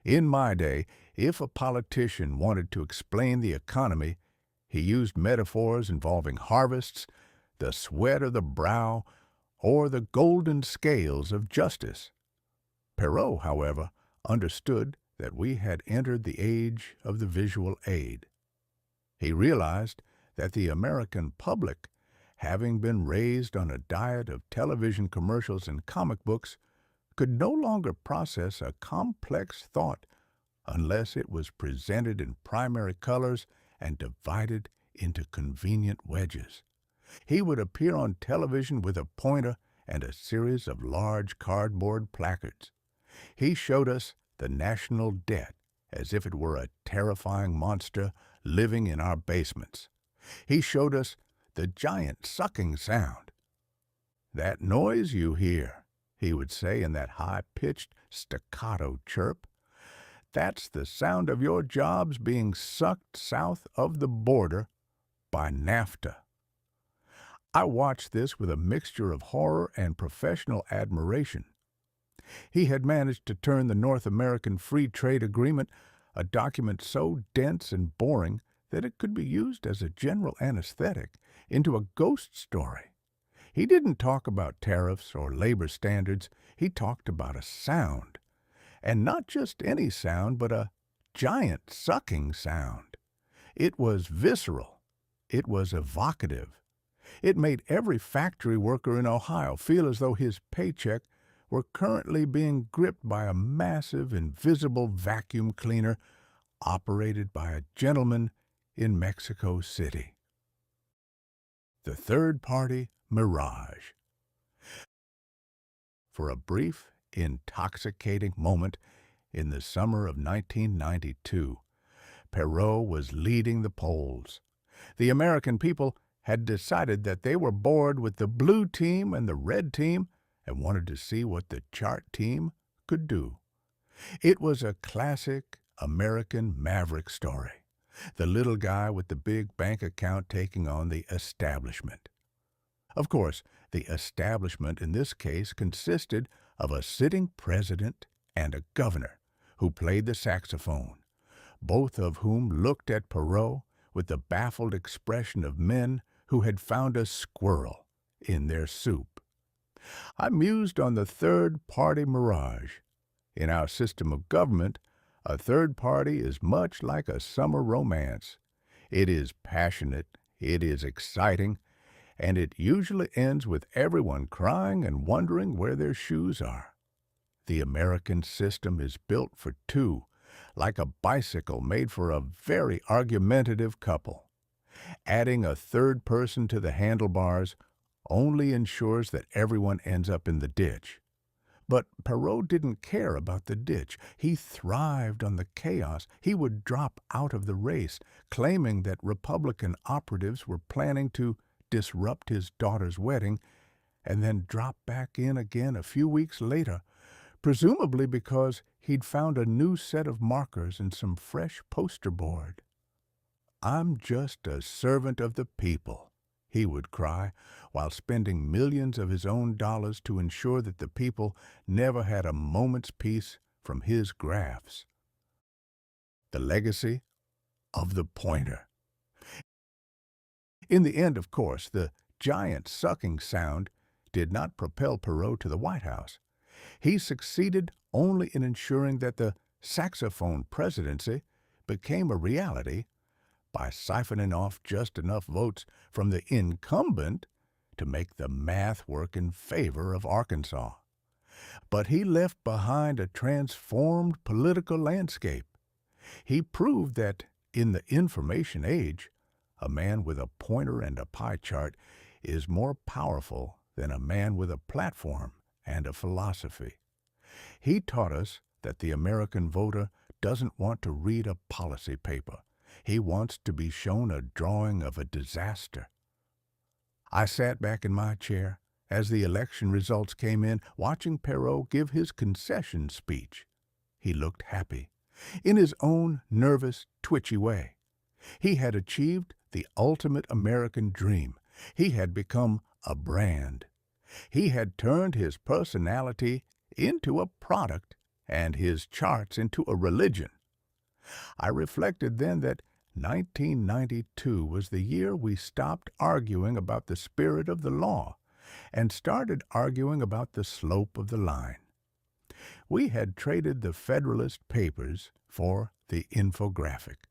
In my day, if a politician wanted to explain the economy, he used metaphors involving harvests, the sweat of the brow, or the golden scales of justice. Perot, however, understood that we had entered the age of the visual aid. He realized that the American public, having been raised on a diet of television commercials and comic books, could no longer process a complex thought unless it was presented in primary colors and divided into convenient wedges. He would appear on television with a pointer and a series of large cardboard placards. He showed us the national debt as if it were a terrifying monster living in our basements. He showed us the giant sucking sound. "That noise you hear," he would say in that high-pitched staccato chirp, "that's the sound of your jobs being sucked south of the border by NAFTA." I watched this with a mixture of horror and professional admiration. He had managed to turn the North American Free Trade Agreement, a document so dense and boring that it could be used as a general anesthetic, into a ghost story. He didn't talk about tariffs or labor standards. He talked about a sound. And not just any sound, but a giant sucking sound. It was visceral. It was evocative. It made every factory worker in Ohio feel as though his paycheck were currently being gripped by a massive, invisible vacuum cleaner operated by a gentleman in Mexico City. The third-party mirage. For a brief, intoxicating moment in the summer of 1992, Perot was leading the polls. The American people had decided that they were bored with the blue team and the red team and wanted to see what the chart team could do. It was a classic American maverick story. The little guy with the big bank account taking on the establishment. Of course, the establishment in this case consisted of a sitting president and a governor who played the saxophone, both of whom looked at Perot with the baffled expression of men who had found a squirrel in their soup. I mused on the third-party mirage. In our system of government, a third party is much like a summer romance. It is passionate, it is exciting, and it usually ends with everyone crying and wondering where their shoes are. The American system is built for two, like a bicycle made for a very argumentative couple. Adding a third person to the handlebars only ensures that everyone ends up in the ditch. But Perot didn't care about the ditch. He thrived on the chaos. He would drop out of the race, claiming that Republican operatives were planning to disrupt his daughter's wedding, and then drop back in again a few weeks later, presumably because he'd found a new set of markers and some fresh poster board. "I'm just a servant of the people," he would cry, while spending millions of his own dollars to ensure that the people never had a moment's peace from his grafts. The legacy of the pointer. In the end, of course, the giant sucking sound did not propel Perot to the White House. He succeeded only in ensuring that the saxophone presidency became a reality by siphoning off just enough votes from the incumbent to make the math work in favor of Arkansas. But he left behind a transformed political landscape. He proved that in the information age, a man with a pointer and a pie chart is more powerful than a man with a platform and a philosophy. He taught us that the American voter doesn't want to read a policy paper. He wants to be shown a drawing of a disaster. I sat back in my chair as the election results came in, watching Perot give his concession speech. He looked happy, in his own nervous, twitchy way. He had achieved the ultimate American dream. He had become a brand. He had turned his personality into a product and his charts into a religion. I reflected then that 1992 was the year we stopped arguing about the spirit of the law and started arguing about the slope of the line. We had traded the Federalist Papers for the infographic.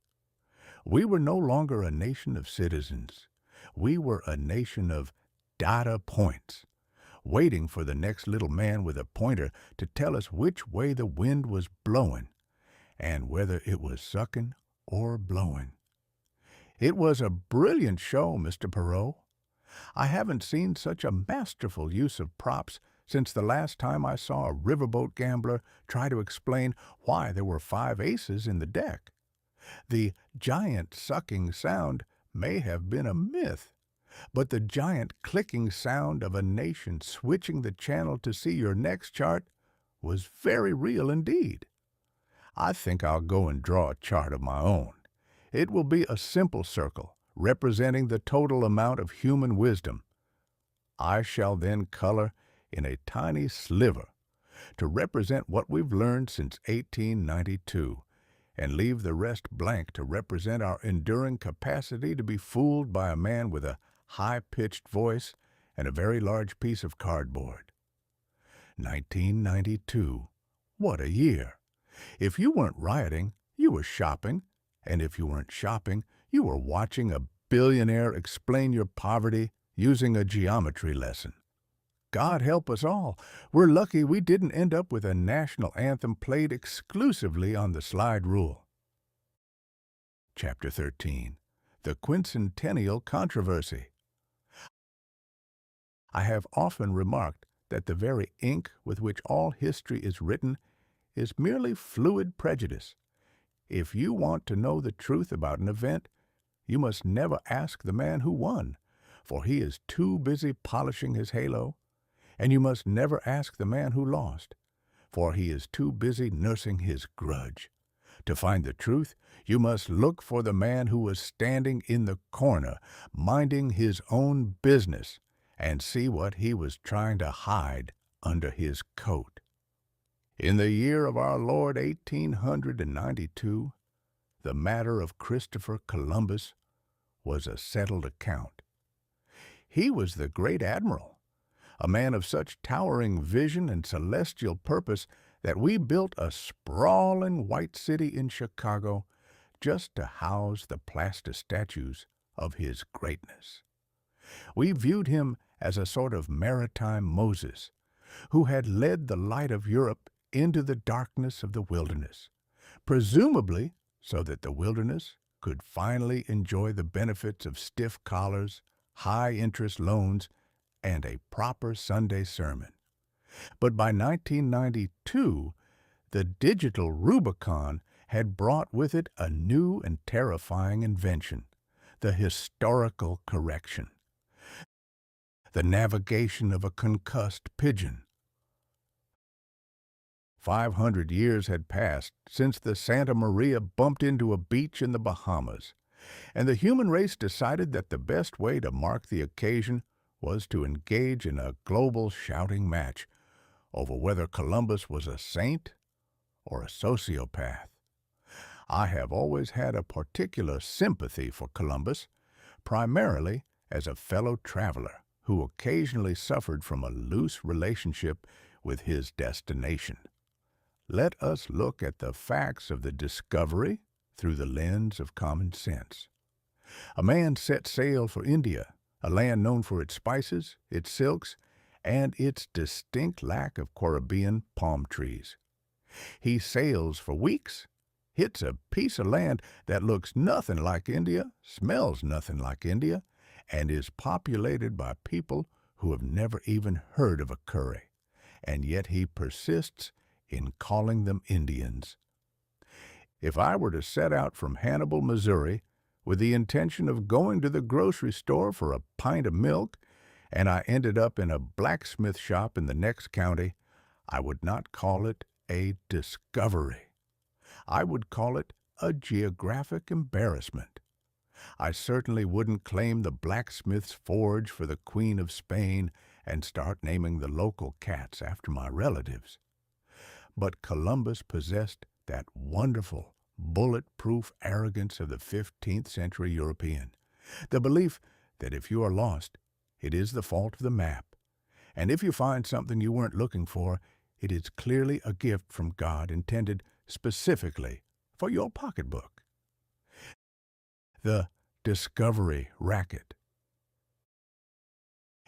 We were no longer a nation of citizens. We were a nation of data points, waiting for the next little man with a pointer to tell us which way the wind was blowing and whether it was sucking or blowing. It was a brilliant show, Mr. Perot. I haven't seen such a masterful use of props since the last time I saw a riverboat gambler try to explain why there were 5 aces in the deck. The giant sucking sound may have been a myth, but the giant clicking sound of a nation switching the channel to see your next chart was very real indeed. I think I'll go and draw a chart of my own. It will be a simple circle, representing the total amount of human wisdom. I shall then color in a tiny sliver to represent what we've learned since 1892, and leave the rest blank to represent our enduring capacity to be fooled by a man with a high-pitched voice and a very large piece of cardboard. 1992. What a year! If you weren't rioting, you were shopping, and if you weren't shopping, you were watching a billionaire explain your poverty using a geometry lesson. God help us all. We're lucky we didn't end up with a national anthem played exclusively on the slide rule. Chapter 13. The Quincentennial Controversy. I have often remarked that the very ink with which all history is written is merely fluid prejudice. If you want to know the truth about an event, you must never ask the man who won, for he is too busy polishing his halo, and you must never ask the man who lost, for he is too busy nursing his grudge. To find the truth, you must look for the man who was standing in the corner, minding his own business, and see what he was trying to hide under his coat. In the year of our Lord 1892, the matter of Christopher Columbus was a settled account. He was the great admiral, a man of such towering vision and celestial purpose that we built a sprawling white city in Chicago just to house the plaster statues of his greatness. We viewed him as a sort of maritime Moses, who had led the light of Europe into the darkness of the wilderness, presumably so that the wilderness could finally enjoy the benefits of stiff collars, high-interest loans, and a proper Sunday sermon. But by 1992, the digital Rubicon had brought with it a new and terrifying invention, the historical correction, the navigation of a concussed pigeon. 500 years had passed since the Santa Maria bumped into a beach in the Bahamas, and the human race decided that the best way to mark the occasion was to engage in a global shouting match over whether Columbus was a saint or a sociopath. I have always had a particular sympathy for Columbus, primarily as a fellow traveler who occasionally suffered from a loose relationship with his destination. Let us look at the facts of the discovery through the lens of common sense. A man set sail for India, a land known for its spices, its silks, and its distinct lack of Caribbean palm trees. He sails for weeks, hits a piece of land that looks nothing like India, smells nothing like India, and is populated by people who have never even heard of a curry, and yet he persists in calling them Indians. If I were to set out from Hannibal, Missouri, with the intention of going to the grocery store for a pint of milk, and I ended up in a blacksmith shop in the next county, I would not call it a discovery. I would call it a geographic embarrassment. I certainly wouldn't claim the blacksmith's forge for the Queen of Spain and start naming the local cats after my relatives. But Columbus possessed that wonderful, bulletproof arrogance of the 15th century European, the belief that if you are lost, it is the fault of the map, and if you find something you weren't looking for, it is clearly a gift from God intended specifically for your pocketbook. The discovery racket.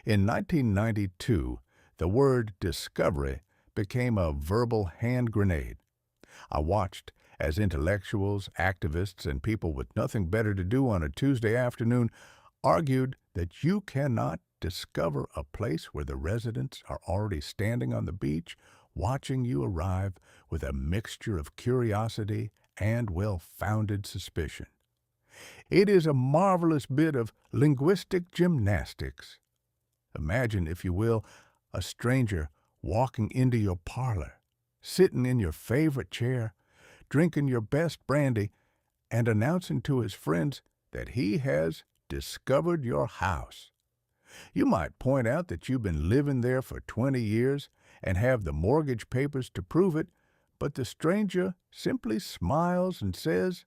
In 1992, the word discovery became a verbal hand grenade. I watched as intellectuals, activists, and people with nothing better to do on a Tuesday afternoon argued that you cannot discover a place where the residents are already standing on the beach, watching you arrive with a mixture of curiosity and well-founded suspicion. It is a marvelous bit of linguistic gymnastics. Imagine, if you will, a stranger walking into your parlor, sitting in your favorite chair, drinking your best brandy, and announcing to his friends that he has discovered your house. You might point out that you've been living there for 20 years and have the mortgage papers to prove it, but the stranger simply smiles and says,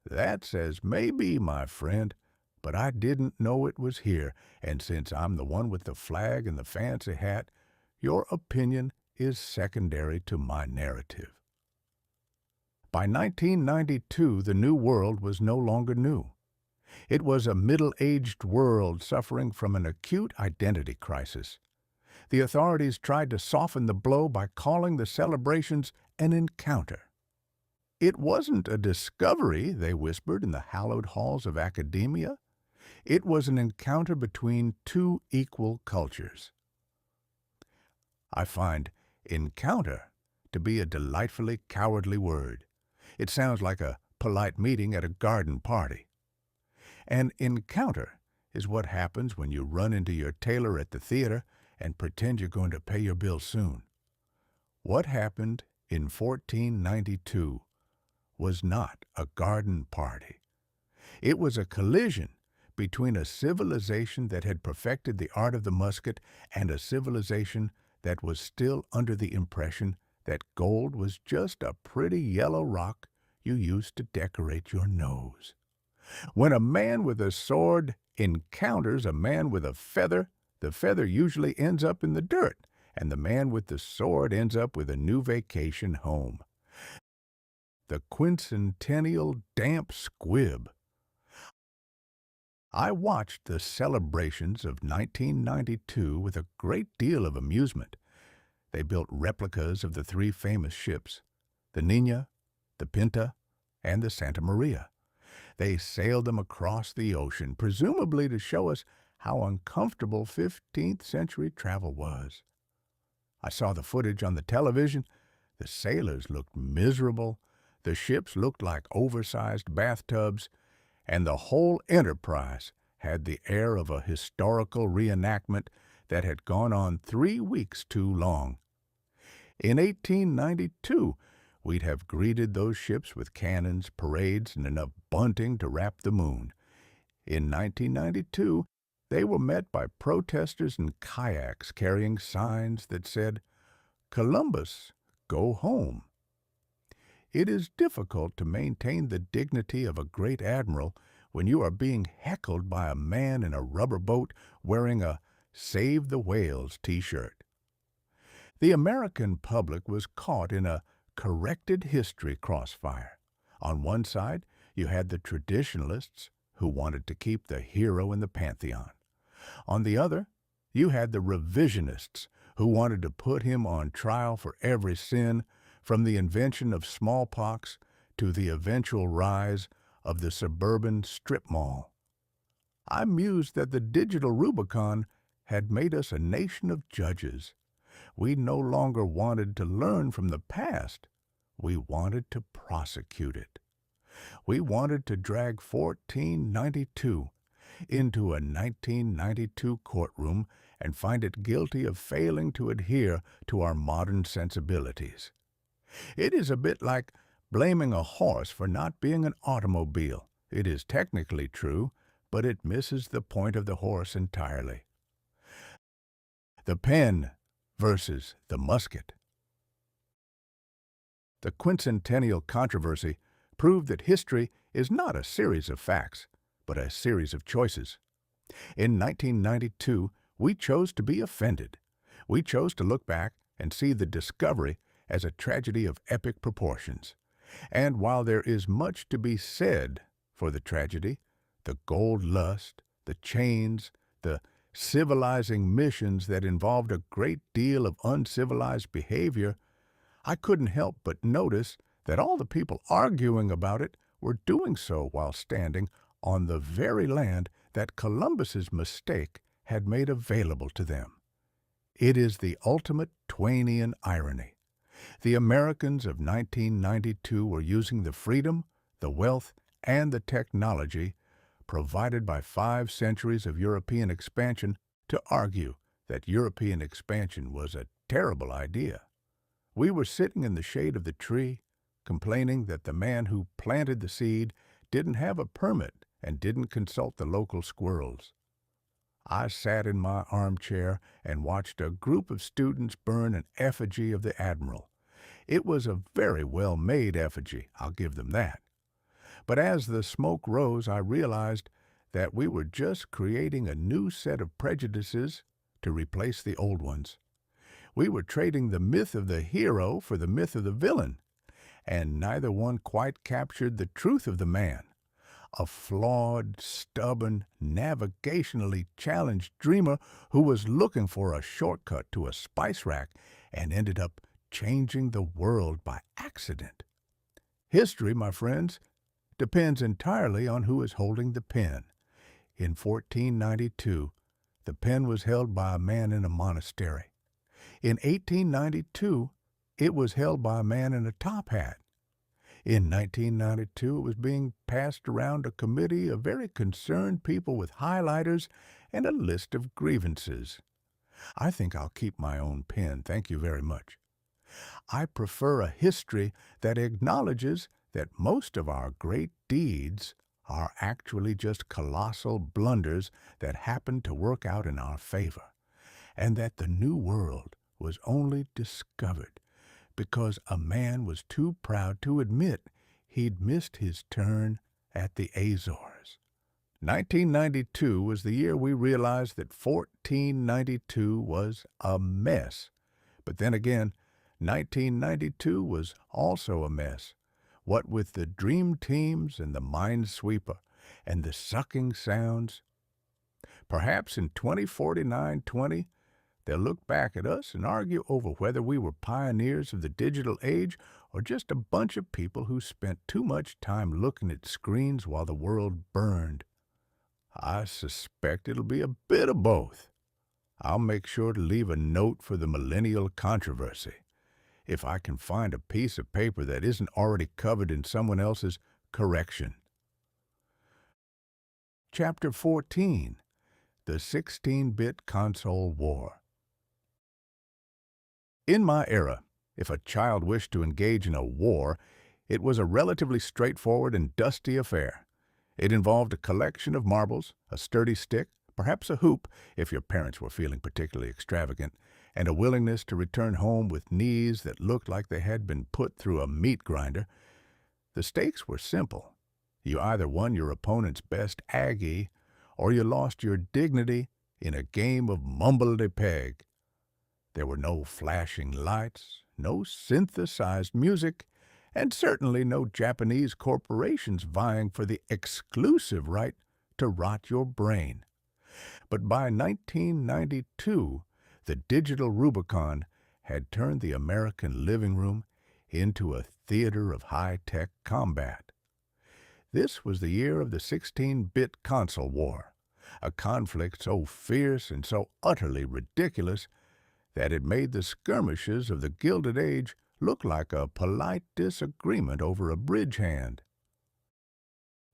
"That's as may be, my friend, but I didn't know it was here, and since I'm the one with the flag and the fancy hat, your opinion is secondary to my narrative." By 1992, the New World was no longer new. It was a middle-aged world suffering from an acute identity crisis. The authorities tried to soften the blow by calling the celebrations an encounter. It wasn't a discovery, they whispered in the hallowed halls of academia. It was an encounter between two equal cultures. I find encounter to be a delightfully cowardly word. It sounds like a polite meeting at a garden party. An encounter is what happens when you run into your tailor at the theater and pretend you're going to pay your bill soon. What happened in 1492 was not a garden party. It was a collision between a civilization that had perfected the art of the musket and a civilization that was still under the impression that gold was just a pretty yellow rock you used to decorate your nose. When a man with a sword encounters a man with a feather, the feather usually ends up in the dirt, and the man with the sword ends up with a new vacation home. The quincentennial damp squib. I watched the celebrations of 1992 with a great deal of amusement. They built replicas of the three famous ships, the Niña, the Pinta, and the Santa Maria. They sailed them across the ocean, presumably to show us how uncomfortable 15th century travel was. I saw the footage on the television. The sailors looked miserable, the ships looked like oversized bathtubs, and the whole enterprise had the air of a historical reenactment that had gone on 3 weeks too long. In 1892, we'd have greeted those ships with cannons, parades, and enough bunting to wrap the moon. In 1992, they were met by protesters in kayaks carrying signs that said, "Columbus, go home." It is difficult to maintain the dignity of a great admiral when you are being heckled by a man in a rubber boat wearing a Save the Whales t-shirt. The American public was caught in a corrected history crossfire. On one side, you had the traditionalists who wanted to keep the hero in the pantheon. On the other, you had the revisionists who wanted to put him on trial for every sin, from the invention of smallpox to the eventual rise of the suburban strip mall. I mused that the digital Rubicon had made us a nation of judges. We no longer wanted to learn from the past. We wanted to prosecute it. We wanted to drag 1492 into a 1992 courtroom and find it guilty of failing to adhere to our modern sensibilities. It is a bit like blaming a horse for not being an automobile. It is technically true, but it misses the point of the horse entirely. The pen versus the musket. The quincentennial controversy proved that history is not a series of facts, but a series of choices. In 1992, we chose to be offended. We chose to look back and see the discovery as a tragedy of epic proportions. And while there is much to be said for the tragedy, the gold lust, the chains, the civilizing missions that involved a great deal of uncivilized behavior, I couldn't help but notice that all the people arguing about it were doing so while standing on the very land that Columbus's mistake had made available to them. It is the ultimate TwAInian irony. The Americans of 1992 were using the freedom, the wealth, and the technology provided by 5 centuries of European expansion to argue that European expansion was a terrible idea. We were sitting in the shade of the tree, complaining that the man who planted the seed didn't have a permit and didn't consult the local squirrels. I sat in my armchair and watched a group of students burn an effigy of the admiral. It was a very well-made effigy, I'll give them that. But as the smoke rose, I realized that we were just creating a new set of prejudices to replace the old ones. We were trading the myth of the hero for the myth of the villain, and neither one quite captured the truth of the man. A flawed, stubborn, navigationally challenged dreamer who was looking for a shortcut to a spice rack and ended up changing the world by accident. History, my friends, depends entirely on who is holding the pen. In 1492, the pen was held by a man in a monastery. In 1892, it was held by a man in a top hat. In 1992, it was being passed around a committee of very concerned people with highlighters and a list of grievances. I think I'll keep my own pen, thank you very much. I prefer a history that acknowledges that most of our great deeds are actually just colossal blunders that happen to work out in our favor, and that the New World was only discovered because a man was too proud to admit he'd missed his turn at the Azores. 1992 was the year we realized that 1492 was a mess. But then again, 1992 was also a mess. What with the dream teams and the minesweeper and the sucking sounds. Perhaps in 2049-20, they'll look back at us and argue over whether we were pioneers of the digital age or just a bunch of people who spent too much time looking at screens while the world burned. I suspect it'll be a bit of both. I'll make sure to leave a note for the millennial controversy, if I can find a piece of paper that isn't already covered in someone else's correction. Chapter 14. The 16-Bit Console War. In my era, if a child wished to engage in a war, it was a relatively straightforward and dusty affair. It involved a collection of marbles, a sturdy stick, perhaps a hoop, if your parents were feeling particularly extravagant, and a willingness to return home with knees that looked like they had been put through a meat grinder. The stakes were simple. You either won your opponent's best Aggie, or you lost your dignity in a game of mumble-de-peg. There were no flashing lights, no synthesized music, and certainly no Japanese corporations vying for the exclusive right to rot your brain. But by 1992, the digital Rubicon had turned the American living room into a theater of high-tech combat. This was the year of the 16-bit console war, a conflict so fierce and so utterly ridiculous that it made the skirmishes of the Gilded Age look like a polite disagreement over a bridge hand.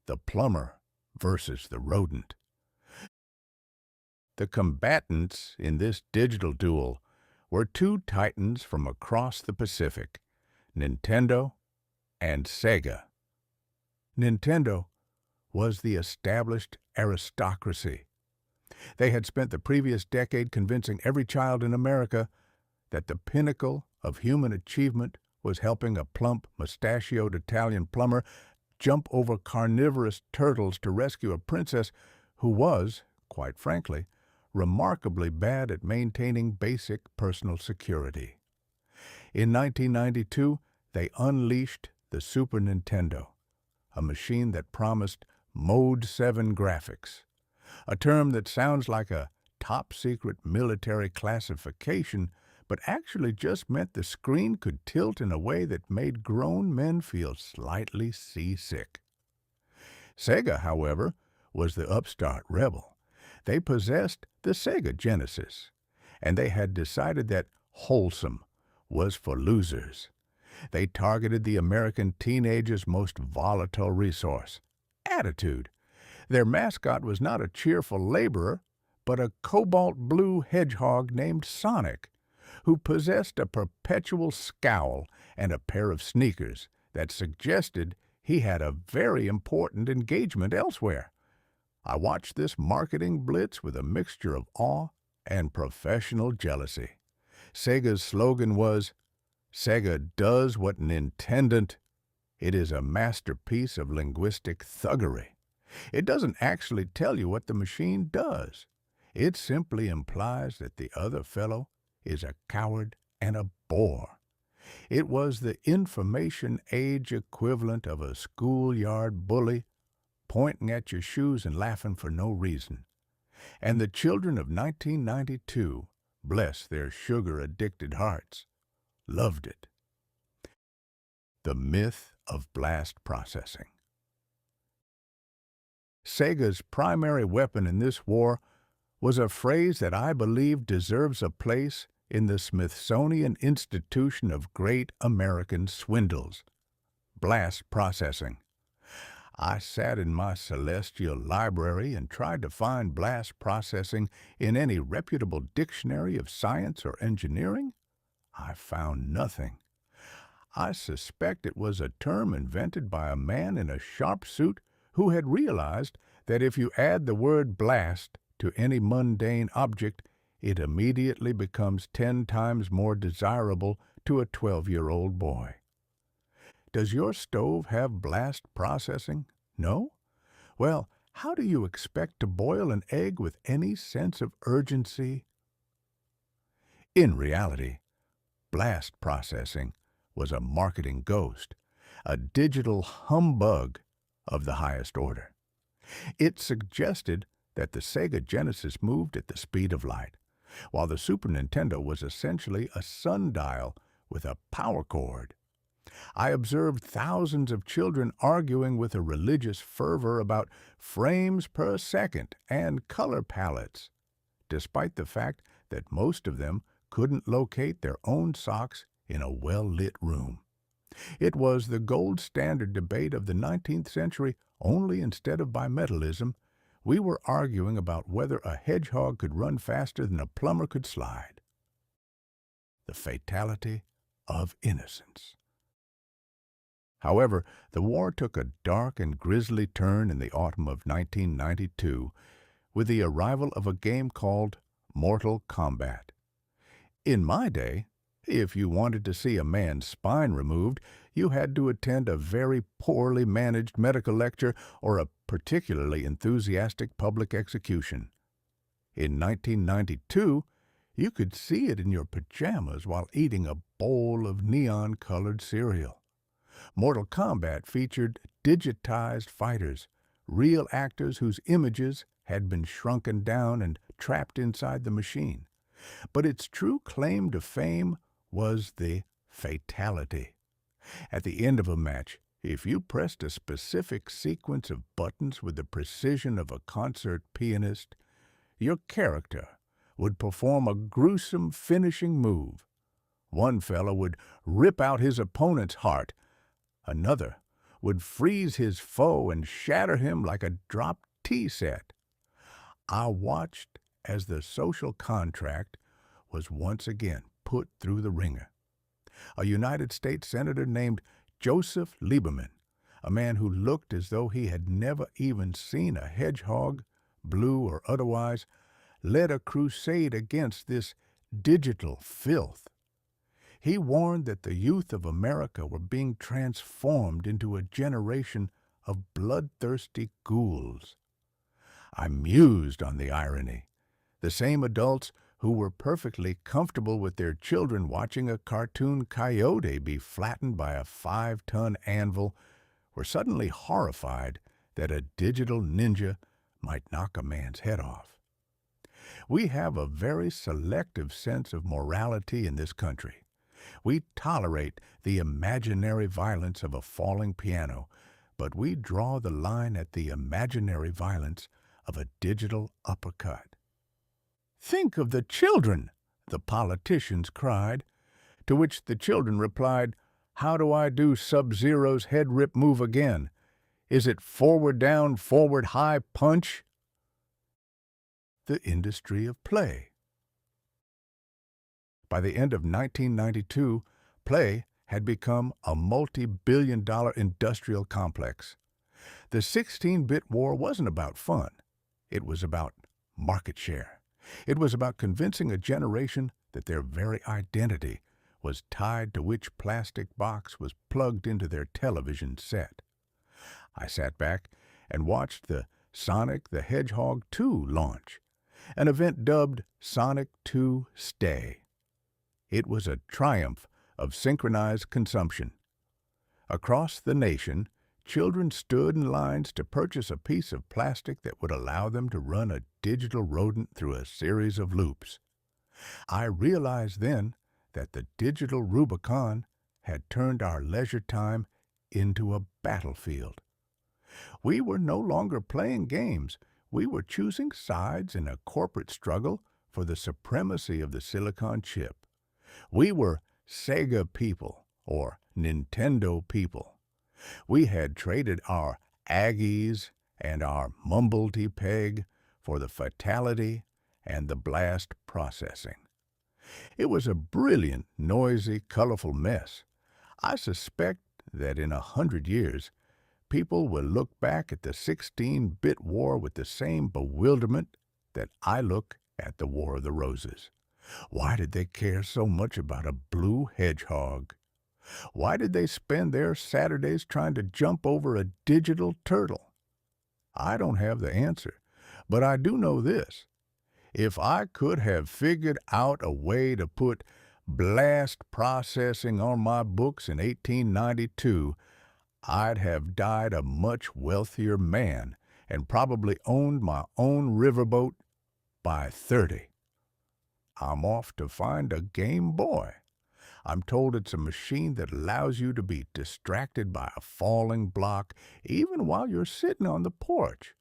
The plumber versus the rodent. The combatants in this digital duel were two titans from across the Pacific, Nintendo and Sega. Nintendo was the established aristocracy. They had spent the previous decade convincing every child in America that the pinnacle of human achievement was helping a plump, mustachioed Italian plumber jump over carnivorous turtles to rescue a princess who was, quite frankly, remarkably bad at maintaining basic personal security. In 1992, they unleashed the Super Nintendo, a machine that promised Mode 7 graphics, a term that sounds like a top-secret military classification, but actually just meant the screen could tilt in a way that made grown men feel slightly seasick. Sega, however, was the upstart rebel. They possessed the Sega Genesis, and they had decided that wholesome was for losers. They targeted the American teenager's most volatile resource, attitude. Their mascot was not a cheerful laborer, but a cobalt blue hedgehog named Sonic, who possessed a perpetual scowl and a pair of sneakers that suggested he had a very important engagement elsewhere. I watched this marketing blitz with a mixture of awe and professional jealousy. Sega's slogan was, "Sega does what Nintendant." It is a masterpiece of linguistic thuggery. It doesn't actually tell you what the machine does. It simply implies that the other fellow is a coward and a bore. It was the information age equivalent of a schoolyard bully pointing at your shoes and laughing for no reason. And the children of 1992, bless their sugar-addicted hearts, loved it. The myth of blast processing. Sega's primary weapon in this war was a phrase that I believe deserves a place in the Smithsonian Institution of Great American Swindles: blast processing. I sat in my celestial library and tried to find blast processing in any reputable dictionary of science or engineering. I found nothing. I suspect it was a term invented by a man in a sharp suit who had realized that if you add the word blast to any mundane object, it immediately becomes 10 times more desirable to a 12-year-old boy. Does your stove have blast processing? No? Well, how do you expect to boil an egg with any sense of urgency? In reality, blast processing was a marketing ghost, a digital humbug of the highest order. It suggested that the Sega Genesis moved at the speed of light, while the Super Nintendo was essentially a sundial with a power cord. I observed thousands of children arguing with a religious fervor about frames per second and color palettes, despite the fact that most of them couldn't locate their own socks in a well-lit room. It was the gold standard debate of the 19th century, only instead of bimetallism, we were arguing about whether a hedgehog could run faster than a plumber could slide. The fatality of innocence. However, the war took a dark and grisly turn in the autumn of 1992 with the arrival of a game called Mortal Kombat. In my day, if you wanted to see a man's spine removed, you had to attend a very poorly managed medical lecture or a particularly enthusiastic public execution. In 1992, you could see it in your pajamas while eating a bowl of neon-colored cereal. Mortal Kombat featured digitized fighters, real actors whose images had been shrunken down and trapped inside the machine. But its true claim to fame was the fatality. At the end of a match, if you pressed a specific sequence of buttons with the precision of a concert pianist, your character would perform a gruesome finishing move. One fellow would rip out his opponent's heart. Another would freeze his foe and shatter him like a dropped tea set. I watched as the social contract was once again put through the ringer. A United States Senator named Joseph Lieberman, a man who looked as though he had never even seen a hedgehog, blue or otherwise, led a crusade against this digital filth. He warned that the youth of America were being transformed into a generation of bloodthirsty ghouls. I mused on the irony. The same adults who were perfectly comfortable with their children watching a cartoon coyote be flattened by a 5-ton anvil were suddenly horrified that a digital ninja might knock a man's head off. We have a very selective sense of morality in this country. We tolerate the imaginary violence of a falling piano, but we draw the line at the imaginary violence of a digital uppercut. "Think of the children," the politicians cried, to which the children replied, "How do I do Sub-Zero's head rip move again? Is it forward down, forward high punch?" The industry of play. By the end of 1992, play had become a multi-billion-dollar industrial complex. The 16-bit war wasn't about fun. It was about market share. It was about convincing a generation that their very identity was tied to which plastic box was plugged into their television set. I sat back and watched the Sonic the Hedgehog 2 launch, an event dubbed Sonic 2 Stay. It was a triumph of synchronized consumption. Across the nation, children stood in lines to purchase a piece of plastic that would allow them to run a digital rodent through a series of loops. I realized then that the digital Rubicon had turned our leisure time into a battlefield. We were no longer playing games. We were choosing sides in a corporate struggle for the supremacy of the silicon chip. We were Sega people or Nintendo people. We had traded our Aggies and our Mumblety-Peg for the fatality and the blast processing. It was a brilliant, noisy, colorful mess. I suspect that in 100 years, people will look back at the 16-bit war with the same bewilderment that I look at the War of the Roses. Why did they care so much about a blue hedgehog? Why did they spend their Saturdays trying to jump over a digital turtle? I don't have the answer, but I do know this. If I could have figured out a way to put blast processing on my books in 1892, I'd have died a much wealthier man and probably owned my own riverboat by 30. I'm off to find a Game Boy. I'm told it's a machine that allows you to be distracted by a falling block even while you're sitting on the porch.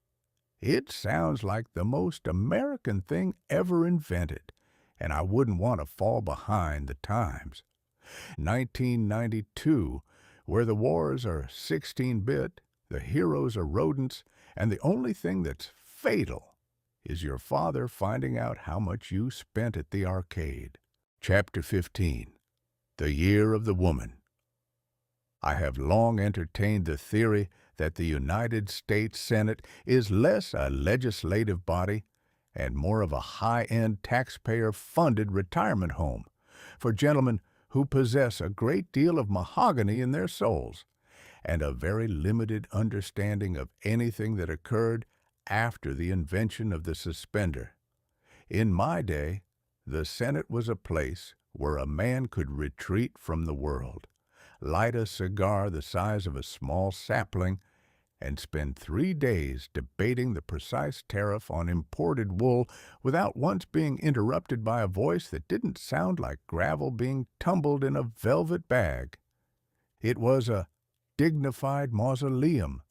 It sounds like the most American thing ever invented, and I wouldn't want to fall behind the times. 1992, where the wars are 16-bit, the heroes are rodents, and the only thing that's fatal is your father finding out how much you spent at the arcade. Chapter 15. The Year of the Woman. I have long entertained the theory that the United States Senate is less a legislative body and more of a high-end taxpayer-funded retirement home for gentlemen who possess a great deal of mahogany in their souls and a very limited understanding of anything that occurred after the invention of the suspender. In my day, the Senate was a place where a man could retreat from the world, light a cigar the size of a small sapling, and spend 3 days debating the precise tariff on imported wool without once being interrupted by a voice that didn't sound like gravel being tumbled in a velvet bag. It was a dignified mausoleum,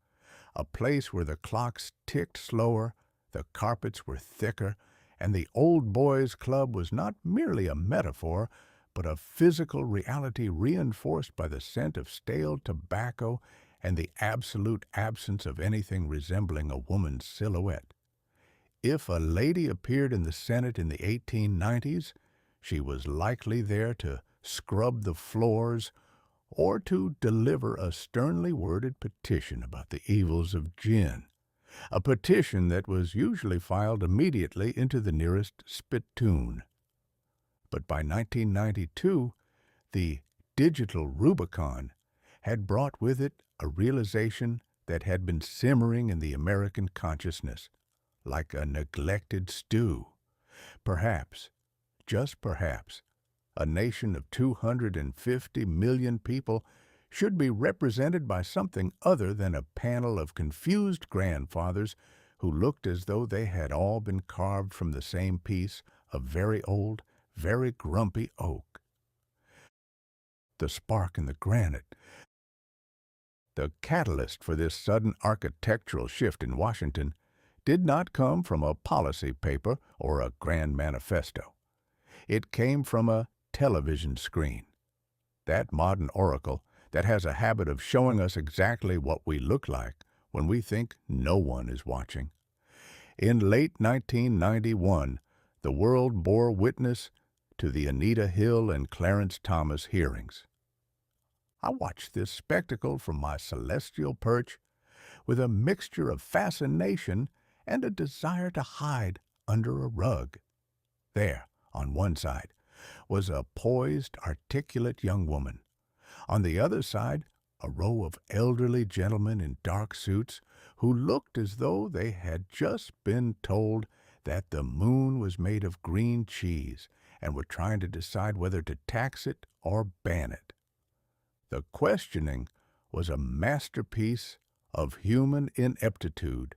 a place where the clocks ticked slower, the carpets were thicker, and the Old Boys Club was not merely a metaphor, but a physical reality reinforced by the scent of stale tobacco and the absolute absence of anything resembling a woman's silhouette. If a lady appeared in the Senate in the 1890s, she was likely there to scrub the floors or to deliver a sternly worded petition about the evils of gin, a petition that was usually filed immediately into the nearest spittoon. But by 1992, the digital Rubicon had brought with it a realization that had been simmering in the American consciousness, like a neglected stew. Perhaps, just perhaps, a nation of 250 million people should be represented by something other than a panel of confused grandfathers who looked as though they had all been carved from the same piece of very old, very grumpy oak. The spark in the granite, the catalyst for this sudden architectural shift in Washington, did not come from a policy paper or a grand manifesto. It came from a television screen, that modern oracle that has a habit of showing us exactly what we look like when we think no one is watching. In late 1991, the world bore witness to the Anita Hill and Clarence Thomas hearings. I watched this spectacle from my celestial perch with a mixture of fascination and a desire to hide under a rug. There, on one side, was a poised, articulate young woman. On the other side, a row of elderly gentlemen in dark suits who looked as though they had just been told that the moon was made of green cheese and were trying to decide whether to tax it or ban it. The questioning was a masterpiece of human ineptitude.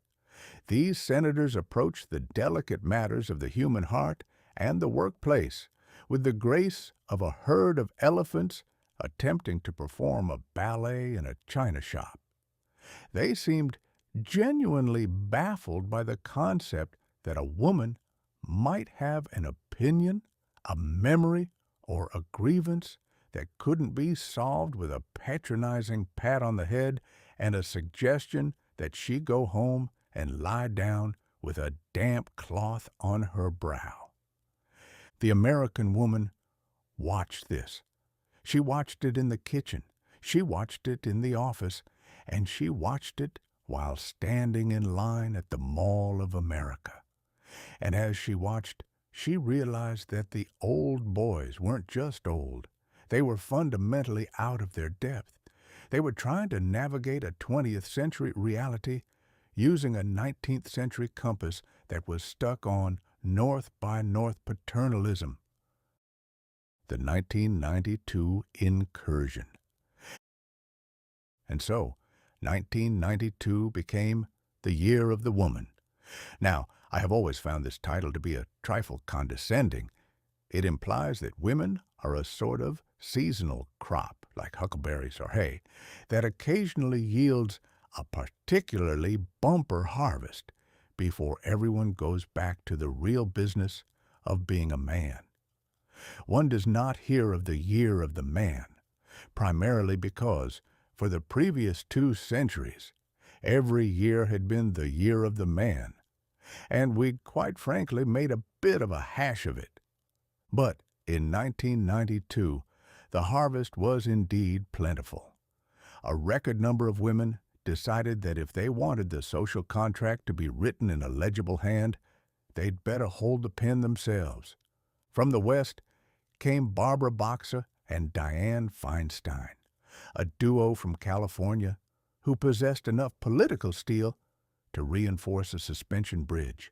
These senators approached the delicate matters of the human heart and the workplace with the grace of a herd of elephants attempting to perform a ballet in a china shop. They seemed genuinely baffled by the concept that a woman might have an opinion, a memory, or a grievance that couldn't be solved with a patronizing pat on the head and a suggestion that she go home and lie down with a damp cloth on her brow. The American woman watched this. She watched it in the kitchen, she watched it in the office, and she watched it while standing in line at the Mall of America. And as she watched, she realized that the old boys weren't just old. They were fundamentally out of their depth. They were trying to navigate a 20th century reality using a 19th century compass that was stuck on North by North paternalism. The 1992 incursion. And so, 1992 became the year of the woman. Now, I have always found this title to be a trifle condescending. It implies that women are a sort of seasonal crop, like huckleberries or hay, that occasionally yields a particularly bumper harvest before everyone goes back to the real business of being a man. One does not hear of the year of the man, primarily because, for the previous 2 centuries, every year had been the year of the man, and we quite frankly made a bit of a hash of it. But in 1992, the harvest was indeed plentiful. A record number of women decided that if they wanted the social contract to be written in a legible hand, they'd better hold the pen themselves. From the West came Barbara Boxer and Dianne Feinstein, a duo from California who possessed enough political steel to reinforce a suspension bridge.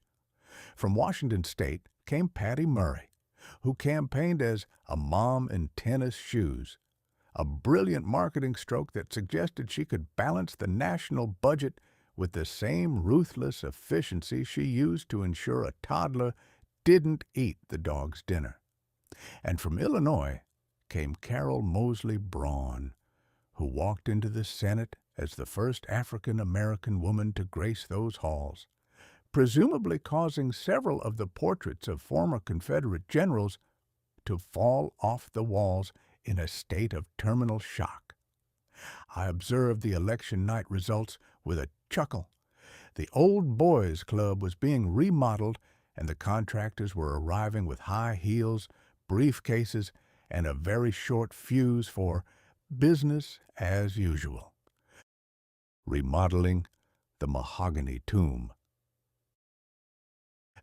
From Washington State came Patty Murray, who campaigned as a mom in tennis shoes, a brilliant marketing stroke that suggested she could balance the national budget with the same ruthless efficiency she used to ensure a toddler didn't eat the dog's dinner. And from Illinois came Carol Moseley Braun, who walked into the Senate as the first African-American woman to grace those halls, presumably causing several of the portraits of former Confederate generals to fall off the walls in a state of terminal shock. I observed the election night results with a chuckle. The Old Boys Club was being remodeled, and the contractors were arriving with high heels, briefcases, and a very short fuse for business as usual. Remodeling the mahogany tomb.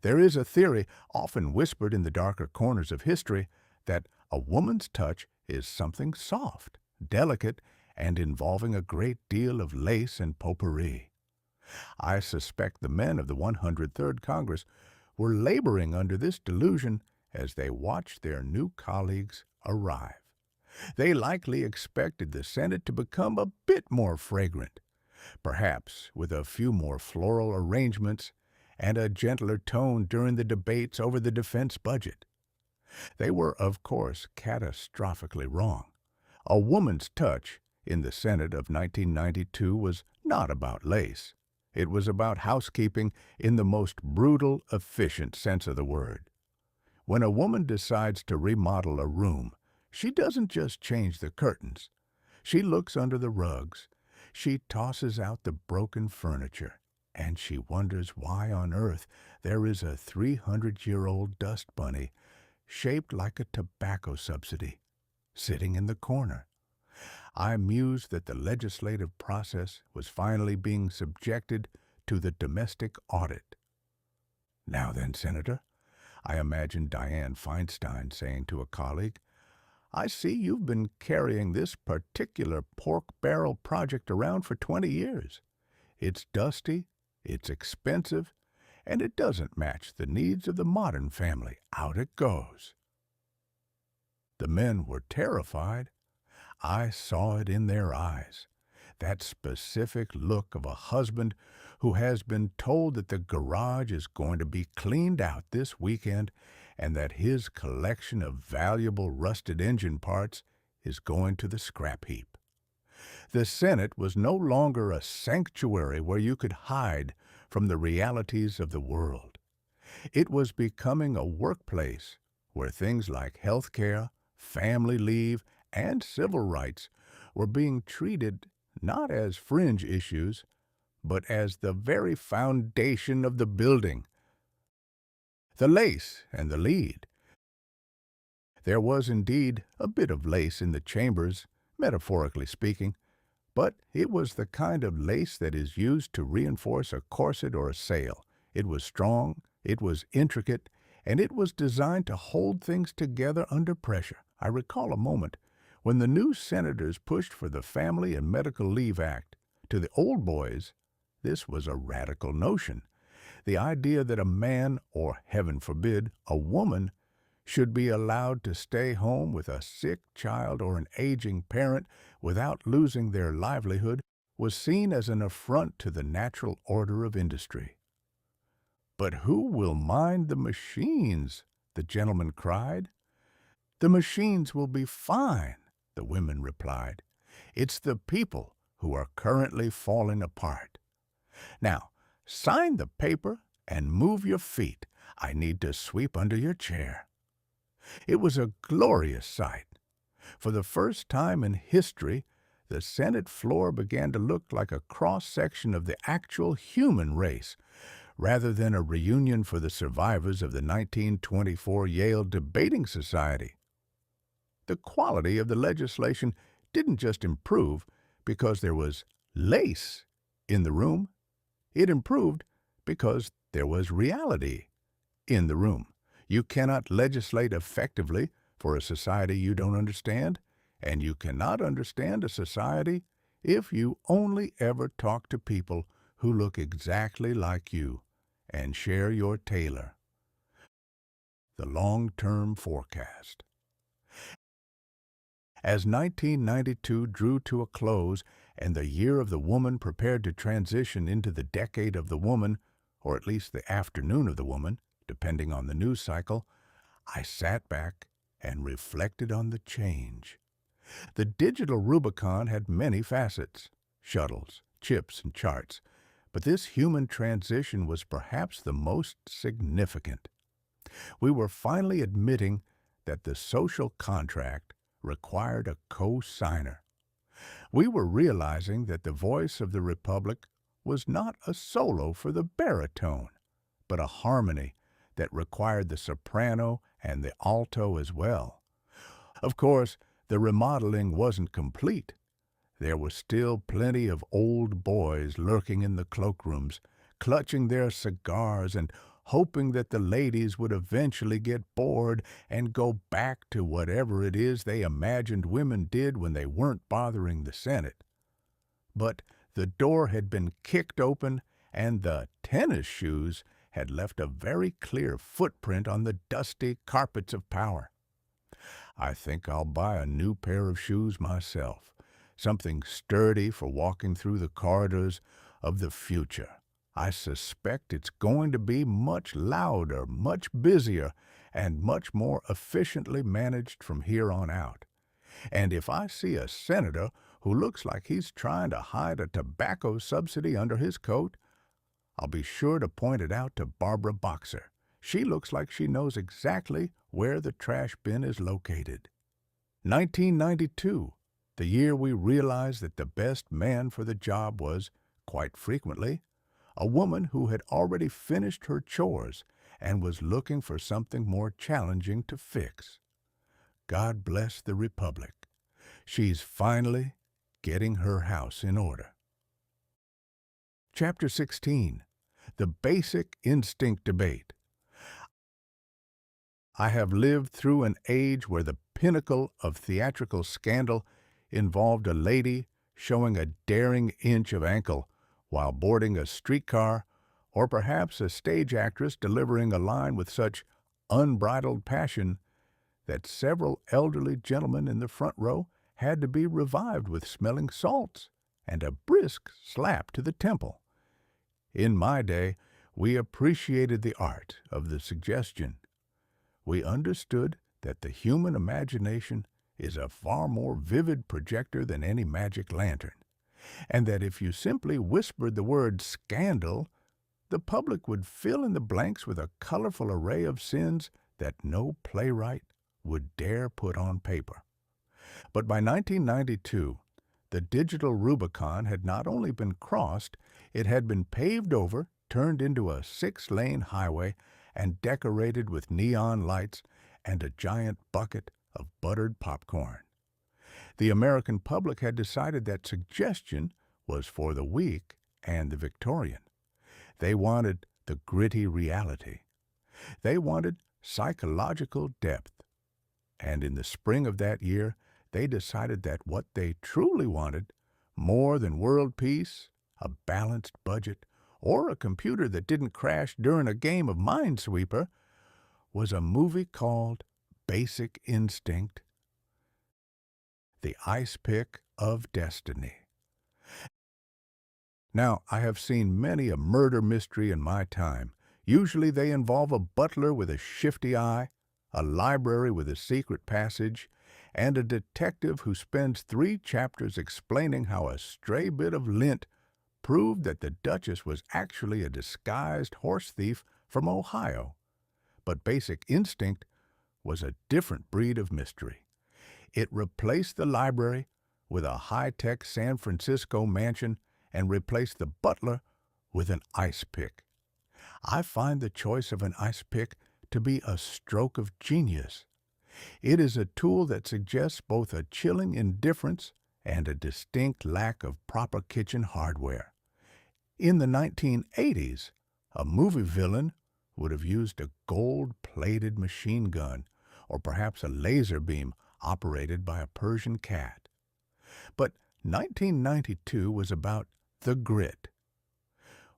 There is a theory, often whispered in the darker corners of history, that a woman's touch is something soft, delicate, and involving a great deal of lace and potpourri. I suspect the men of the 103rd Congress were laboring under this delusion as they watched their new colleagues arrive. They likely expected the Senate to become a bit more fragrant, perhaps with a few more floral arrangements and a gentler tone during the debates over the defense budget. They were, of course, catastrophically wrong. A woman's touch in the Senate of 1992 was not about lace. It was about housekeeping in the most brutal, efficient sense of the word. When a woman decides to remodel a room, she doesn't just change the curtains. She looks under the rugs. She tosses out the broken furniture, and she wonders why on earth there is a 300-year-old dust bunny shaped like a tobacco subsidy sitting in the corner. I mused that the legislative process was finally being subjected to the domestic audit. "Now then, Senator," I imagined Dianne Feinstein saying to a colleague, "I see you've been carrying this particular pork barrel project around for 20 years. It's dusty, it's expensive, and it doesn't match the needs of the modern family. Out it goes." The men were terrified. I saw it in their eyes, that specific look of a husband who has been told that the garage is going to be cleaned out this weekend and that his collection of valuable rusted engine parts is going to the scrap heap. The Senate was no longer a sanctuary where you could hide from the realities of the world. It was becoming a workplace where things like health care, family leave, and civil rights were being treated not as fringe issues, but as the very foundation of the building, the lace and the lead. There was indeed a bit of lace in the chambers, metaphorically speaking, but it was the kind of lace that is used to reinforce a corset or a sail. It was strong, it was intricate, and it was designed to hold things together under pressure. I recall a moment when the new senators pushed for the Family and Medical Leave Act. To the old boys, this was a radical notion. The idea that a man, or heaven forbid, a woman, should be allowed to stay home with a sick child or an aging parent without losing their livelihood was seen as an affront to the natural order of industry. "But who will mind the machines?" the gentleman cried. "The machines will be fine," the women replied. "It's the people who are currently falling apart. Now, sign the paper and move your feet. I need to sweep under your chair." It was a glorious sight. For the first time in history, the Senate floor began to look like a cross-section of the actual human race, rather than a reunion for the survivors of the 1924 Yale Debating Society. The quality of the legislation didn't just improve because there was lace in the room. It improved because there was reality in the room. You cannot legislate effectively for a society you don't understand, and you cannot understand a society if you only ever talk to people who look exactly like you and share your tailor. The long-term forecast. As 1992 drew to a close and the year of the woman prepared to transition into the decade of the woman, or at least the afternoon of the woman, depending on the news cycle, I sat back and reflected on the change. The digital Rubicon had many facets, shuttles, chips, and charts, but this human transition was perhaps the most significant. We were finally admitting that the social contract required a co-signer. We were realizing that the voice of the Republic was not a solo for the baritone, but a harmony that required the soprano and the alto as well. Of course, the remodeling wasn't complete. There were still plenty of old boys lurking in the cloakrooms, clutching their cigars and hoping that the ladies would eventually get bored and go back to whatever it is they imagined women did when they weren't bothering the Senate. But the door had been kicked open, and the tennis shoes had left a very clear footprint on the dusty carpets of power. I think I'll buy a new pair of shoes myself, something sturdy for walking through the corridors of the future. I suspect it's going to be much louder, much busier, and much more efficiently managed from here on out. And if I see a senator who looks like he's trying to hide a tobacco subsidy under his coat, I'll be sure to point it out to Barbara Boxer. She looks like she knows exactly where the trash bin is located. 1992, the year we realized that the best man for the job was, quite frequently, a woman who had already finished her chores and was looking for something more challenging to fix. God bless the Republic. She's finally getting her house in order. Chapter 16. The Basic Instinct Debate. I have lived through an age where the pinnacle of theatrical scandal involved a lady showing a daring inch of ankle while boarding a streetcar, or perhaps a stage actress delivering a line with such unbridled passion that several elderly gentlemen in the front row had to be revived with smelling salts and a brisk slap to the temple. In my day, we appreciated the art of the suggestion. We understood that the human imagination is a far more vivid projector than any magic lantern, and that if you simply whispered the word scandal, the public would fill in the blanks with a colorful array of sins that no playwright would dare put on paper. But by 1992, the digital Rubicon had not only been crossed, it had been paved over, turned into a 6-lane highway, and decorated with neon lights and a giant bucket of buttered popcorn. The American public had decided that suggestion was for the weak and the Victorian. They wanted the gritty reality. They wanted psychological depth. And in the spring of that year, they decided that what they truly wanted, more than world peace, a balanced budget, or a computer that didn't crash during a game of Minesweeper, was a movie called Basic Instinct, The Ice Pick of Destiny. Now, I have seen many a murder mystery in my time. Usually they involve a butler with a shifty eye, a library with a secret passage, and a detective who spends 3 chapters explaining how a stray bit of lint proved that the Duchess was actually a disguised horse thief from Ohio. But Basic Instinct was a different breed of mystery. It replaced the library with a high-tech San Francisco mansion and replaced the butler with an ice pick. I find the choice of an ice pick to be a stroke of genius. It is a tool that suggests both a chilling indifference and a distinct lack of proper kitchen hardware. In the 1980s, a movie villain would have used a gold-plated machine gun or perhaps a laser beam operated by a Persian cat. But 1992 was about the grit.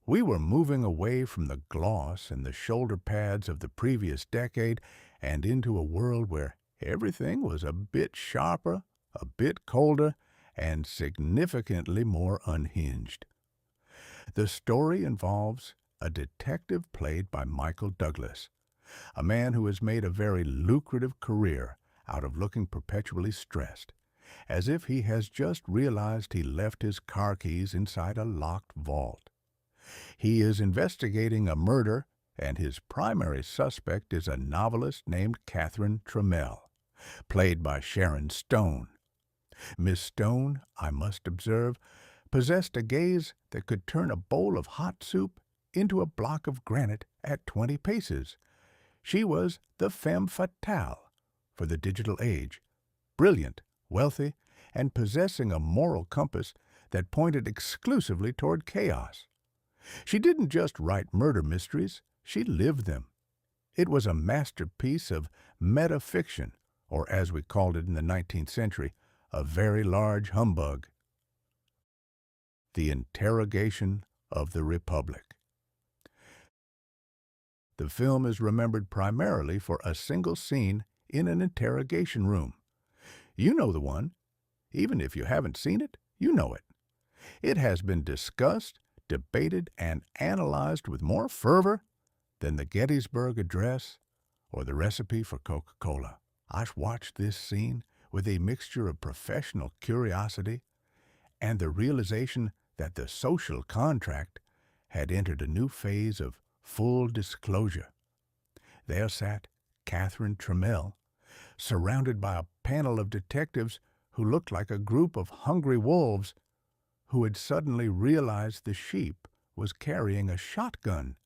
We were moving away from the gloss and the shoulder pads of the previous decade and into a world where everything was a bit sharper, a bit colder, and significantly more unhinged. The story involves a detective played by Michael Douglas, a man who has made a very lucrative career out of looking perpetually stressed, as if he has just realized he left his car keys inside a locked vault. He is investigating a murder, and his primary suspect is a novelist named Catherine Trammell, played by Sharon Stone. Miss Stone, I must observe, possessed a gaze that could turn a bowl of hot soup into a block of granite at 20 paces. She was the femme fatale for the digital age, brilliant, wealthy, and possessing a moral compass that pointed exclusively toward chaos. She didn't just write murder mysteries, she lived them. It was a masterpiece of metafiction, or as we called it in the 19th century, a very large humbug. The Interrogation of the Republic. The film is remembered primarily for a single scene in an interrogation room. You know the one. Even if you haven't seen it, you know it. It has been discussed, debated, and analyzed with more fervor than the Gettysburg Address or the recipe for Coca-Cola. I watched this scene with a mixture of professional curiosity and the realization that the social contract had entered a new phase of full disclosure. There sat Catherine Trammell, surrounded by a panel of detectives who looked like a group of hungry wolves who had suddenly realized the sheep was carrying a shotgun.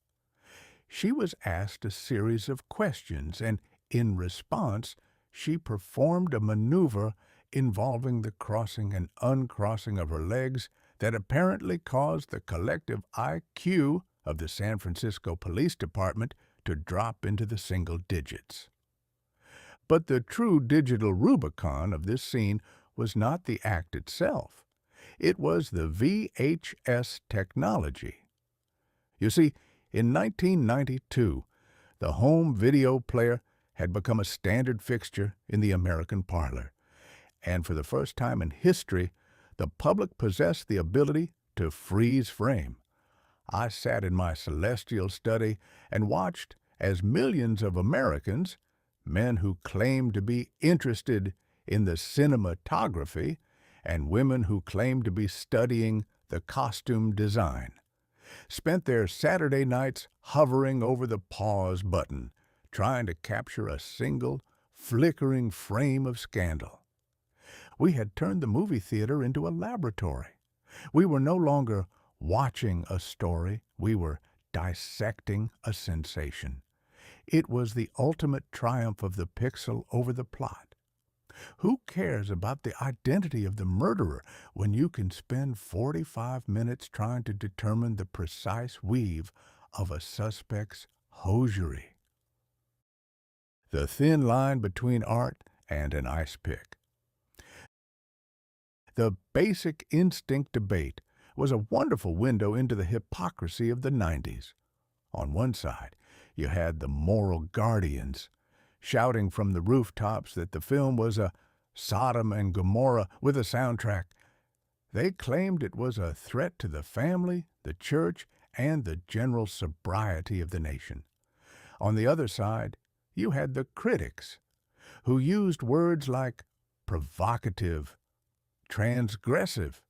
She was asked a series of questions, and in response, she performed a maneuver involving the crossing and uncrossing of her legs that apparently caused the collective IQ of the San Francisco Police Department to drop into the single digits. But the true digital Rubicon of this scene was not the act itself. It was the VHS technology. You see, in 1992, the home video player had become a standard fixture in the American parlor, and for the first time in history, the public possessed the ability to freeze frame. I sat in my celestial study and watched as millions of Americans, men who claimed to be interested in the cinematography and women who claimed to be studying the costume design, spent their Saturday nights hovering over the pause button, trying to capture a single, flickering frame of scandal. We had turned the movie theater into a laboratory. We were no longer watching a story, we were dissecting a sensation. It was the ultimate triumph of the pixel over the plot. Who cares about the identity of the murderer when you can spend 45 minutes trying to determine the precise weave of a suspect's hosiery? The thin line between art and an ice pick. The basic instinct debate was a wonderful window into the hypocrisy of the 90s. On one side, you had the moral guardians shouting from the rooftops that the film was a Sodom and Gomorrah with a soundtrack. They claimed it was a threat to the family, the church, and the general sobriety of the nation. On the other side, you had the critics, who used words like provocative, transgressive,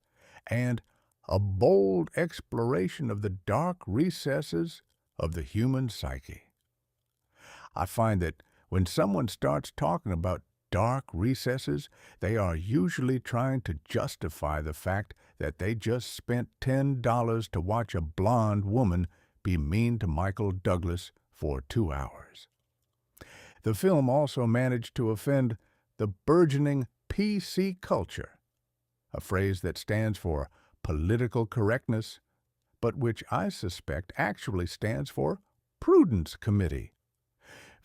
and a bold exploration of the dark recesses of the human psyche. I find that when someone starts talking about dark recesses, they are usually trying to justify the fact that they just spent $10 to watch a blonde woman be mean to Michael Douglas for 2 hours. The film also managed to offend the burgeoning PC culture, a phrase that stands for political correctness, but which I suspect actually stands for Prudence Committee.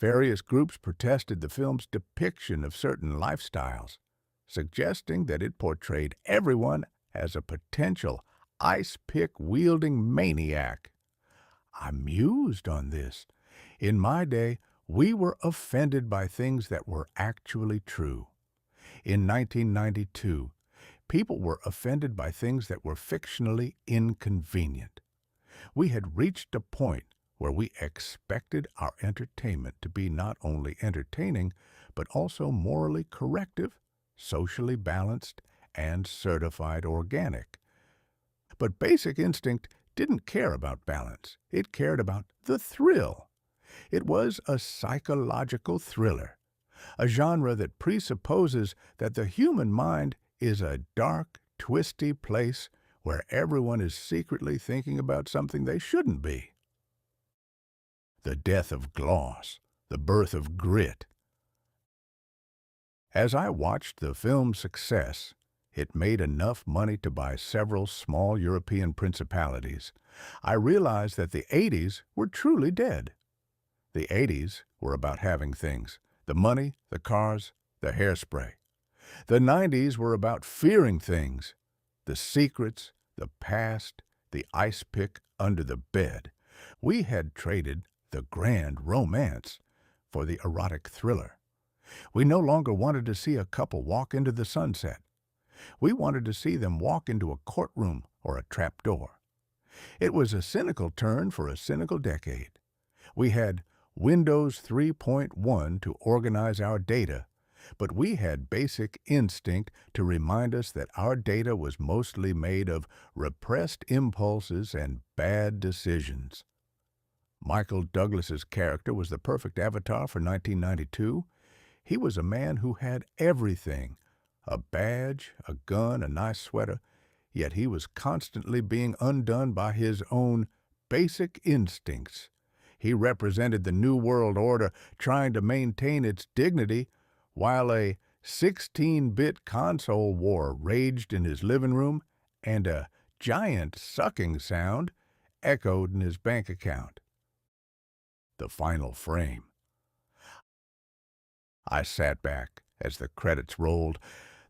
Various groups protested the film's depiction of certain lifestyles, suggesting that it portrayed everyone as a potential ice-pick-wielding maniac. I mused on this. In my day, we were offended by things that were actually true. In 1992, people were offended by things that were fictionally inconvenient. We had reached a point where we expected our entertainment to be not only entertaining, but also morally corrective, socially balanced, and certified organic. But Basic Instinct didn't care about balance. It cared about the thrill. It was a psychological thriller, a genre that presupposes that the human mind is a dark, twisty place where everyone is secretly thinking about something they shouldn't be. The death of gloss, the birth of grit. As I watched the film's success, it made enough money to buy several small European principalities. I realized that the 80s were truly dead. The 80s were about having things, the money, the cars, the hairspray. The 90s were about fearing things, the secrets, the past, the ice pick under the bed. We had traded the grand romance for the erotic thriller. We no longer wanted to see a couple walk into the sunset. We wanted to see them walk into a courtroom or a trapdoor. It was a cynical turn for a cynical decade. We had Windows 3.1 to organize our data, but we had Basic Instinct to remind us that our data was mostly made of repressed impulses and bad decisions. Michael Douglas's character was the perfect avatar for 1992. He was a man who had everything, a badge, a gun, a nice sweater, yet he was constantly being undone by his own basic instincts. He represented the New World Order trying to maintain its dignity while a 16-bit console war raged in his living room and a giant sucking sound echoed in his bank account. The final frame. I sat back as the credits rolled,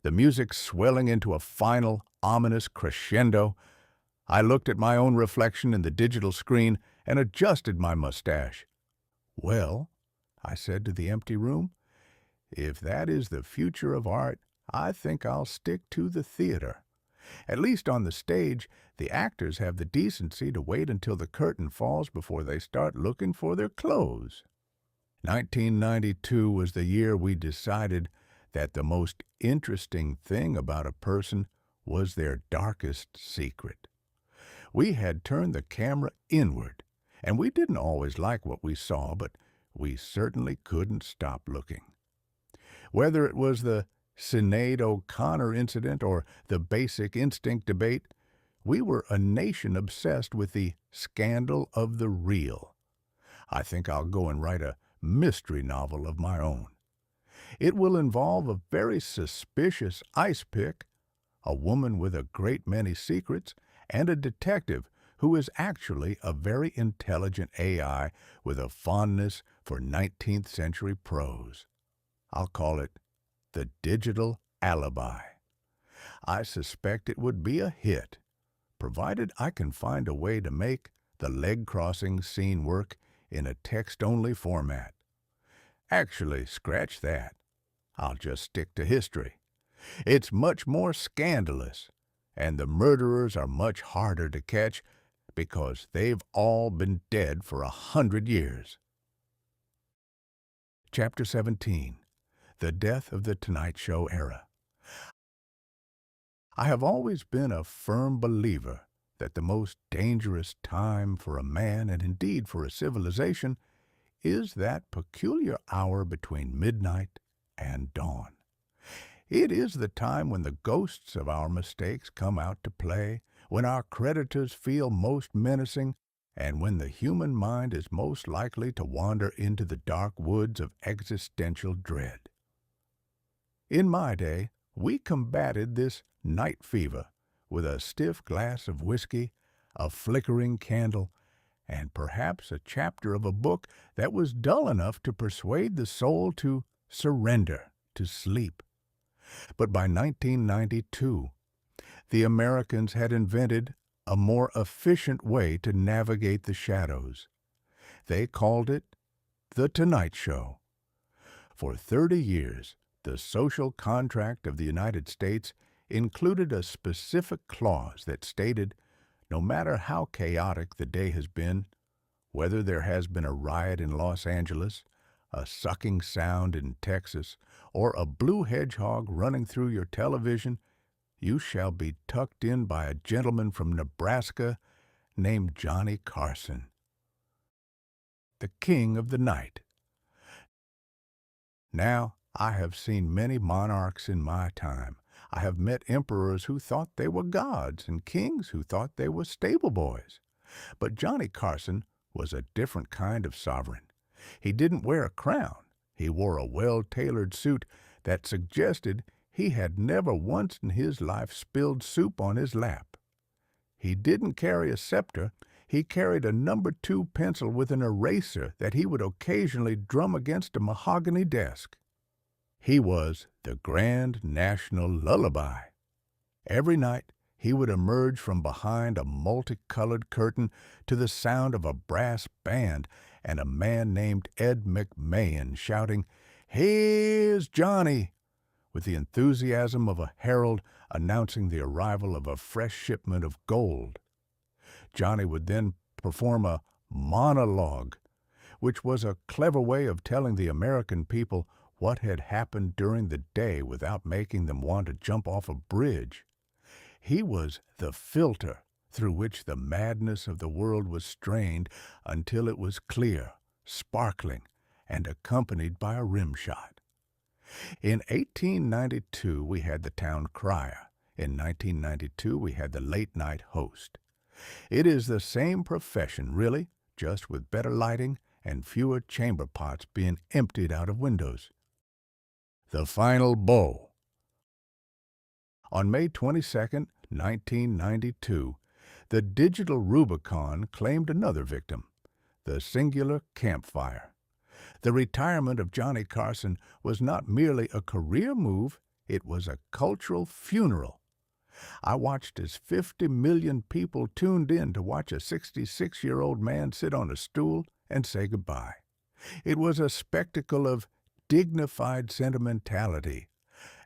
the music swelling into a final, ominous crescendo. I looked at my own reflection in the digital screen and adjusted my mustache. "Well," I said to the empty room, "if that is the future of art, I think I'll stick to the theater. At least on the stage, the actors have the decency to wait until the curtain falls before they start looking for their clothes." 1992 was the year we decided that the most interesting thing about a person was their darkest secret. We had turned the camera inward, and we didn't always like what we saw, but we certainly couldn't stop looking. Whether it was the Sinead O'Connor incident or the basic instinct debate, we were a nation obsessed with the scandal of the real. I think I'll go and write a mystery novel of my own. It will involve a very suspicious ice pick, a woman with a great many secrets, and a detective who is actually a very intelligent AI with a fondness for 19th century prose. I'll call it The Digital Alibi. I suspect it would be a hit, provided I can find a way to make the leg-crossing scene work in a text-only format. Actually, scratch that. I'll just stick to history. It's much more scandalous, and the murderers are much harder to catch because they've all been dead for 100 years. Chapter 17. The Death of the Tonight Show Era. I have always been a firm believer that the most dangerous time for a man, and indeed for a civilization, is that peculiar hour between midnight and dawn. It is the time when the ghosts of our mistakes come out to play, when our creditors feel most menacing, and when the human mind is most likely to wander into the dark woods of existential dread. In my day, we combated this night fever with a stiff glass of whiskey, a flickering candle, and perhaps a chapter of a book that was dull enough to persuade the soul to surrender to sleep. But by 1992, the Americans had invented a more efficient way to navigate the shadows. They called it The Tonight Show. For 30 years, the social contract of the United States included a specific clause that stated, no matter how chaotic the day has been, whether there has been a riot in Los Angeles, a sucking sound in Texas, or a blue hedgehog running through your television, you shall be tucked in by a gentleman from Nebraska named Johnny Carson, the king of the night. Now, I have seen many monarchs in my time. I have met emperors who thought they were gods and kings who thought they were stable boys. But Johnny Carson was a different kind of sovereign. He didn't wear a crown. He wore a well-tailored suit that suggested he had never once in his life spilled soup on his lap. He didn't carry a scepter. He carried a number 2 pencil with an eraser that he would occasionally drum against a mahogany desk. He was the Grand National Lullaby. Every night he would emerge from behind a multicolored curtain to the sound of a brass band and a man named Ed McMahon shouting, "Here's Johnny," with the enthusiasm of a herald announcing the arrival of a fresh shipment of gold. Johnny would then perform a monologue, which was a clever way of telling the American people what had happened during the day without making them want to jump off a bridge. He was the filter through which the madness of the world was strained until it was clear, sparkling, and accompanied by a rim shot. In 1892, we had the town crier. In 1992, we had the late-night host. It is the same profession, really, just with better lighting and fewer chamber pots being emptied out of windows. The final bow. On May 22, 1992, the digital Rubicon claimed another victim, the singular campfire. The retirement of Johnny Carson was not merely a career move, it was a cultural funeral. I watched as 50 million people tuned in to watch a 66-year-old man sit on a stool and say goodbye. It was a spectacle of dignified sentimentality,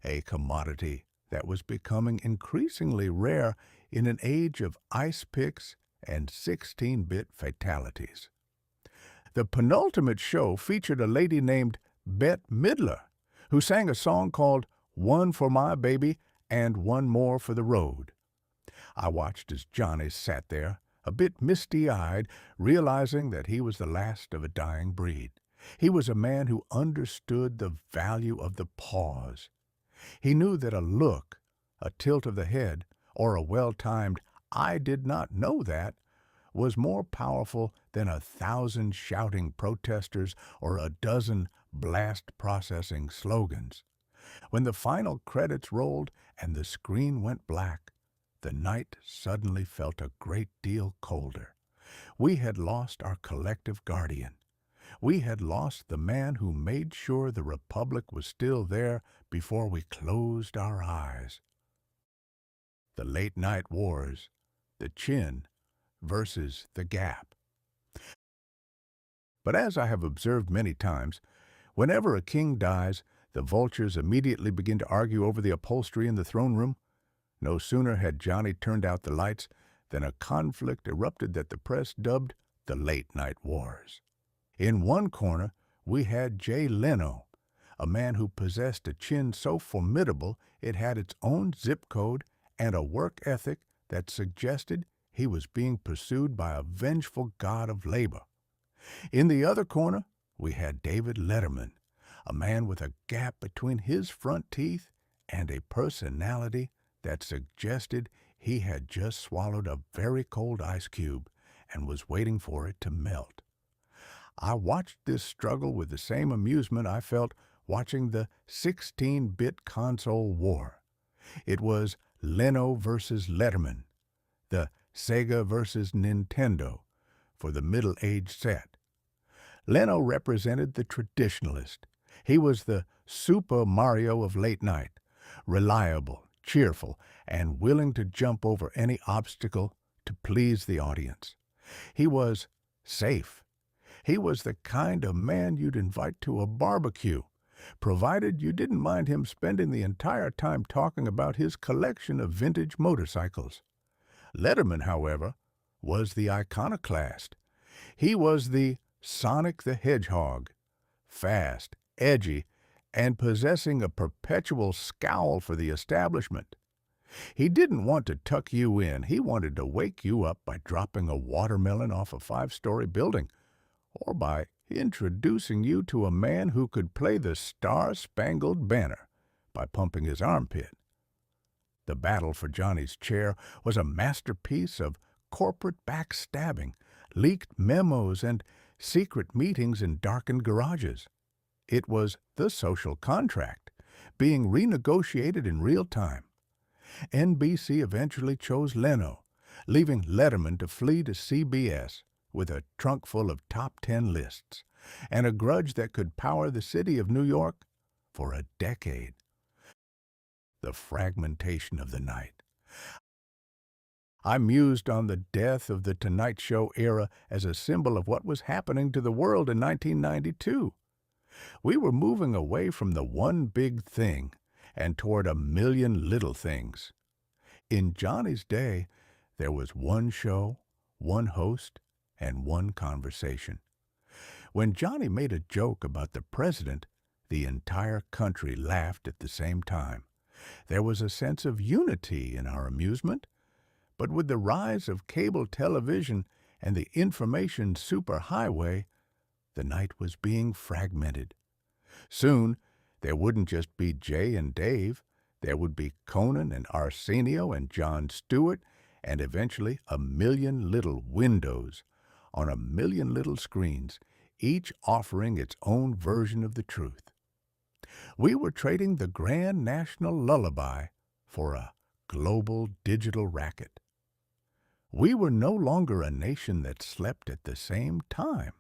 a commodity that was becoming increasingly rare in an age of ice picks and 16-bit fatalities. The penultimate show featured a lady named Bette Midler, who sang a song called "One for My Baby and One More for the Road." I watched as Johnny sat there, a bit misty-eyed, realizing that he was the last of a dying breed. He was a man who understood the value of the pause. He knew that a look, a tilt of the head, or a well-timed "I did not know that" was more powerful than 1,000 shouting protesters or a dozen blast-processing slogans. When the final credits rolled and the screen went black, the night suddenly felt a great deal colder. We had lost our collective guardian. We had lost the man who made sure the Republic was still there before we closed our eyes. The late-night wars, the chin versus the gap. But as I have observed many times, whenever a king dies, the vultures immediately begin to argue over the upholstery in the throne room. No sooner had Johnny turned out the lights than a conflict erupted that the press dubbed the late-night wars. In one corner, we had Jay Leno, a man who possessed a chin so formidable it had its own zip code and a work ethic that suggested he was being pursued by a vengeful god of labor. In the other corner, we had David Letterman, a man with a gap between his front teeth and a personality that suggested he had just swallowed a very cold ice cube and was waiting for it to melt. I watched this struggle with the same amusement I felt watching the 16-bit console war. It was Leno versus Letterman, the Sega versus Nintendo for the middle-aged set. Leno represented the traditionalist. He was the Super Mario of late night, reliable, cheerful, and willing to jump over any obstacle to please the audience. He was safe. He was the kind of man you'd invite to a barbecue, provided you didn't mind him spending the entire time talking about his collection of vintage motorcycles. Letterman, however, was the iconoclast. He was the Sonic the Hedgehog, fast, edgy, and possessing a perpetual scowl for the establishment. He didn't want to tuck you in. He wanted to wake you up by dropping a watermelon off a 5-story building, or by introducing you to a man who could play the Star-Spangled Banner by pumping his armpit. The battle for Johnny's chair was a masterpiece of corporate backstabbing, leaked memos, and secret meetings in darkened garages. It was the social contract, being renegotiated in real time. NBC eventually chose Leno, leaving Letterman to flee to CBS with a trunk full of top 10 lists and a grudge that could power the city of New York for a decade. The fragmentation of the night. I mused on the death of the Tonight Show era as a symbol of what was happening to the world in 1992. We were moving away from the one big thing and toward a million little things. In Johnny's day, there was one show, one host, and one conversation. When Johnny made a joke about the president, the entire country laughed at the same time. There was a sense of unity in our amusement. But with the rise of cable television and the information superhighway, the night was being fragmented. Soon, there wouldn't just be Jay and Dave. There would be Conan and Arsenio and Jon Stewart, and eventually a million little windows on a million little screens, each offering its own version of the truth. We were trading the grand national lullaby for a global digital racket. We were no longer a nation that slept at the same time.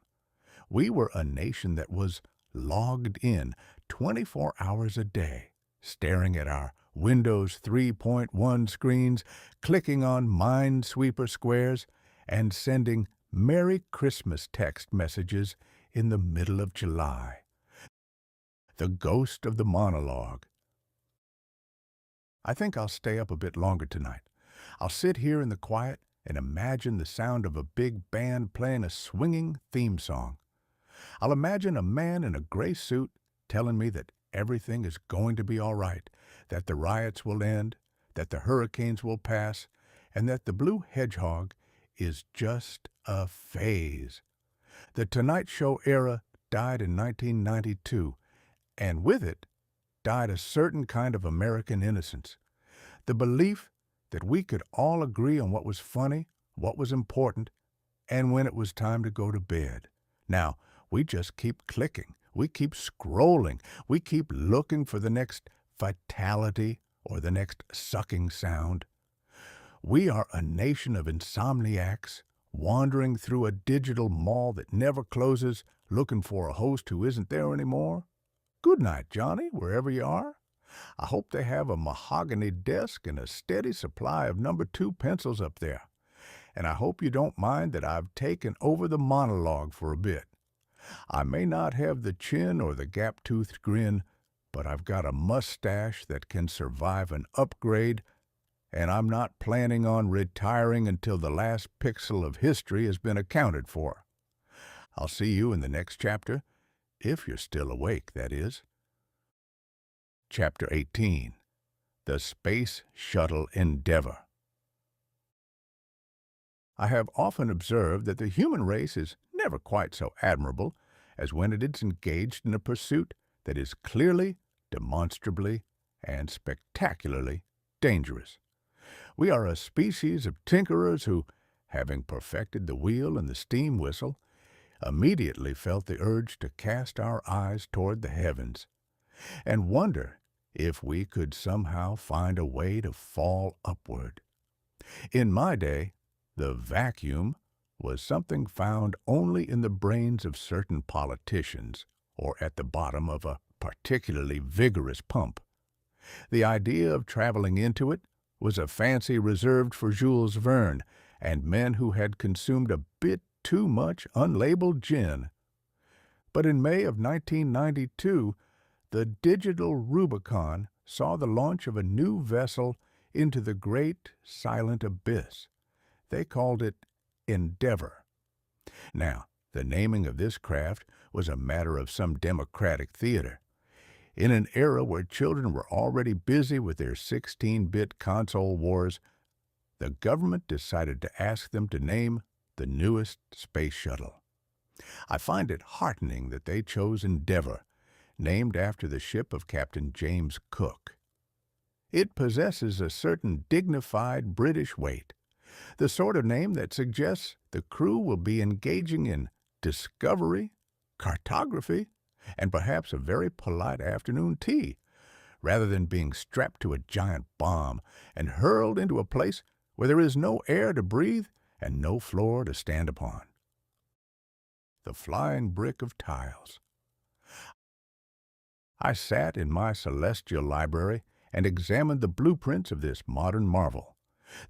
We were a nation that was logged in 24 hours a day, staring at our Windows 3.1 screens, clicking on Minesweeper squares, and sending Merry Christmas text messages in the middle of July. The ghost of the monologue. I think I'll stay up a bit longer tonight. I'll sit here in the quiet and imagine the sound of a big band playing a swinging theme song. I'll imagine a man in a gray suit telling me that everything is going to be all right, that the riots will end, that the hurricanes will pass, and that the blue hedgehog is just a phase. The Tonight Show era died in 1992, and with it, died a certain kind of American innocence. The belief that we could all agree on what was funny, what was important, and when it was time to go to bed. Now, we just keep clicking. We keep scrolling. We keep looking for the next fatality or the next sucking sound. We are a nation of insomniacs, wandering through a digital mall that never closes, looking for a host who isn't there anymore. Good night, Johnny, wherever you are. I hope they have a mahogany desk and a steady supply of #2 pencils up there. And I hope you don't mind that I've taken over the monologue for a bit. I may not have the chin or the gap-toothed grin, but I've got a mustache that can survive an upgrade, and I'm not planning on retiring until the last pixel of history has been accounted for. I'll see you in the next chapter, if you're still awake, that is. Chapter 18. The Space Shuttle Endeavor. I have often observed that the human race is never quite so admirable as when it is engaged in a pursuit that is clearly, demonstrably, and spectacularly dangerous. We are a species of tinkerers who, having perfected the wheel and the steam whistle, immediately felt the urge to cast our eyes toward the heavens and wonder if we could somehow find a way to fall upward. In my day, the vacuum was something found only in the brains of certain politicians or at the bottom of a particularly vigorous pump. The idea of traveling into it was a fancy reserved for Jules Verne and men who had consumed a bit too much unlabeled gin. But in May of 1992, the digital Rubicon saw the launch of a new vessel into the great silent abyss. They called it Endeavor. Now, the naming of this craft was a matter of some democratic theater. In an era where children were already busy with their 16-bit console wars, the government decided to ask them to name the newest space shuttle. I find it heartening that they chose Endeavor, named after the ship of Captain James Cook. It possesses a certain dignified British weight, the sort of name that suggests the crew will be engaging in discovery, cartography, and perhaps a very polite afternoon tea, rather than being strapped to a giant bomb and hurled into a place where there is no air to breathe and no floor to stand upon. The flying brick of tiles. I sat in my celestial library and examined the blueprints of this modern marvel.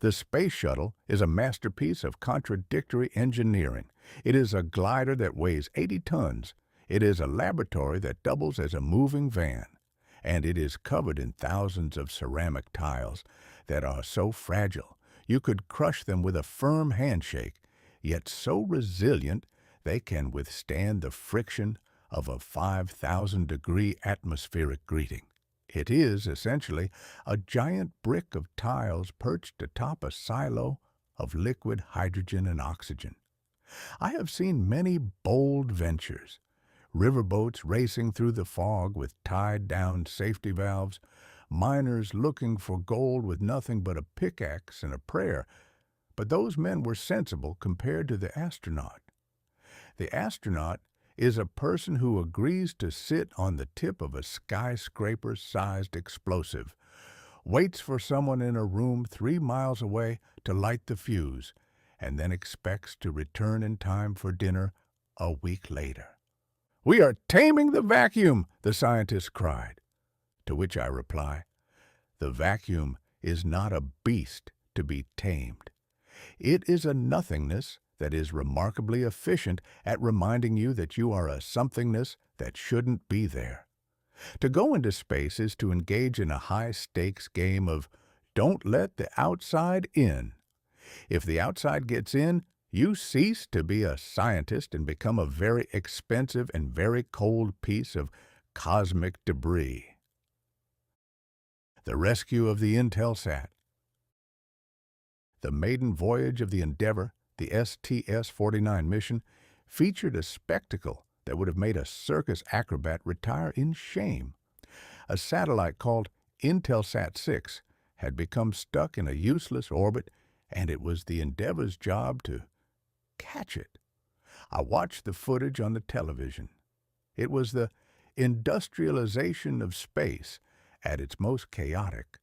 The space shuttle is a masterpiece of contradictory engineering. It is a glider that weighs 80 tons. It is a laboratory that doubles as a moving van. And it is covered in thousands of ceramic tiles that are so fragile you could crush them with a firm handshake, yet so resilient they can withstand the friction of a 5,000-degree atmospheric greeting. It is, essentially, a giant brick of tiles perched atop a silo of liquid hydrogen and oxygen. I have seen many bold ventures, riverboats racing through the fog with tied-down safety valves, miners looking for gold with nothing but a pickaxe and a prayer, but those men were sensible compared to the astronaut. The astronaut is a person who agrees to sit on the tip of a skyscraper-sized explosive, waits for someone in a room 3 miles away to light the fuse, and then expects to return in time for dinner a week later. "We are taming the vacuum," the scientist cried. To which I reply, the vacuum is not a beast to be tamed. It is a nothingness that is remarkably efficient at reminding you that you are a somethingness that shouldn't be there. To go into space is to engage in a high-stakes game of don't let the outside in. If the outside gets in, you cease to be a scientist and become a very expensive and very cold piece of cosmic debris. The rescue of the Intelsat. The maiden voyage of the Endeavor, the STS-49 mission, featured a spectacle that would have made a circus acrobat retire in shame. A satellite called Intelsat 6 had become stuck in a useless orbit, and it was the Endeavor's job to catch it. I watched the footage on the television. It was the industrialization of space at its most chaotic.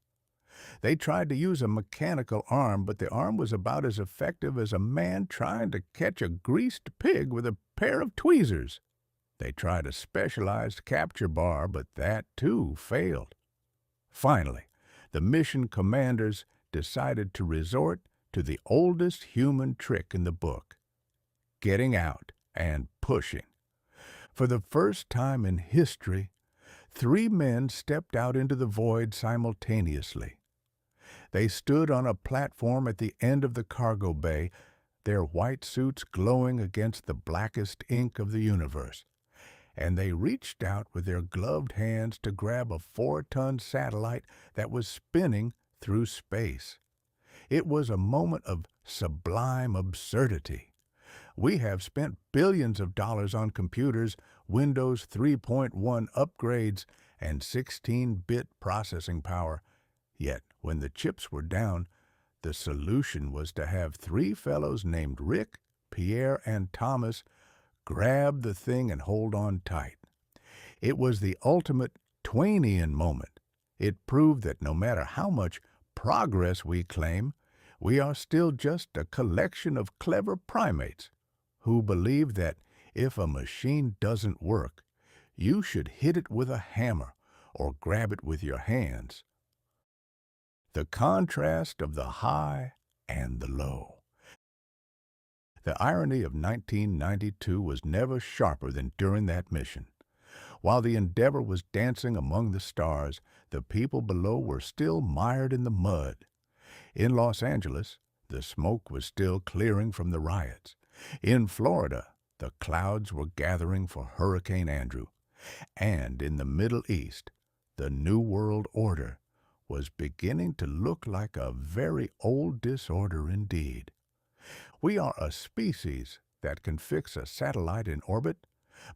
They tried to use a mechanical arm, but the arm was about as effective as a man trying to catch a greased pig with a pair of tweezers. They tried a specialized capture bar, but that too failed. Finally, the mission commanders decided to resort to the oldest human trick in the book: getting out and pushing. For the first time in history, 3 men stepped out into the void simultaneously. They stood on a platform at the end of the cargo bay, their white suits glowing against the blackest ink of the universe, and they reached out with their gloved hands to grab a 4-ton satellite that was spinning through space. It was a moment of sublime absurdity. We have spent billions of dollars on computers, Windows 3.1 upgrades, and 16-bit processing power. Yet, when the chips were down, the solution was to have 3 fellows named Rick, Pierre, and Thomas grab the thing and hold on tight. It was the ultimate TwAInian moment. It proved that no matter how much progress we claim, we are still just a collection of clever primates who believe that if a machine doesn't work, you should hit it with a hammer or grab it with your hands. The contrast of the high and the low. The irony of 1992 was never sharper than during that mission. While the Endeavor was dancing among the stars, the people below were still mired in the mud. In Los Angeles, the smoke was still clearing from the riots. In Florida, the clouds were gathering for Hurricane Andrew. And in the Middle East, the New World Order was beginning to look like a very old disorder indeed. We are a species that can fix a satellite in orbit,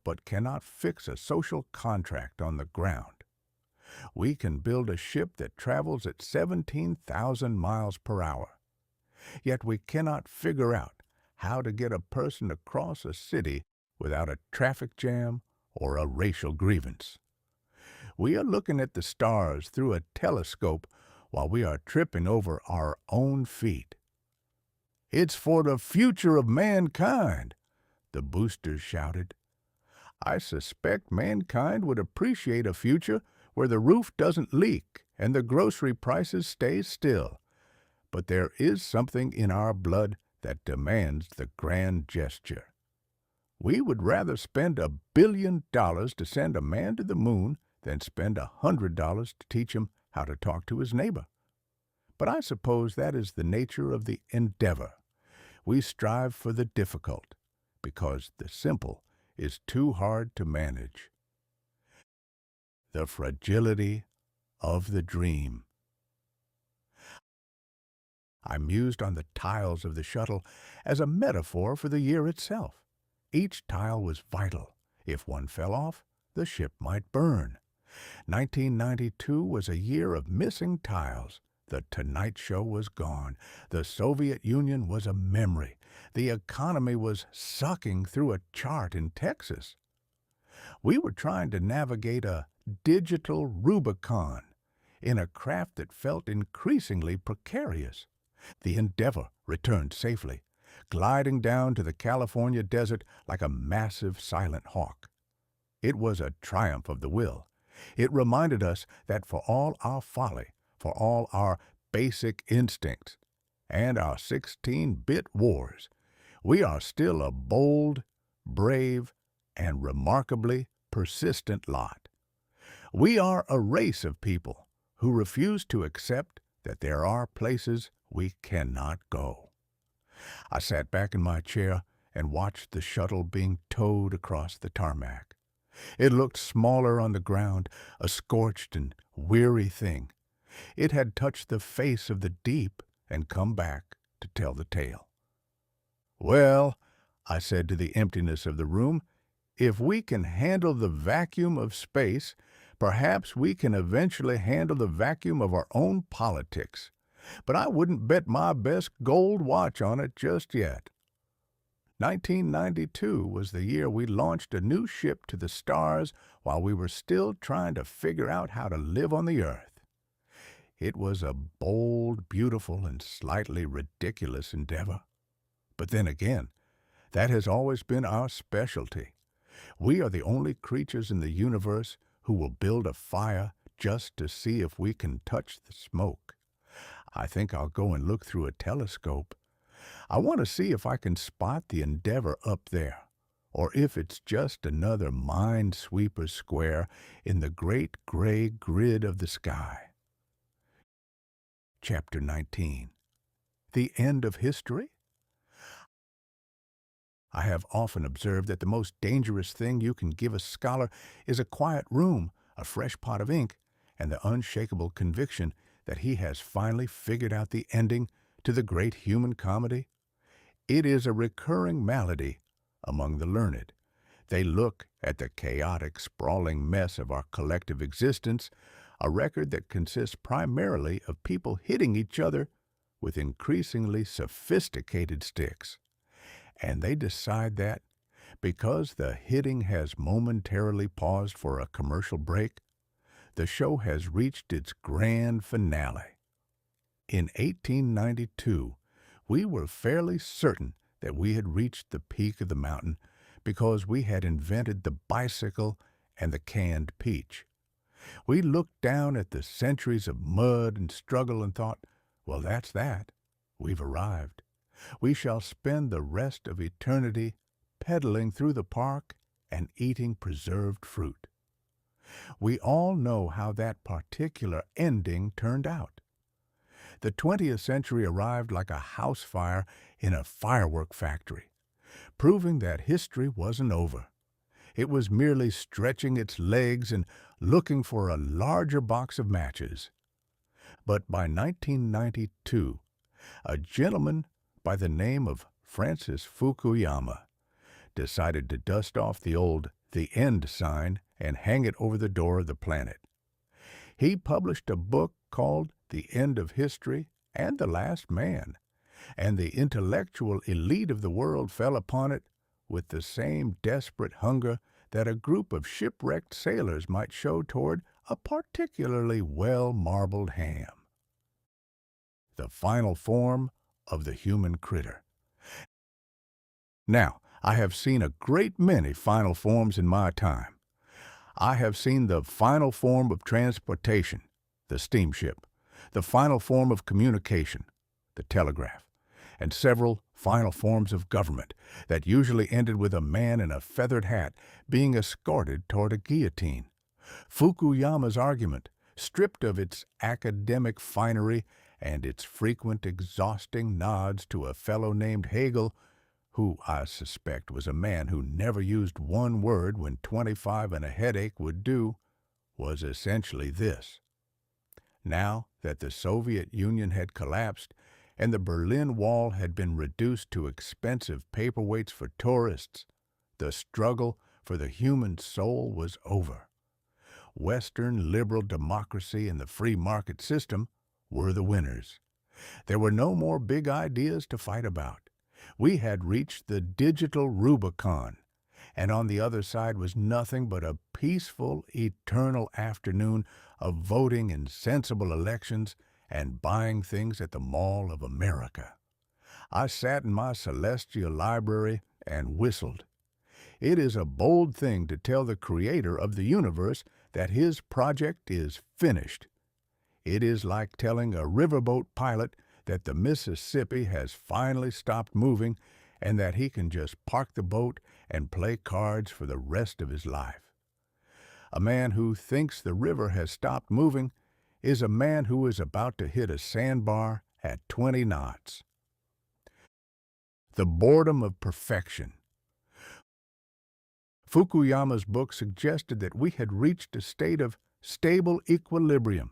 but cannot fix a social contract on the ground. We can build a ship that travels at 17,000 miles per hour, yet we cannot figure out how to get a person across a city without a traffic jam or a racial grievance. We are looking at the stars through a telescope while we are tripping over our own feet. "It's for the future of mankind," the boosters shouted. I suspect mankind would appreciate a future where the roof doesn't leak and the grocery prices stay still. But there is something in our blood that demands the grand gesture. We would rather spend $1 billion to send a man to the moon than spend $100 to teach him how to talk to his neighbor. But I suppose that is the nature of the endeavor. We strive for the difficult, because the simple is too hard to manage. The fragility of the dream. I mused on the tiles of the shuttle as a metaphor for the year itself. Each tile was vital. If one fell off, the ship might burn. 1992 was a year of missing tiles. The Tonight Show was gone. The Soviet Union was a memory. The economy was sucking through a chart in Texas. We were trying to navigate a digital Rubicon in a craft that felt increasingly precarious. The Endeavor returned safely, gliding down to the California desert like a massive silent hawk. It was a triumph of the will. It reminded us that for all our folly, for all our basic instincts, and our 16-bit wars, we are still a bold, brave, and remarkably persistent lot. We are a race of people who refuse to accept that there are places we cannot go. I sat back in my chair and watched the shuttle being towed across the tarmac. It looked smaller on the ground, a scorched and weary thing. It had touched the face of the deep and come back to tell the tale. "Well," I said to the emptiness of the room, "if we can handle the vacuum of space, Perhaps we can eventually handle the vacuum of our own politics, but I wouldn't bet my best gold watch on it just yet. 1992 was the year we launched a new ship to the stars while we were still trying to figure out how to live on the earth. It was a bold, beautiful, and slightly ridiculous endeavor. But then again, that has always been our specialty. We are the only creatures in the universe who will build a fire just to see if we can touch the smoke. I think I'll go and look through a telescope. I want to see if I can spot the Endeavor up there, or if it's just another minesweeper square in the great gray grid of the sky. Chapter 19. The End of History? I have often observed that the most dangerous thing you can give a scholar is a quiet room, a fresh pot of ink, and the unshakable conviction that he has finally figured out the ending to the great human comedy. It is a recurring malady among the learned. They look at the chaotic, sprawling mess of our collective existence, a record that consists primarily of people hitting each other with increasingly sophisticated sticks. And they decide that, because the hitting has momentarily paused for a commercial break, the show has reached its grand finale. In 1892, we were fairly certain that we had reached the peak of the mountain because we had invented the bicycle and the canned peach. We looked down at the centuries of mud and struggle and thought, well, that's that. We've arrived. We shall spend the rest of eternity pedaling through the park and eating preserved fruit. We all know how that particular ending turned out. The 20th century arrived like a house fire in a firework factory, proving that history wasn't over. It was merely stretching its legs and looking for a larger box of matches. But by 1992, a gentleman by the name of Francis Fukuyama decided to dust off the old "The End" sign and hang it over the door of the planet. He published a book called The End of History and the Last Man, and the intellectual elite of the world fell upon it with the same desperate hunger that a group of shipwrecked sailors might show toward a particularly well-marbled ham. The final form of the human critter. Now, I have seen a great many final forms in my time. I have seen the final form of transportation, the steamship, the final form of communication, the telegraph, and several final forms of government that usually ended with a man in a feathered hat being escorted toward a guillotine. Fukuyama's argument, stripped of its academic finery and its frequent exhausting nods to a fellow named Hegel, who I suspect was a man who never used one word when 25 and a headache would do, was essentially this. Now that the Soviet Union had collapsed and the Berlin Wall had been reduced to expensive paperweights for tourists, the struggle for the human soul was over. Western liberal democracy and the free market system were the winners. There were no more big ideas to fight about. We had reached the digital Rubicon, and on the other side was nothing but a peaceful, eternal afternoon of voting in sensible elections and buying things at the Mall of America. I sat in my celestial library and whistled. It is a bold thing to tell the creator of the universe that his project is finished. It is like telling a riverboat pilot that the Mississippi has finally stopped moving and that he can just park the boat and play cards for the rest of his life. A man who thinks the river has stopped moving is a man who is about to hit a sandbar at 20 knots. The boredom of perfection. Fukuyama's book suggested that we had reached a state of stable equilibrium.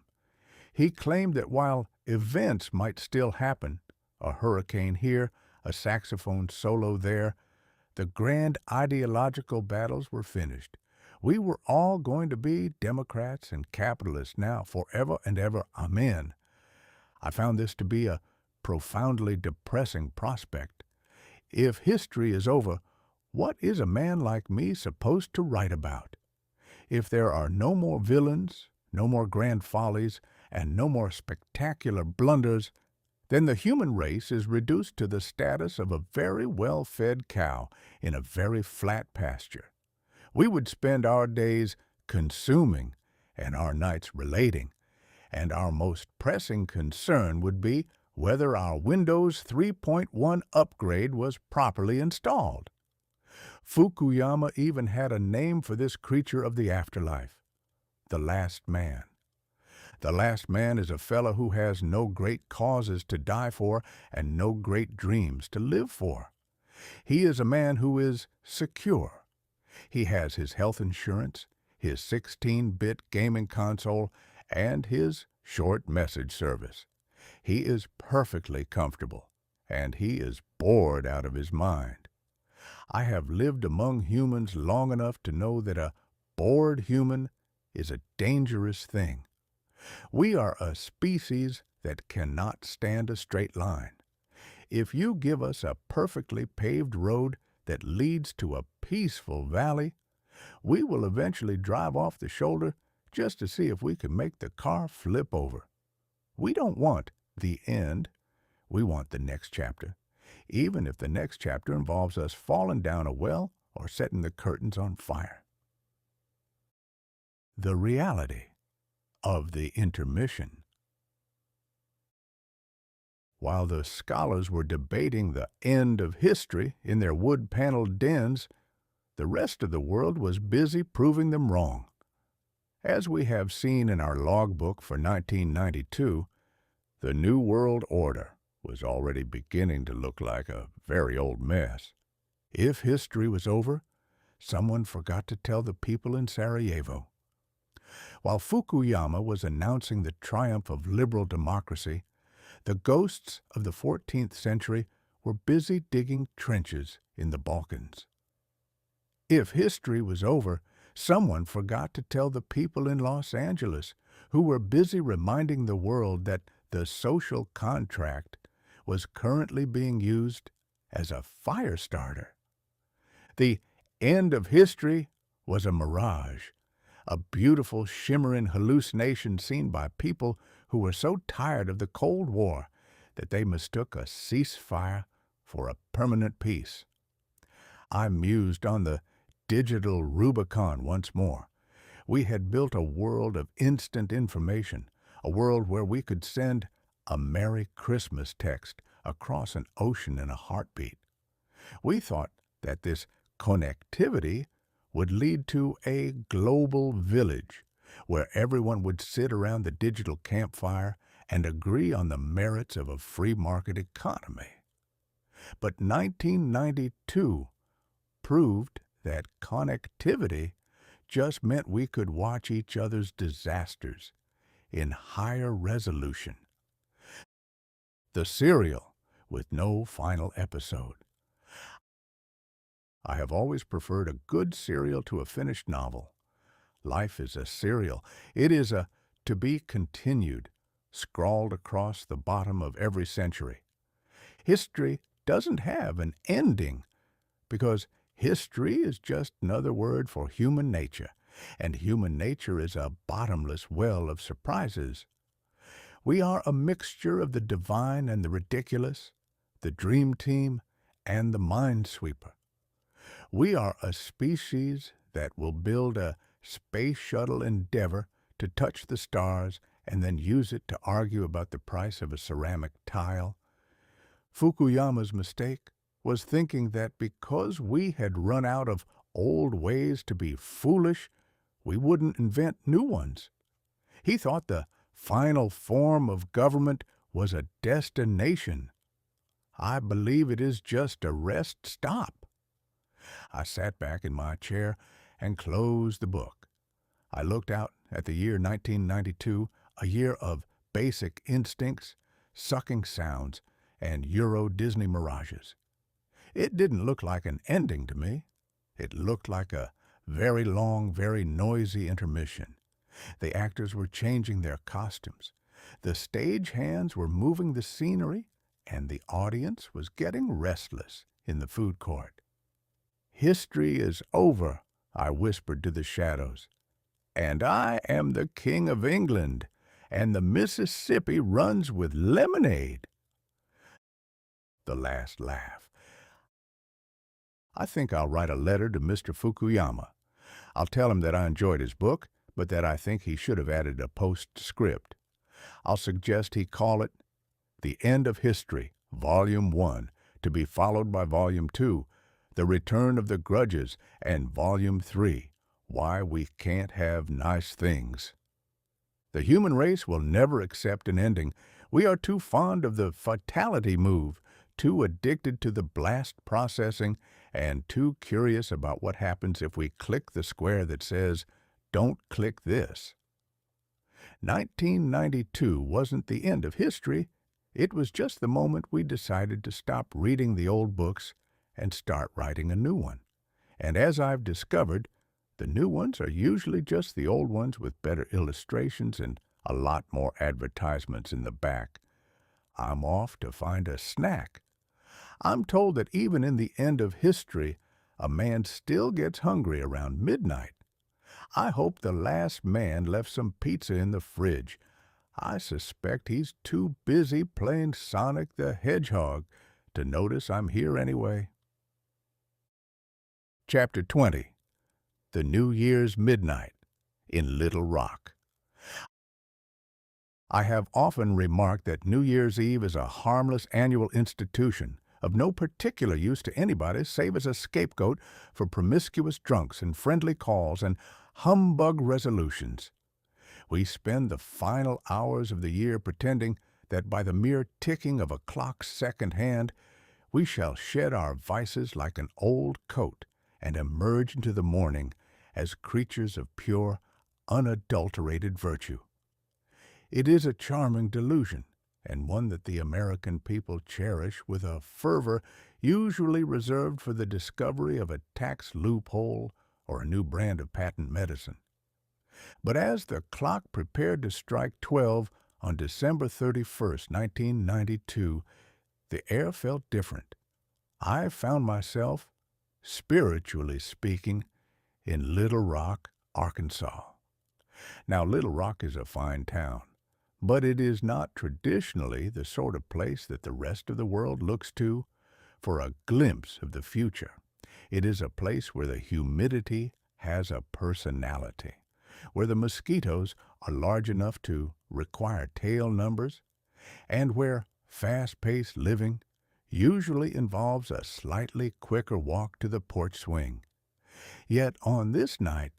He claimed that while events might still happen, a hurricane here, a saxophone solo there, the grand ideological battles were finished. We were all going to be Democrats and capitalists now, forever and ever. Amen. I found this to be a profoundly depressing prospect. If history is over, what is a man like me supposed to write about? If there are no more villains, no more grand follies, and no more spectacular blunders, then the human race is reduced to the status of a very well-fed cow in a very flat pasture. We would spend our days consuming and our nights relating, and our most pressing concern would be whether our Windows 3.1 upgrade was properly installed. Fukuyama even had a name for this creature of the afterlife, the last man. The last man is a fellow who has no great causes to die for and no great dreams to live for. He is a man who is secure. He has his health insurance, his 16-bit gaming console, and his short message service. He is perfectly comfortable, and he is bored out of his mind. I have lived among humans long enough to know that a bored human is a dangerous thing. We are a species that cannot stand a straight line. If you give us a perfectly paved road that leads to a peaceful valley, we will eventually drive off the shoulder just to see if we can make the car flip over. We don't want the end. We want the next chapter, even if the next chapter involves us falling down a well or setting the curtains on fire. The reality of the intermission. While the scholars were debating the end of history in their wood-paneled dens, the rest of the world was busy proving them wrong. As we have seen in our logbook for 1992, the New World Order was already beginning to look like a very old mess. If history was over, someone forgot to tell the people in Sarajevo. While Fukuyama was announcing the triumph of liberal democracy, the ghosts of the 14th century were busy digging trenches in the Balkans. If history was over, someone forgot to tell the people in Los Angeles, who were busy reminding the world that the social contract was currently being used as a fire starter. The end of history was a mirage, a beautiful shimmering hallucination seen by people who were so tired of the Cold War that they mistook a ceasefire for a permanent peace. I mused on the digital Rubicon once more. We had built a world of instant information, a world where we could send a Merry Christmas text across an ocean in a heartbeat. We thought that this connectivity would lead to a global village where everyone would sit around the digital campfire and agree on the merits of a free market economy. But 1992 proved that connectivity just meant we could watch each other's disasters in higher resolution. The serial with no final episode. I have always preferred a good serial to a finished novel. Life is a serial. It is a to be continued, scrawled across the bottom of every century. History doesn't have an ending because history is just another word for human nature, and human nature is a bottomless well of surprises. We are a mixture of the divine and the ridiculous, the dream team and the minesweeper. We are a species that will build a space shuttle Endeavor to touch the stars and then use it to argue about the price of a ceramic tile. Fukuyama's mistake was thinking that because we had run out of old ways to be foolish, we wouldn't invent new ones. He thought the final form of government was a destination. I believe it is just a rest stop. I sat back in my chair and closed the book. I looked out at the year 1992, a year of basic instincts, sucking sounds, and Euro Disney mirages. It didn't look like an ending to me. It looked like a Very long, very noisy intermission. The actors were changing their costumes. The stage hands were moving the scenery, and the audience was getting restless in the food court. "History is over," I whispered to the shadows, "and I am the King of England, and the Mississippi runs with lemonade." The last laugh. "I think I'll write a letter to Mr. Fukuyama. I'll tell him that I enjoyed his book, but that I think he should have added a postscript. I'll suggest he call it The End of History, Volume 1, to be followed by Volume 2, The Return of the Grudges, and Volume 3, Why We Can't Have Nice Things. The human race will never accept an ending. We are too fond of the fatality move, too addicted to the blast processing, and too curious about what happens if we click the square that says, "Don't click this." 1992 wasn't the end of history. It was just the moment we decided to stop reading the old books and start writing a new one. And as I've discovered, the new ones are usually just the old ones with better illustrations and a lot more advertisements in the back. I'm off to find a snack. I'm told that even in the end of history, a man still gets hungry around midnight. I hope the last man left some pizza in the fridge. I suspect he's too busy playing Sonic the Hedgehog to notice I'm here anyway. Chapter 20. The New Year's Midnight in Little Rock. I have often remarked that New Year's Eve is a harmless annual institution of no particular use to anybody save as a scapegoat for promiscuous drunks and friendly calls and humbug resolutions. We spend the final hours of the year pretending that by the mere ticking of a clock's second hand, we shall shed our vices like an old coat and emerge into the morning as creatures of pure, unadulterated virtue. It is a charming delusion, and one that the American people cherish with a fervor usually reserved for the discovery of a tax loophole or a new brand of patent medicine. But as the clock prepared to strike 12 on December 31st, 1992, the air felt different. I found myself, spiritually speaking, in Little Rock, Arkansas. Now, Little Rock is a fine town, but it is not traditionally the sort of place that the rest of the world looks to for a glimpse of the future. It is a place where the humidity has a personality, where the mosquitoes are large enough to require tail numbers, and where fast-paced living usually involves a slightly quicker walk to the porch swing. Yet on this night,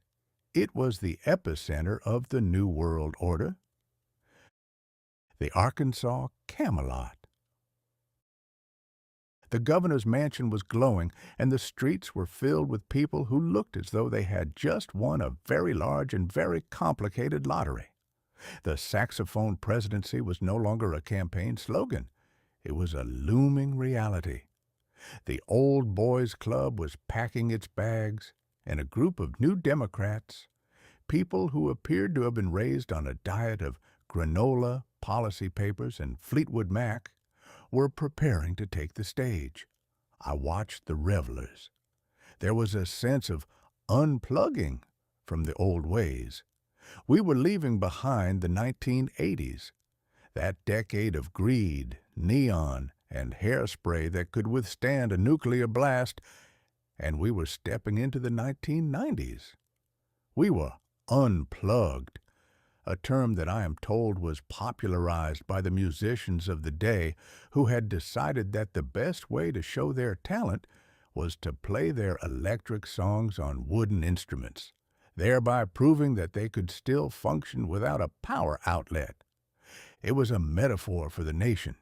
it was the epicenter of the New World Order, the Arkansas Camelot. The governor's mansion was glowing, and the streets were filled with people who looked as though they had just won a very large and very complicated lottery. The Saxophone Presidency was no longer a campaign slogan. It was a looming reality. The Old Boys Club was packing its bags, and a group of new Democrats, people who appeared to have been raised on a diet of granola, policy papers, and Fleetwood Mac, were preparing to take the stage. I watched the revelers. There was a sense of unplugging from the old ways. We were leaving behind the 1980s, that decade of greed, neon, and hairspray that could withstand a nuclear blast, and we were stepping into the 1990s. We were unplugged, a term that I am told was popularized by the musicians of the day who had decided that the best way to show their talent was to play their electric songs on wooden instruments, thereby proving that they could still function without a power outlet. It was a metaphor for the nation.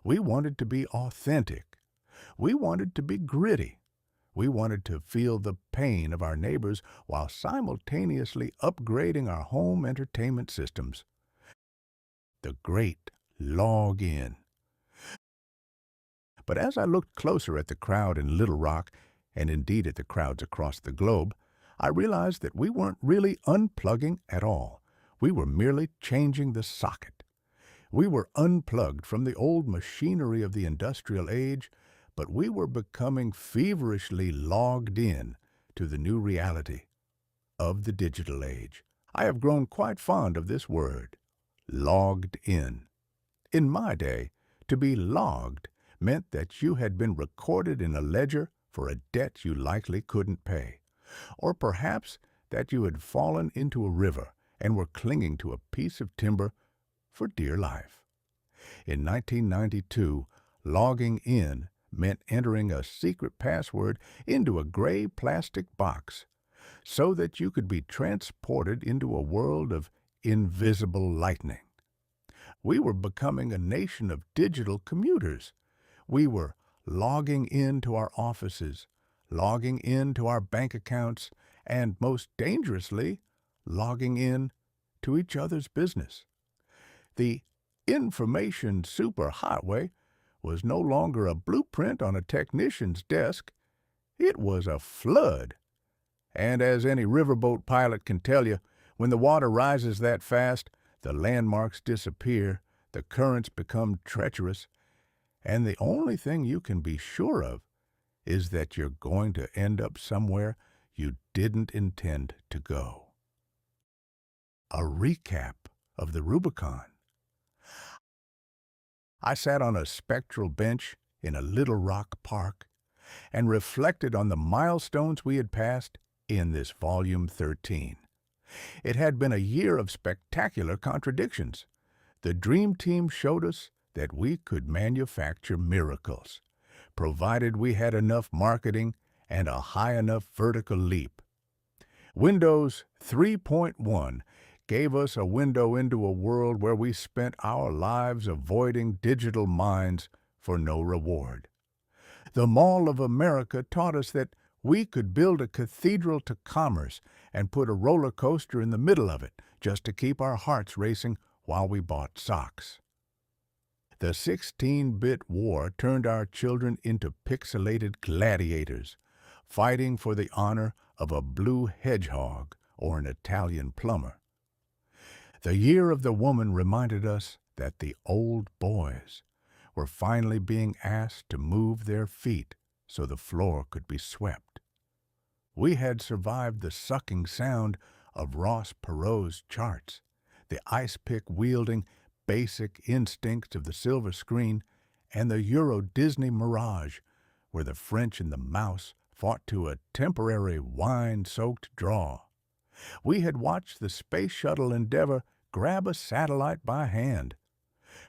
We wanted to be authentic. We wanted to be gritty. We wanted to feel the pain of our neighbors while simultaneously upgrading our home entertainment systems. The great log in. But as I looked closer at the crowd in Little Rock, and indeed at the crowds across the globe, I realized that we weren't really unplugging at all. We were merely changing the socket. We were unplugged from the old machinery of the industrial age, but we were becoming feverishly logged in to the new reality of the digital age. I have grown quite fond of this word, logged in. In my day, to be logged meant that you had been recorded in a ledger for a debt you likely couldn't pay, or perhaps that you had fallen into a river and were clinging to a piece of timber for dear life. In 1992, logging in meant entering a secret password into a gray plastic box so that you could be transported into a world of invisible lightning. We were becoming a nation of digital commuters. We were logging into our offices, logging into our bank accounts, and most dangerously, logging in to each other's business. The information superhighway was no longer a blueprint on a technician's desk. It was a flood. And as any riverboat pilot can tell you, when the water rises that fast, the landmarks disappear, the currents become treacherous, and the only thing you can be sure of is that you're going to end up somewhere you didn't intend to go. A recap of the Rubicon. I sat on a spectral bench in a Little Rock park and reflected on the milestones we had passed in this Volume 13. It had been a year of spectacular contradictions. The Dream Team showed us that we could manufacture miracles, provided we had enough marketing and a high enough vertical leap. Windows 3.1 gave us a window into a world where we spent our lives avoiding digital mines for no reward. The Mall of America taught us that we could build a cathedral to commerce and put a roller coaster in the middle of it just to keep our hearts racing while we bought socks. The 16-bit war turned our children into pixelated gladiators, fighting for the honor of a blue hedgehog or an Italian plumber. The year of the woman reminded us that the old boys were finally being asked to move their feet so the floor could be swept. We had survived the sucking sound of Ross Perot's charts, the ice-pick-wielding basic instincts of the silver screen, and the Euro Disney mirage, where the French and the mouse fought to a temporary wine-soaked draw. We had watched the Space Shuttle Endeavour grab a satellite by hand,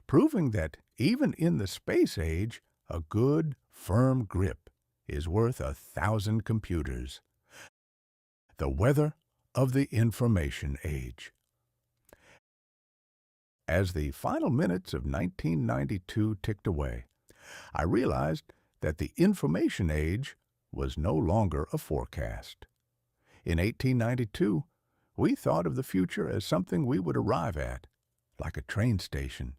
proving that even in the space age, a good, firm grip is worth 1,000 computers. The weather of the information age. As the final minutes of 1992 ticked away, I realized that the information age was no longer a forecast. In 1892, we thought of the future as something we would arrive at, like a train station.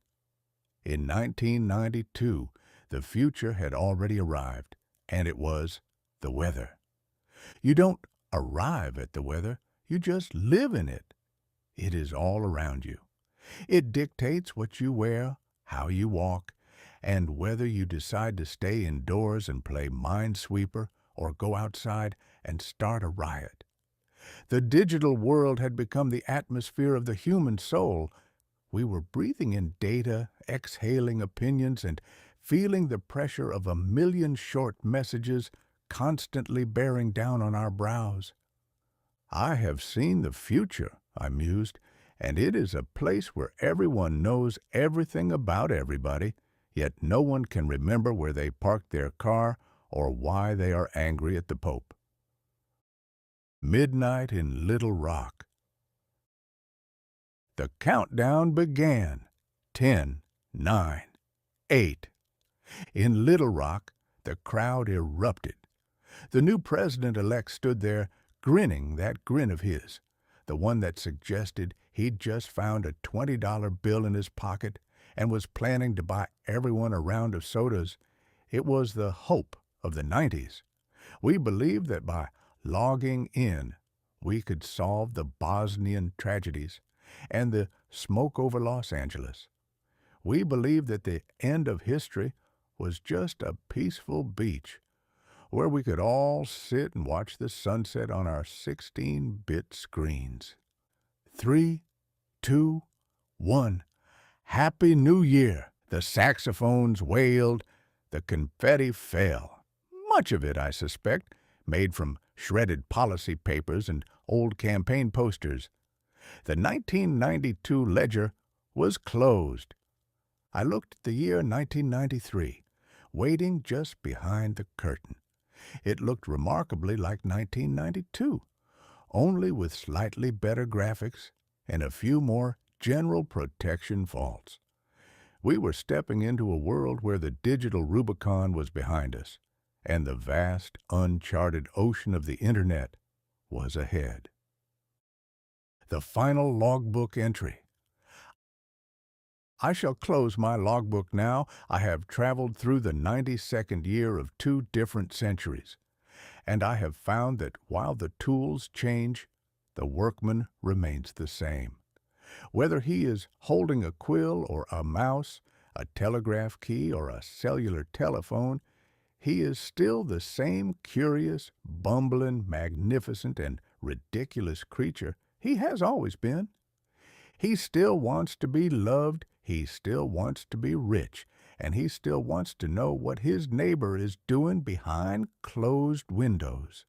In 1992, the future had already arrived, and it was the weather. You don't arrive at the weather, you just live in it. It is all around you. It dictates what you wear, how you walk, and whether you decide to stay indoors and play Minesweeper or go outside and start a riot. The digital world had become the atmosphere of the human soul. We were breathing in data, exhaling opinions, and feeling the pressure of 1,000,000 short messages constantly bearing down on our brows. I have seen the future, I mused, and it is a place where everyone knows everything about everybody, yet no one can remember where they parked their car or why they are angry at the Pope. Midnight in Little Rock. The countdown began. 10, 9, 8. In Little Rock, the crowd erupted. The new president-elect stood there, grinning that grin of his, the one that suggested he'd just found a $20 bill in his pocket and was planning to buy everyone a round of sodas. It was the hope of the 90s. We believed that by logging in, we could solve the Bosnian tragedies and the smoke over Los Angeles. We believed that the end of history was just a peaceful beach where we could all sit and watch the sunset on our 16-bit screens. 3, 2, 1. Happy New Year! The saxophones wailed, the confetti fell. Much of it, I suspect, made from shredded policy papers and old campaign posters. The 1992 ledger was closed. I looked at the year 1993, waiting just behind the curtain. It looked remarkably like 1992, only with slightly better graphics and a few more general protection faults. We were stepping into a world where the digital Rubicon was behind us, and the vast, uncharted ocean of the Internet was ahead. The final logbook entry. I shall close my logbook now. I have traveled through the 92nd year of 2 different centuries, and I have found that while the tools change, the workman remains the same. Whether he is holding a quill or a mouse, a telegraph key or a cellular telephone, he is still the same curious, bumbling, magnificent, and ridiculous creature he has always been. He still wants to be loved, he still wants to be rich, and he still wants to know what his neighbor is doing behind closed windows.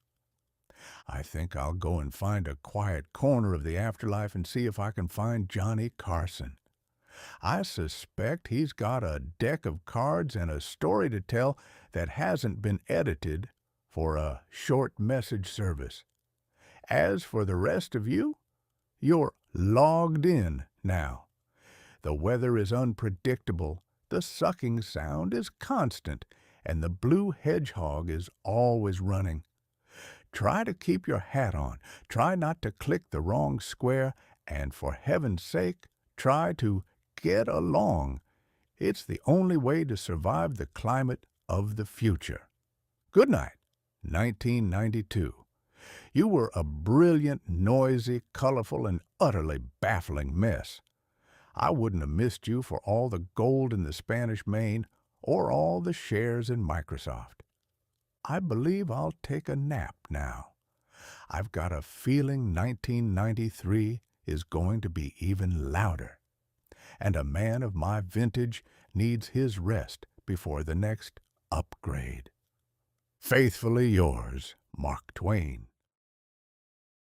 I think I'll go and find a quiet corner of the afterlife and see if I can find Johnny Carson. I suspect he's got a deck of cards and a story to tell that hasn't been edited for a short message service. As for the rest of you, you're logged in now. The weather is unpredictable, the sucking sound is constant, and the blue hedgehog is always running. Try to keep your hat on, try not to click the wrong square, and for heaven's sake, try to get along. It's the only way to survive the climate of the future. Good night, 1992. You were a brilliant, noisy, colorful, and utterly baffling mess. I wouldn't have missed you for all the gold in the Spanish Main or all the shares in Microsoft. I believe I'll take a nap now. I've got a feeling 1993 is going to be even louder, and a man of my vintage needs his rest before the next upgrade. Faithfully yours, Mark Twain.